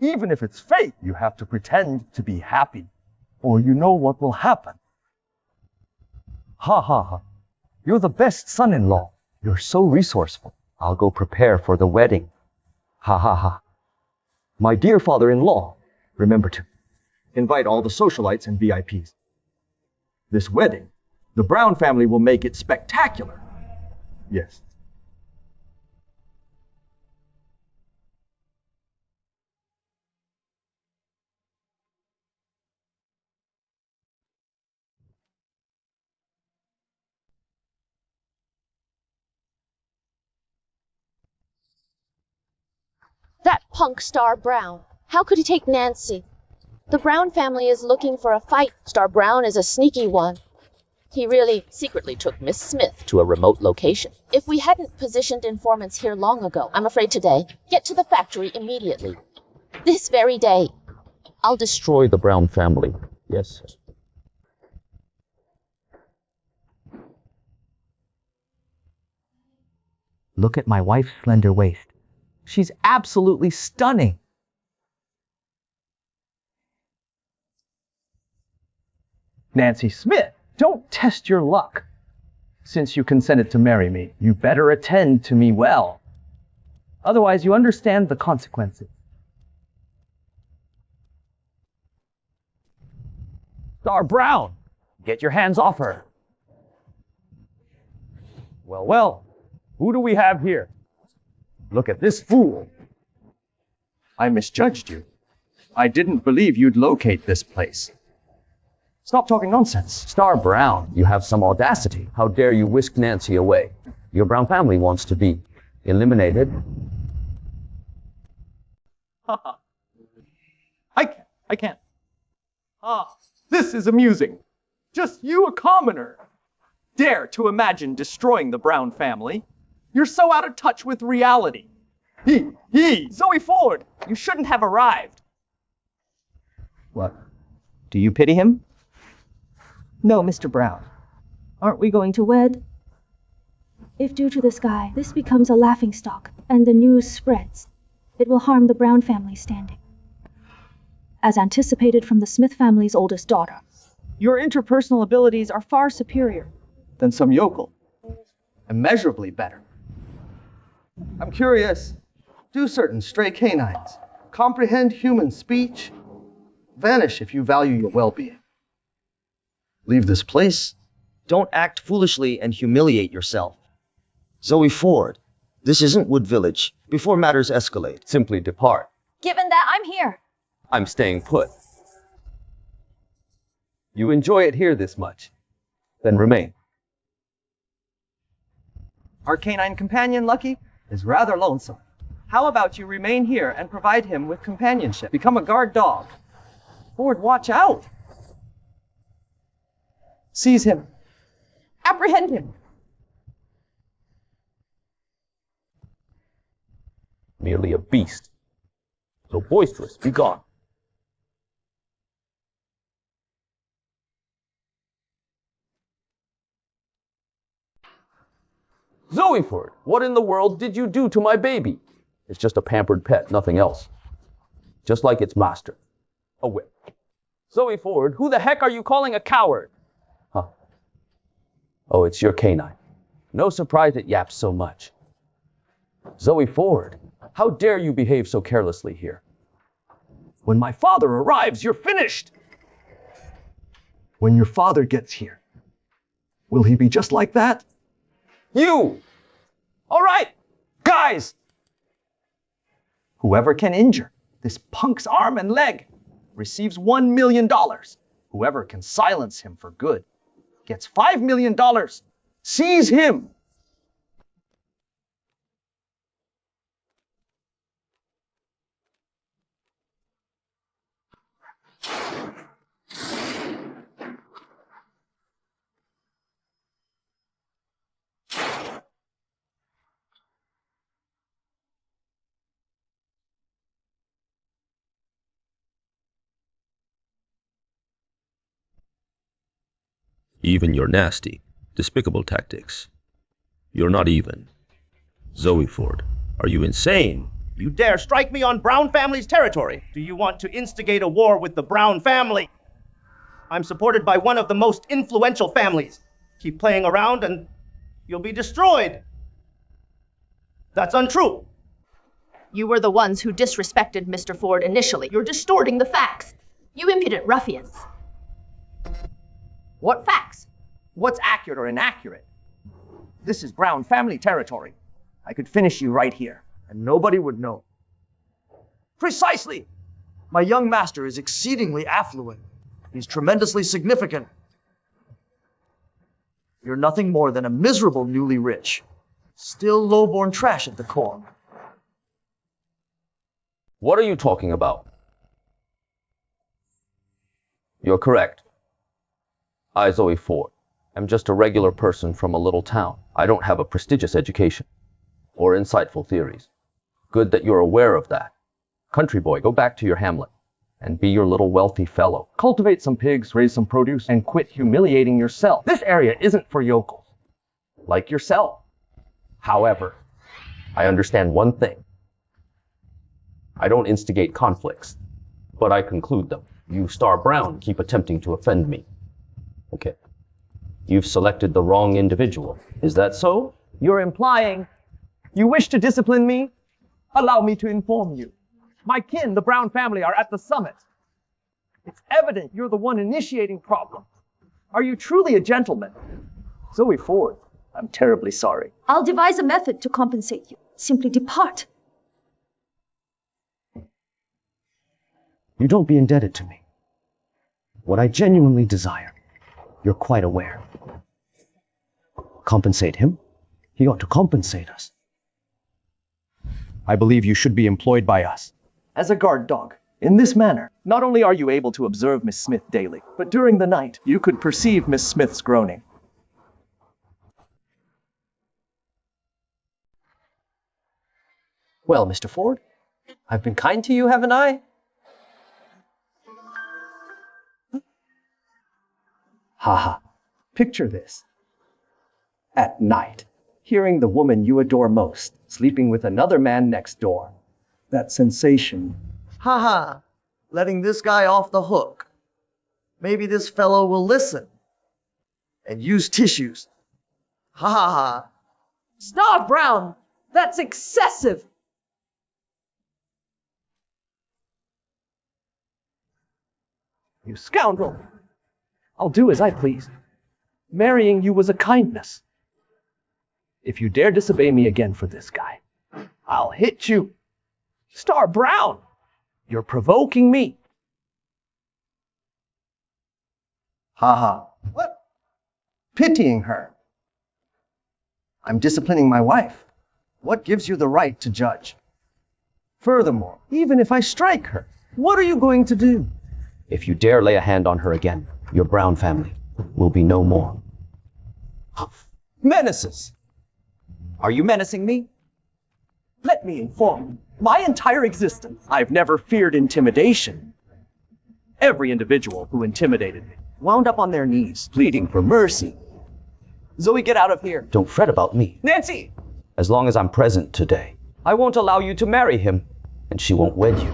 Even if it's fake, you have to pretend to be happy, or you know what will happen. Ha ha ha. You're the best son-in-law. You're so resourceful. I'll go prepare for the wedding. Ha ha ha. My dear father-in-law, remember to invite all the socialites and VIPs. This wedding, the Brown family will make it spectacular. Yes. That punk Star Brown. How could he take Nancy? The Brown family is looking for a fight. Star Brown is a sneaky one. He really secretly took Miss Smith to a remote location. If we hadn't positioned informants here long ago, I'm afraid today, get to the factory immediately. This very day. I'll Destroy the Brown family. Yes. Look at my wife's slender waist. She's absolutely stunning. Nancy Smith, don't test your luck. Since you consented to marry me, you better attend to me well. Otherwise, you understand the consequences. Star Brown, get your hands off her. Well, well, who do we have here? Look at this fool. I misjudged you. I didn't believe you'd locate this place. Stop talking nonsense. Star Brown, you have some audacity. How dare you whisk Nancy away? Your Brown family wants to be eliminated. I can't. This is amusing. Just you, a commoner, dare to imagine destroying the Brown family. You're so out of touch with reality. Zoe Ford, you shouldn't have arrived. What? Do you pity him? No, Mr. Brown. Aren't we going to wed? If due to this guy, this becomes a laughingstock, and the news spreads, it will harm the Brown family's standing. As anticipated from the Smith family's oldest daughter. Your interpersonal abilities are far superior than some yokel. Immeasurably better. I'm curious. Do certain stray canines comprehend human speech? Vanish if you value your well-being. Leave this place. Don't act foolishly and humiliate yourself. Zoe Ford, this isn't Wood Village. Before matters escalate, Simply depart. Given that, I'm here. I'm staying put. You enjoy it here this much. Then remain. Our canine companion, Lucky, is rather lonesome. How about you remain here and provide him with companionship? Become a guard dog. Ford, watch out! Seize him. Apprehend him. Merely a beast. So boisterous, be gone. Zoe Ford, what in the world did you do to my baby? It's just a pampered pet, nothing else. Just like its master. A whip. Zoe Ford, who the heck are you calling a coward? Huh. Oh, it's your canine. No surprise it yaps so much. Zoe Ford, how dare you behave so carelessly here? When my father arrives, you're finished! When your father gets here, will he be just like that? You! All right, guys! Whoever can injure this punk's arm and leg receives $1 million. Whoever can silence him for good gets $5 million. Seize him! Even your nasty, despicable tactics. You're not even. Zoe Ford, are you insane? You dare strike me on Brown family's territory? Do you want to instigate a war with the Brown family? I'm supported by one of the most influential families. Keep playing around and you'll be destroyed. That's untrue. You were the ones who disrespected Mr. Ford initially. You're distorting the facts. You impudent ruffians. What facts? What's accurate or inaccurate? This is Brown family territory. I could finish you right here, and nobody would know. Precisely! My young master is exceedingly affluent. He's tremendously significant. You're nothing more than a miserable newly rich. Still low-born trash at the core. What are you talking about? You're correct. I, Zoe Ford, am just a regular person from a little town. I don't have a prestigious education or insightful theories. Good that you're aware of that. Country boy, go back to your hamlet and be your little wealthy fellow. Cultivate some pigs, raise some produce, and quit humiliating yourself. This area isn't for yokels. Like yourself. However, I understand one thing. I don't instigate conflicts, but I conclude them. You, Star Brown, keep attempting to offend me. Okay. You've selected the wrong individual. Is that so? You're implying you wish to discipline me? Allow me to inform you. My kin, the Brown family, are at the summit. It's evident you're the one initiating problems. Are you truly a gentleman? Zoe Ford, I'm terribly sorry. I'll devise a method to compensate you. Simply depart. You don't be indebted to me. What I genuinely desire, you're quite aware. Compensate him? He ought to compensate us. I believe you should be employed by us as a guard dog. In this manner, not only are you able to observe Miss Smith daily, but during the night, you could perceive Miss Smith's groaning. Well, Mr. Ford, I've been kind to you, haven't I? Haha. Picture this. At night, hearing the woman you adore most sleeping with another man next door. That sensation. Haha. Letting this guy off the hook. Maybe this fellow will listen and use tissues. Ha ha ha. Stop, Brown! That's excessive! You scoundrel! I'll do as I please. Marrying you was a kindness. If you dare disobey me again for this guy, I'll hit you. Star Brown, you're provoking me. Haha. What? Pitying her. I'm disciplining my wife. What gives you the right to judge? Furthermore, even if I strike her, what are you going to do? If you dare lay a hand on her again, your Brown family will be no more. Menaces! Are you menacing me? Let me inform you, my entire existence, I've never feared intimidation. Every individual who intimidated me wound up on their knees, pleading for mercy. Zoe, get out of here. Don't fret about me. Nancy! As long as I'm present today, I won't allow you to marry him, and she won't wed you.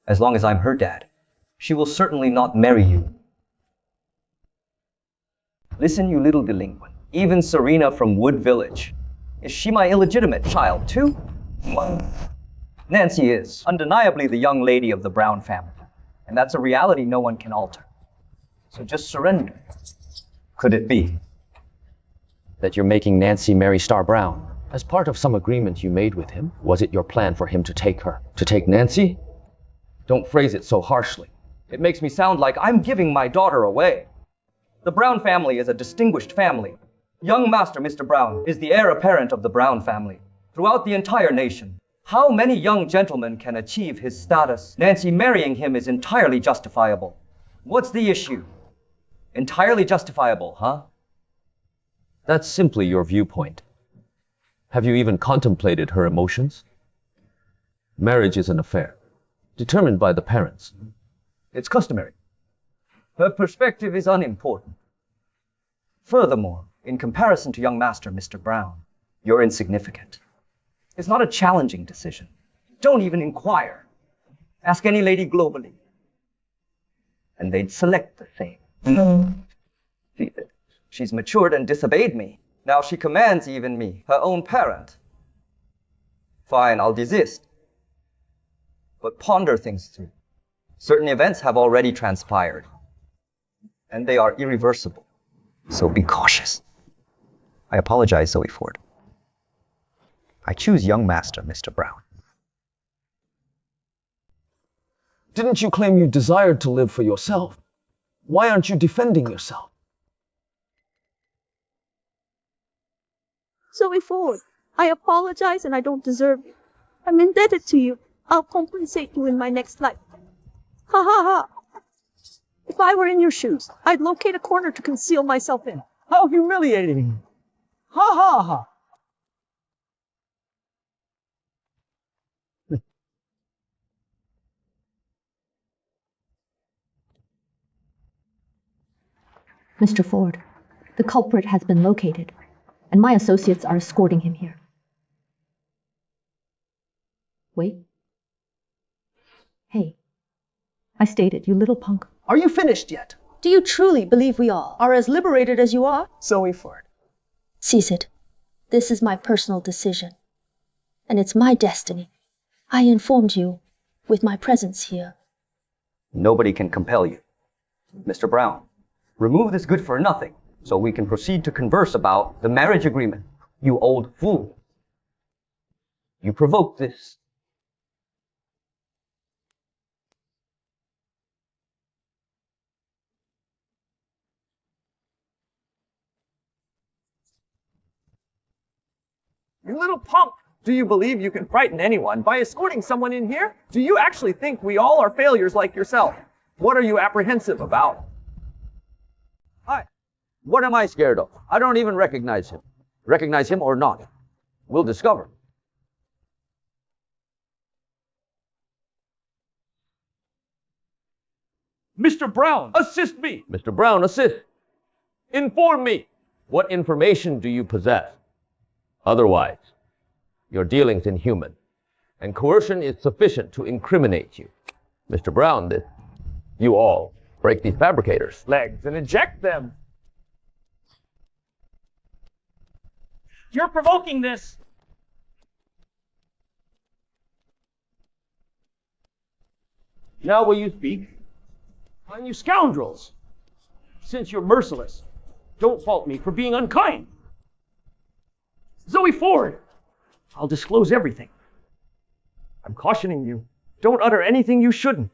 As long as I'm her dad, she will certainly not marry you. Listen, you little delinquent. Even Serena from Wood Village. Is she my illegitimate child, too? Well, Nancy is undeniably the young lady of the Brown family. And that's a reality no one can alter. So just surrender. Could it be that you're making Nancy marry Star Brown? As part of some agreement you made with him, was it your plan for him to take her? To take Nancy? Don't phrase it so harshly. It makes me sound like I'm giving my daughter away. The Brown family is a distinguished family. Young Master Mr. Brown is the heir apparent of the Brown family. Throughout the entire nation, how many young gentlemen can achieve his status? Nancy marrying him is entirely justifiable. What's the issue? Entirely justifiable, huh? That's simply your viewpoint. Have you even contemplated her emotions? Marriage is an affair, determined by the parents. It's customary. Her perspective is unimportant. Furthermore, in comparison to young Master Mr. Brown, you're insignificant. It's not a challenging decision. Don't even inquire. Ask any lady globally. And they'd select the same. See, she's matured and disobeyed me. Now she commands even me, her own parent. Fine, I'll desist. But ponder things through. Certain events have already transpired. And they are irreversible. So be cautious. I apologize, Zoe Ford. I choose young Master Mr. Brown. Didn't you claim you desired to live for yourself? Why aren't you defending yourself? Zoe Ford, I apologize and I don't deserve you. I'm indebted to you. I'll compensate you in my next life. Ha ha ha. If I were in your shoes, I'd locate a corner to conceal myself in. How humiliating. Ha ha ha. Mr. Ford, the culprit has been located, and my associates are escorting him here. Wait. Hey, I stated, you little punk. Are you finished yet? Do you truly believe we all are as liberated as you are? Zoe Ford. Cease it. This is my personal decision, and it's my destiny. I informed you with my presence here. Nobody can compel you. Mr. Brown, remove this good-for-nothing so we can proceed to converse about the marriage agreement. You old fool. You provoked this. You little punk! Do you believe you can frighten anyone by escorting someone in here? Do you actually think we all are failures like yourself? What are you apprehensive about? Hi. What am I scared of? I don't even recognize him. Recognize him or not. We'll discover. Mr. Brown, assist me! Mr. Brown, assist. Inform me. What information do you possess? Otherwise, your dealing's inhuman, and coercion is sufficient to incriminate you. Mr. Brown, you all break these fabricators. Legs and eject them. You're provoking this! Now will you speak? And you scoundrels! Since you're merciless, don't fault me for being unkind. Zoe Ford! I'll disclose everything. I'm cautioning you. Don't utter anything you shouldn't.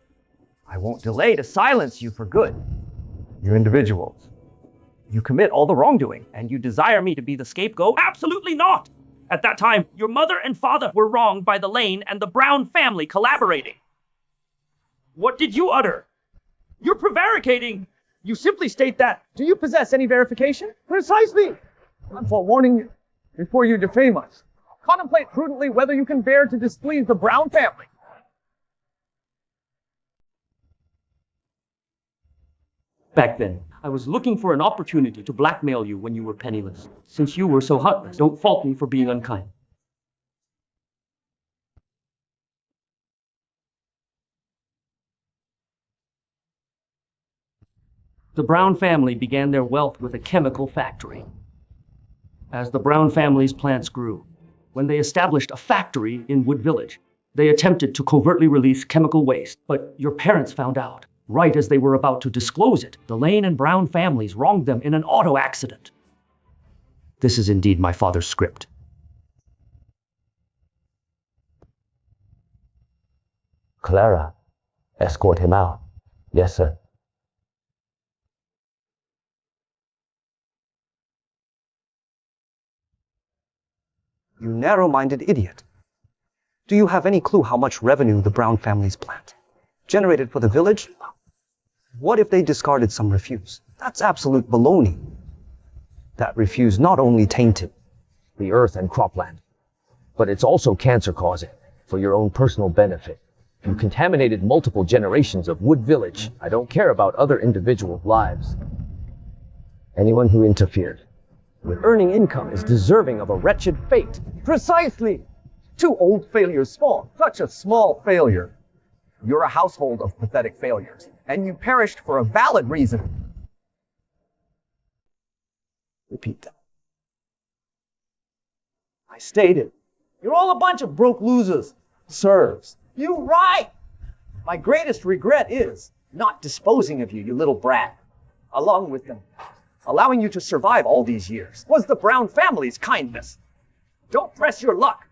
I won't delay to silence you for good. You individuals. You commit all the wrongdoing, and you desire me to be the scapegoat? Absolutely not! At that time, your mother and father were wronged by the Lane and the Brown family collaborating. What did you utter? You're prevaricating! You simply state that. Do you possess any verification? Precisely! I'm forewarning you before you defame us. Contemplate prudently whether you can bear to displease the Brown family. Back then, I was looking for an opportunity to blackmail you when you were penniless. Since you were so heartless, don't fault me for being unkind. The Brown family began their wealth with a chemical factory. As the Brown family's plants grew, when they established a factory in Wood Village, they attempted to covertly release chemical waste, but your parents found out. Right as they were about to disclose it, the Lane and Brown families wronged them in an auto accident. This is indeed my father's script. Clara, escort him out. Yes, sir. You narrow-minded idiot. Do you have any clue how much revenue the Brown family's plant generated for the village? What if they discarded some refuse? That's absolute baloney. That refuse not only tainted the earth and cropland, but it's also cancer-causing for your own personal benefit. You contaminated multiple generations of Wood Village. I don't care about other individual lives. Anyone who interfered with earning income is deserving of a wretched fate. Precisely! Two old failures spawn such a small failure. You're a household of pathetic failures, and you perished for a valid reason. Repeat that. I stated, you're all a bunch of broke losers. Serves. You right! My greatest regret is not disposing of you, you little brat, along with them. Allowing you to survive all these years was the Brown family's kindness. Don't press your luck.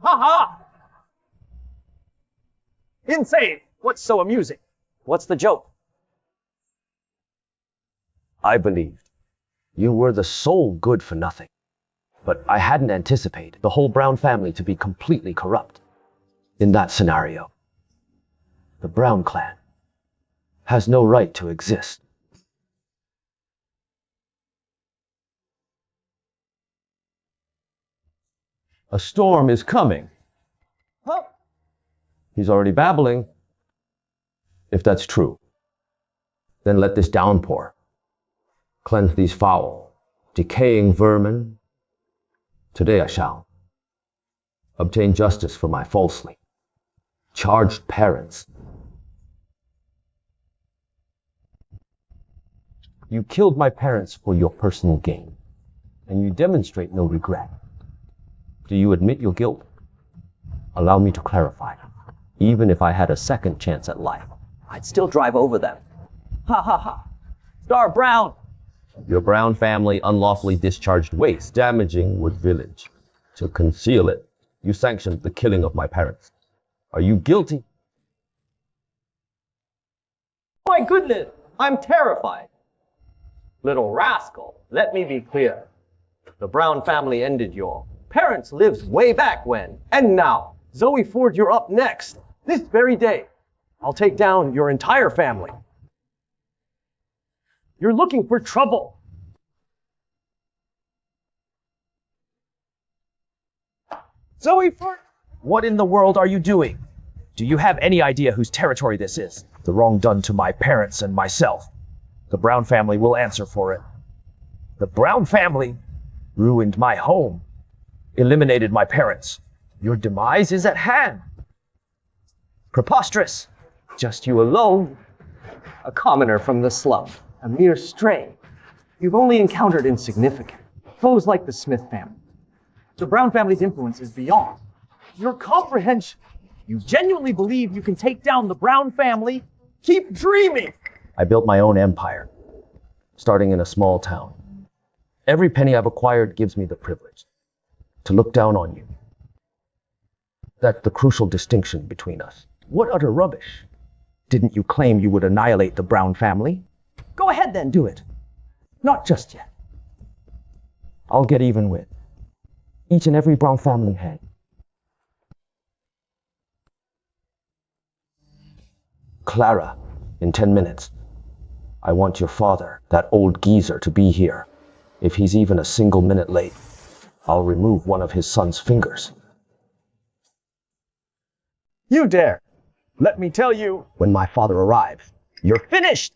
Ha ha! Insane! What's so amusing? What's the joke? I believed you were the sole good for nothing, but I hadn't anticipated the whole Brown family to be completely corrupt. In that scenario, the Brown clan has no right to exist. A storm is coming. Huh? He's already babbling. If that's true, then let this downpour cleanse these foul, decaying vermin. Today I shall obtain justice for my falsely charged parents. You killed my parents for your personal gain, and you demonstrate no regret. Do you admit your guilt? Allow me to clarify. Even if I had a second chance at life, I'd still drive over them. Ha ha ha. Star Brown! Your Brown family unlawfully discharged waste, damaging Wood Village. To conceal it, you sanctioned the killing of my parents. Are you guilty? My goodness, I'm terrified. Little rascal, let me be clear. The Brown family ended your parents' lives way back when. And now, Zoe Ford, you're up next. This very day, I'll take down your entire family. You're looking for trouble. Zoe Ford! What in the world are you doing? Do you have any idea whose territory this is? The wrong done to my parents and myself. The Brown family will answer for it. The Brown family ruined my home, eliminated my parents. Your demise is at hand. Preposterous. Just you alone. A commoner from the slum. A mere stray. You've only encountered insignificant. foes like the Smith family. The Brown family's influence is beyond your comprehension. You genuinely believe you can take down the Brown family? Keep dreaming! I built my own empire, starting in a small town. Every penny I've acquired gives me the privilege to look down on you. That's the crucial distinction between us. What utter rubbish. Didn't you claim you would annihilate the Brown family? Go ahead then, do it. Not just yet. I'll get even with each and every Brown family head. Clara, in 10 minutes. I want your father, that old geezer, to be here. If he's even a single minute late, I'll remove one of his son's fingers. You dare. Let me tell you, when my father arrives, you're finished.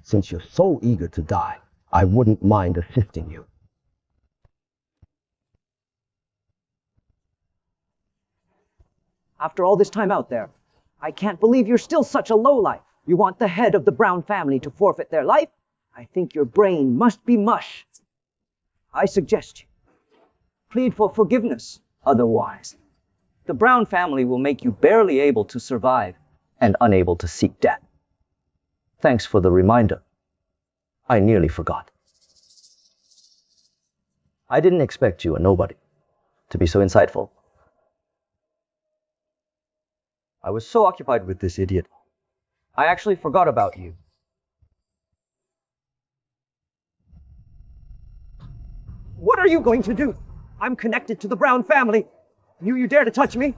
Since you're so eager to die, I wouldn't mind assisting you. After all this time out there, I can't believe you're still such a lowlife. You want the head of the Brown family to forfeit their life? I think your brain must be mush. I suggest you plead for forgiveness. Otherwise, the Brown family will make you barely able to survive and unable to seek death. Thanks for the reminder. I nearly forgot. I didn't expect you, a nobody, to be so insightful. I was so occupied with this idiot, I actually forgot about you. What are you going to do? I'm connected to the Brown family. You dare to touch me?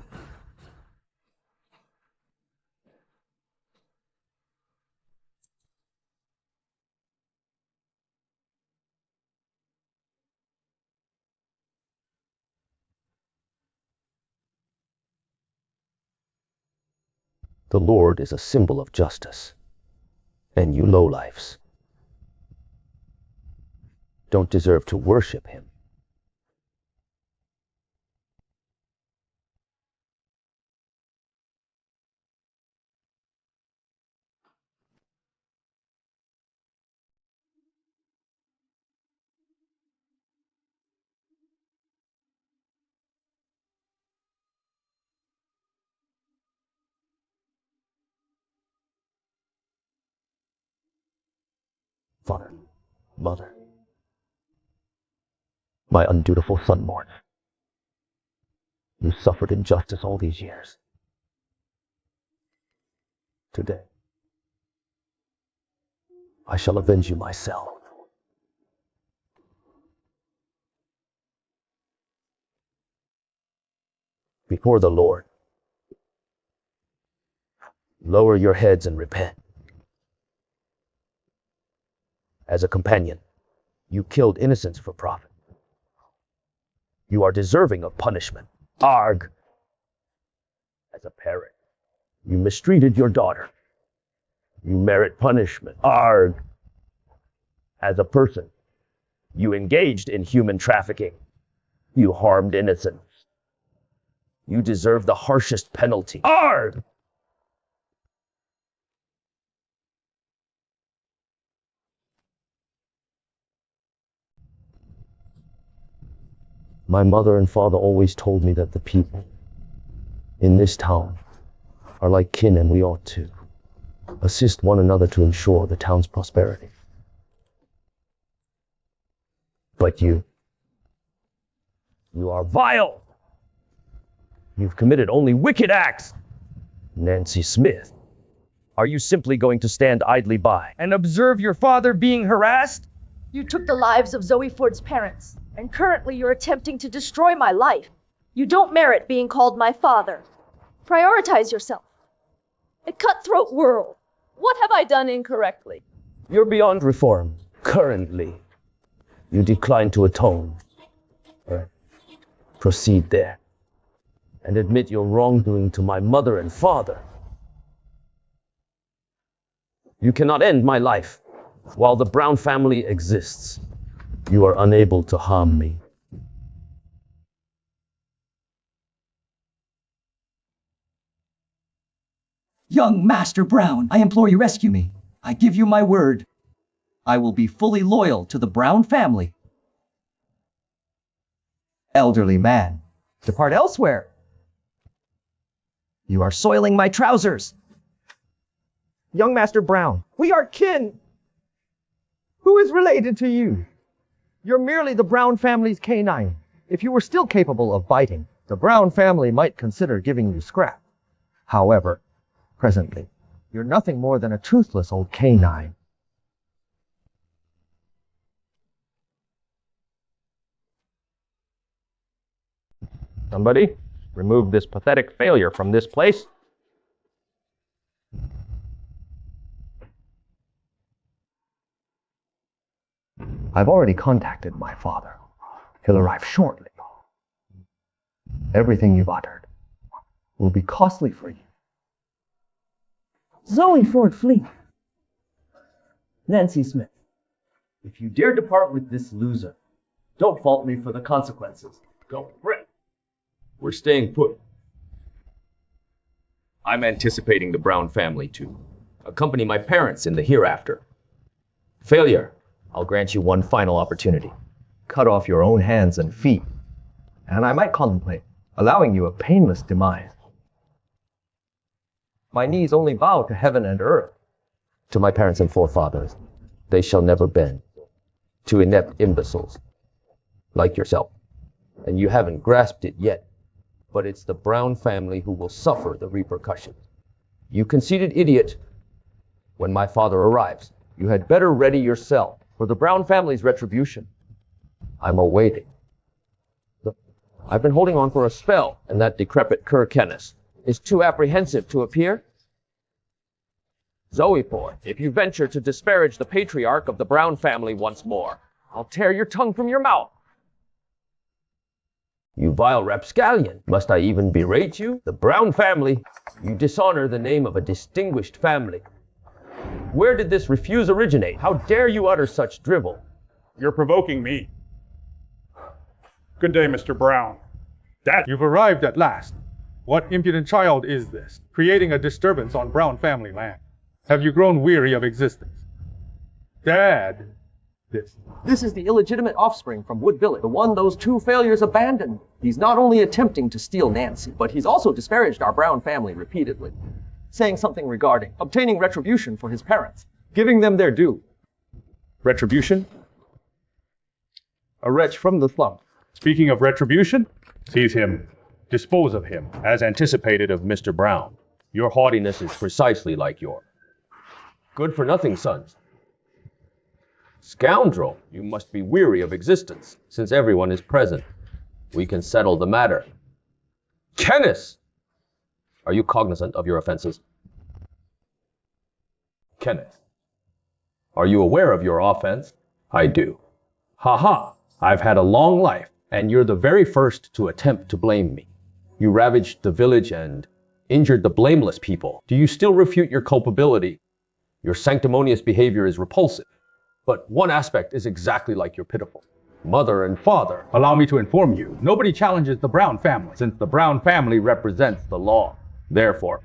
The Lord is a symbol of justice, and you lowlifes don't deserve to worship him. Father, mother, my undutiful son mourns. You suffered injustice all these years. Today, I shall avenge you myself. Before the Lord, lower your heads and repent. As a companion, you killed innocents for profit. You are deserving of punishment. Arg! As a parent, you mistreated your daughter. You merit punishment. Arg! As a person, you engaged in human trafficking. You harmed innocents. You deserve the harshest penalty. Arg! My mother and father always told me that the people in this town are like kin, and we ought to assist one another to ensure the town's prosperity. But you are vile. You've committed only wicked acts. Nancy Smith, are you simply going to stand idly by And observe your father being harassed? You took the lives of Zoe Ford's parents, and currently you're attempting to destroy my life. You don't merit being called my father. Prioritize yourself. A cutthroat world. What have I done incorrectly? You're beyond reform. Currently, you decline to atone. Proceed there and admit your wrongdoing to my mother and father. You cannot end my life. While the Brown family exists, you are unable to harm me. Young Master Brown, I implore you, rescue me. I give you my word. I will be fully loyal to the Brown family. Elderly man, depart elsewhere. You are soiling my trousers. Young Master Brown, we are kin. Who is related to you? You're merely the Brown family's canine. If you were still capable of biting, the Brown family might consider giving you scrap. However, presently, you're nothing more than a toothless old canine. Somebody, remove this pathetic failure from this place. I've already contacted my father. He'll arrive shortly. Everything you've uttered will be costly for you. Zoe Ford, flee. Nancy Smith, if you dare depart with this loser, don't fault me for the consequences. Go for it. We're staying put. I'm anticipating the Brown family to accompany my parents in the hereafter. Failure, I'll grant you one final opportunity. Cut off your own hands and feet, and I might contemplate allowing you a painless demise. My knees only bow to heaven and earth. To my parents and forefathers, they shall never bend. To inept imbeciles, like yourself. And you haven't grasped it yet, but it's the Brown family who will suffer the repercussions. You conceited idiot, when my father arrives, you had better ready yourself for the Brown family's retribution. I'm awaiting. I've been holding on for a spell, and that decrepit cur Kenneth is too apprehensive to appear. Zoe Ford, if you venture to disparage the patriarch of the Brown family once more, I'll tear your tongue from your mouth. You vile rapscallion, must I even berate you? The Brown family, you dishonor the name of a distinguished family. Where did this refuse originate? How dare you utter such drivel? You're provoking me. Good day, Mr. Brown. Dad, you've arrived at last. What impudent child is this, creating a disturbance on Brown family land? Have you grown weary of existence? Dad, This is the illegitimate offspring from Wood Village, the one those two failures abandoned. He's not only attempting to steal Nancy, but he's also disparaged our Brown family repeatedly, saying something regarding obtaining retribution for his parents, giving them their due. retribution? A wretch from the slum. Speaking of retribution, seize him. Dispose of him, as anticipated of Mr. Brown. Your haughtiness is precisely like your good-for-nothing sons. Scoundrel, you must be weary of existence, since everyone is present. We can settle the matter. Kenneth! Are you cognizant of your offenses? Kenneth, are you aware of your offense? I do. Ha! I've had a long life, and you're the very first to attempt to blame me. You ravaged the village and injured the blameless people. Do you still refute your culpability? Your sanctimonious behavior is repulsive, but one aspect is exactly like your pitiful mother and father. Allow me to inform you, nobody challenges the Brown family, since the Brown family represents the law. Therefore,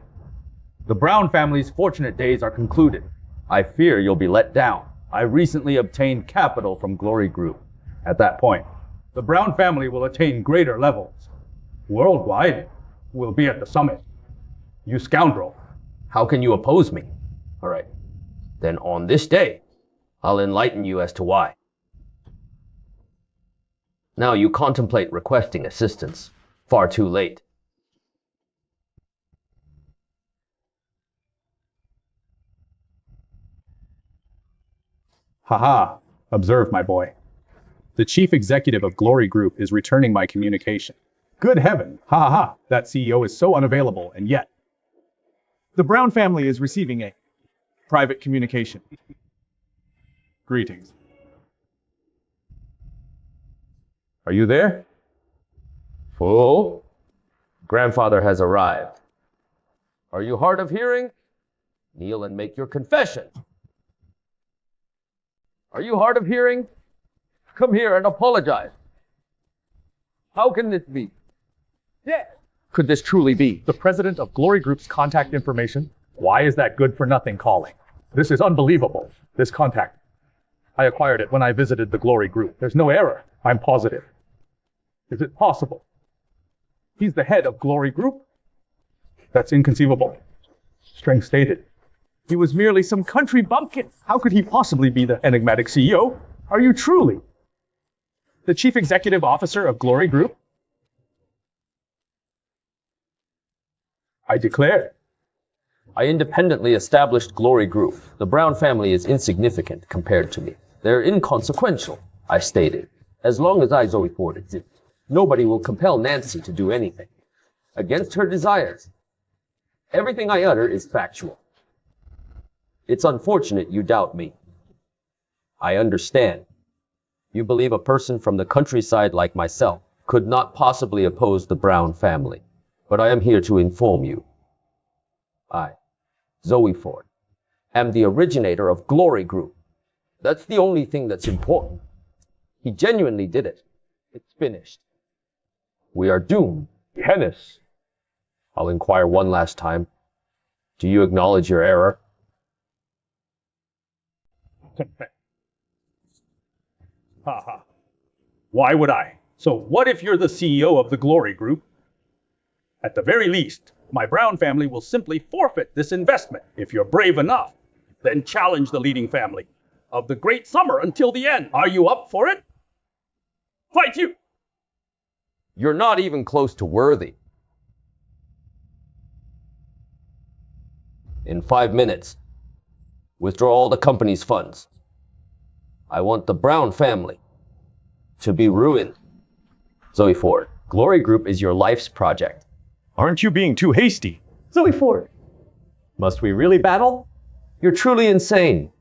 the Brown family's fortunate days are concluded. I fear you'll be let down. I recently obtained capital from Glory Group. At that point, the Brown family will attain greater levels. Worldwide, we'll be at the summit. You scoundrel. How can you oppose me? All right. Then on this day, I'll enlighten you as to why. Now you contemplate requesting assistance. Far too late. Haha. Observe, my boy. The chief executive of Glory Group is returning my communication. Good heaven. Ha! That CEO is so unavailable, and yet the Brown family is receiving a private communication. Greetings. Are you there? Fool. Grandfather has arrived. Are you hard of hearing? Kneel and make your confession. Are you hard of hearing? Come here and apologize. How can this be? Yeah. Could this truly be? The president of Glory Group's contact information? Why is that good for nothing calling? This is unbelievable. This contact. I acquired it when I visited the Glory Group. There's no error. I'm positive. Is it possible? He's the head of Glory Group? That's inconceivable. Strength stated. He was merely some country bumpkin. How could he possibly be the enigmatic CEO? Are you truly the chief executive officer of Glory Group? I declare. I independently established Glory Group. The Brown family is insignificant compared to me. They're inconsequential, I stated. As long as I, Zoe Ford, exist, nobody will compel Nancy to do anything against her desires. Everything I utter is factual. It's unfortunate you doubt me. I understand. You believe a person from the countryside like myself could not possibly oppose the Brown family. But I am here to inform you. I, Zoe Ford, am the originator of Glory Group. That's the only thing that's important. He genuinely did it. It's finished. We are doomed. Hennis. I'll inquire one last time. Do you acknowledge your error? Ha ha. Why would I? So what if you're the CEO of the Glory Group? At the very least, my Brown family will simply forfeit this investment. If you're brave enough, then challenge the leading family of the Great Summer until the end. Are you up for it? Fight you! You're not even close to worthy. In 5 minutes, withdraw all the company's funds. I want the Brown family to be ruined. Zoe Ford, Glory Group is your life's project. Aren't you being too hasty? Zoe Ford. Must we really battle? You're truly insane.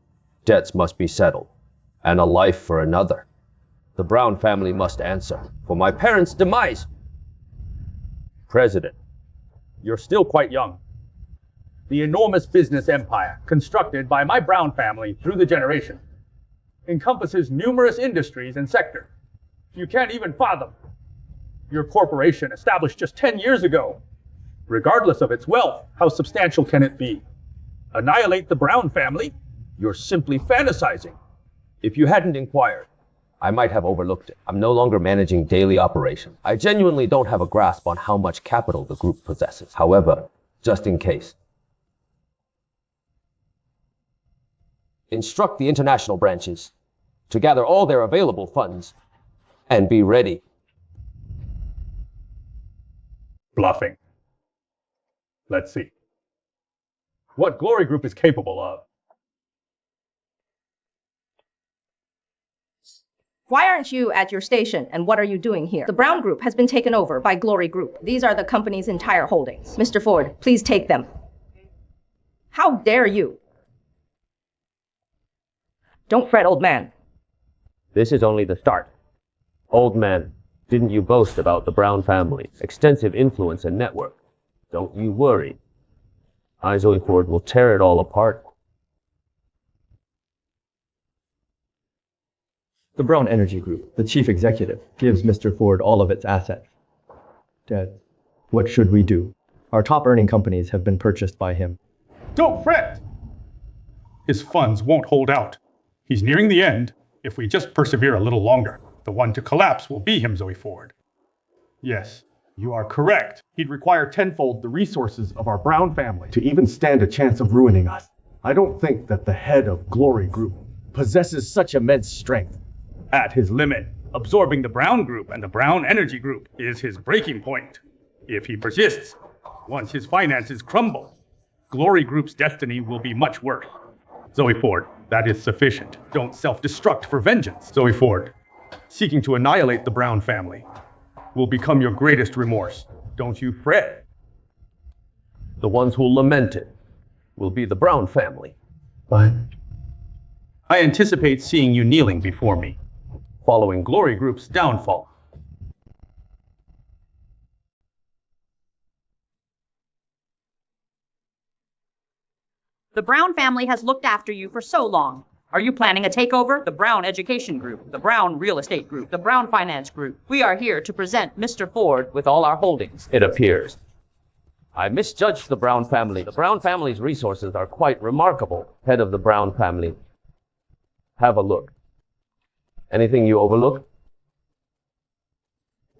Debts must be settled, and a life for another. The Brown family must answer for my parents' demise. President, you're still quite young. The enormous business empire constructed by my Brown family through the generation encompasses numerous industries and sectors. You can't even fathom. Your corporation, established just 10 years ago, regardless of its wealth, how substantial can it be? Annihilate the Brown family? You're simply fantasizing. If you hadn't inquired, I might have overlooked it. I'm no longer managing daily operations. I genuinely don't have a grasp on how much capital the group possesses. However, just in case, instruct the international branches to gather all their available funds and be ready. Bluffing. Let's see. What Glory Group is capable of. Why aren't you at your station, and what are you doing here? The Brown Group has been taken over by Glory Group. These are the company's entire holdings. Mr. Ford, please take them. How dare you? Don't fret, old man. This is only the start. Old man, didn't you boast about the Brown family's extensive influence and network? Don't you worry. I, Zoe Ford, will tear it all apart. The Brown Energy Group, the chief executive, gives Mr. Ford all of its assets. Dad, what should we do? Our top earning companies have been purchased by him. Don't fret! His funds won't hold out. He's nearing the end. If we just persevere a little longer, the one to collapse will be him, Zoe Ford. Yes, you are correct. He'd require tenfold the resources of our Brown family To even stand a chance of ruining us. I don't think that the head of Glory Group possesses such immense strength. At his limit, absorbing the Brown Group and the Brown Energy Group is his breaking point. If he persists, once his finances crumble, Glory Group's destiny will be much worse. Zoe Ford, that is sufficient. Don't self-destruct for vengeance. Zoe Ford, seeking to annihilate the Brown family will become your greatest remorse. Don't you fret. The ones who'll lament it will be the Brown family. I anticipate seeing you kneeling before me, following Glory Group's downfall. The Brown family has looked after you for so long. Are you planning a takeover? The Brown Education Group, the Brown Real Estate Group, the Brown Finance Group. We are here to present Mr. Ford with all our holdings. It appears I misjudged the Brown family. The Brown family's resources are quite remarkable. Head of the Brown family. Have a look. Anything you overlook?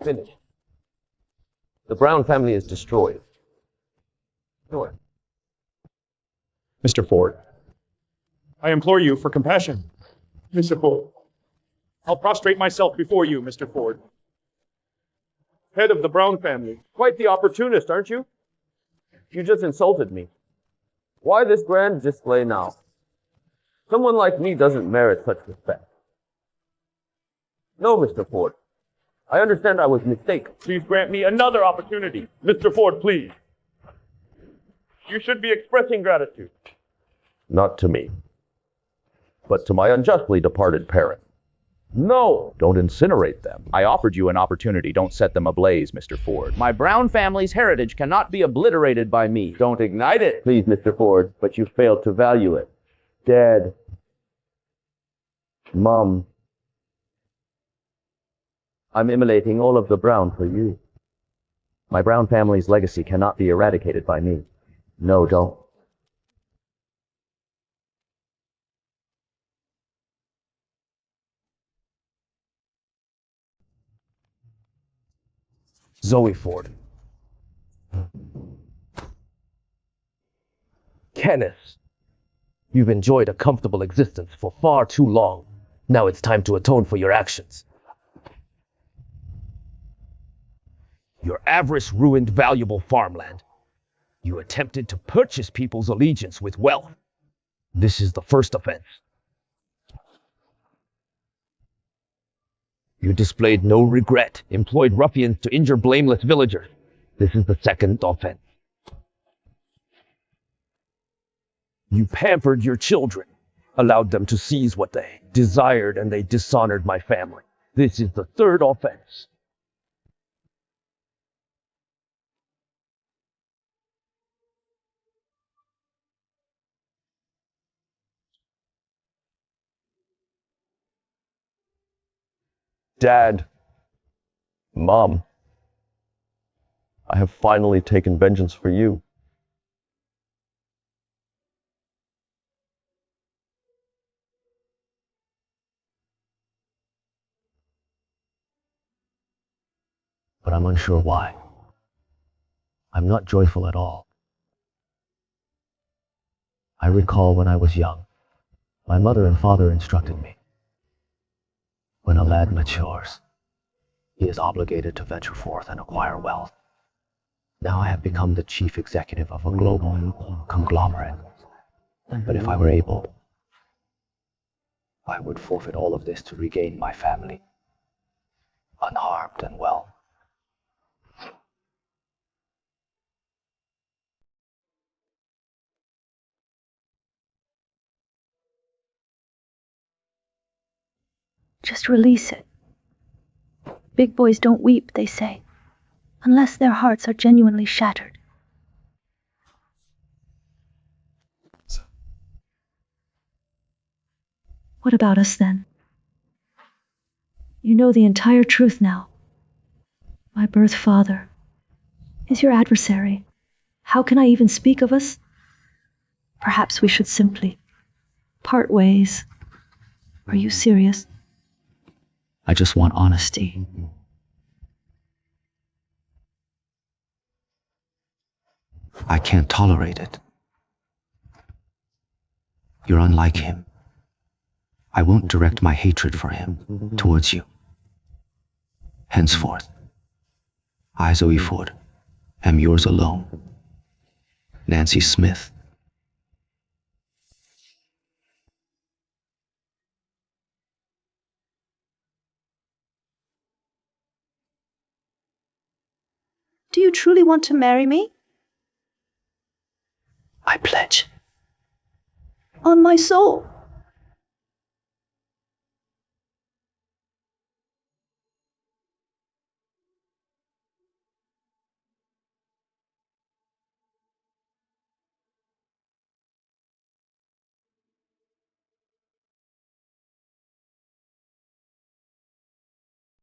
Finished. The Brown family is destroyed. Sure. Mr. Ford, I implore you for compassion. Mr. Ford, I'll prostrate myself before you, Mr. Ford. Head of the Brown family. Quite the opportunist, aren't you? You just insulted me. Why this grand display now? Someone like me doesn't merit such respect. No, Mr. Ford. I understand I was mistaken. Please grant me another opportunity. Mr. Ford, please. You should be expressing gratitude. Not to me, but to my unjustly departed parents. No! Don't incinerate them. I offered you an opportunity. Don't set them ablaze, Mr. Ford. My Brown family's heritage cannot be obliterated by me. Don't ignite it, please, Mr. Ford, but you failed to value it. Dad. Mom. I'm immolating all of the Brown for you. My Brown family's legacy cannot be eradicated by me. No, don't. Zoe Ford. Kenneth, you've enjoyed a comfortable existence for far too long. Now it's time to atone for your actions. Your avarice ruined valuable farmland. You attempted to purchase people's allegiance with wealth. This is the first offense. You displayed no regret, employed ruffians to injure blameless villagers. This is the second offense. You pampered your children, allowed them to seize what they desired, and they dishonored my family. This is the third offense. Dad, Mom, I have finally taken vengeance for you. But I'm unsure why. I'm not joyful at all. I recall when I was young, my mother and father instructed me. When a lad matures, he is obligated to venture forth and acquire wealth. Now I have become the chief executive of a global conglomerate. But if I were able, I would forfeit all of this to regain my family, unharmed and well. Just release it. Big boys don't weep, they say, unless their hearts are genuinely shattered. What about us then? You know the entire truth now. My birth father is your adversary. How can I even speak of us? Perhaps we should simply part ways. Are you serious? I just want honesty. I can't tolerate it. You're unlike him. I won't direct my hatred for him towards you. Henceforth, I, Zoe Ford, am yours alone. Nancy Smith. Do you truly want to marry me? I pledge. On my soul.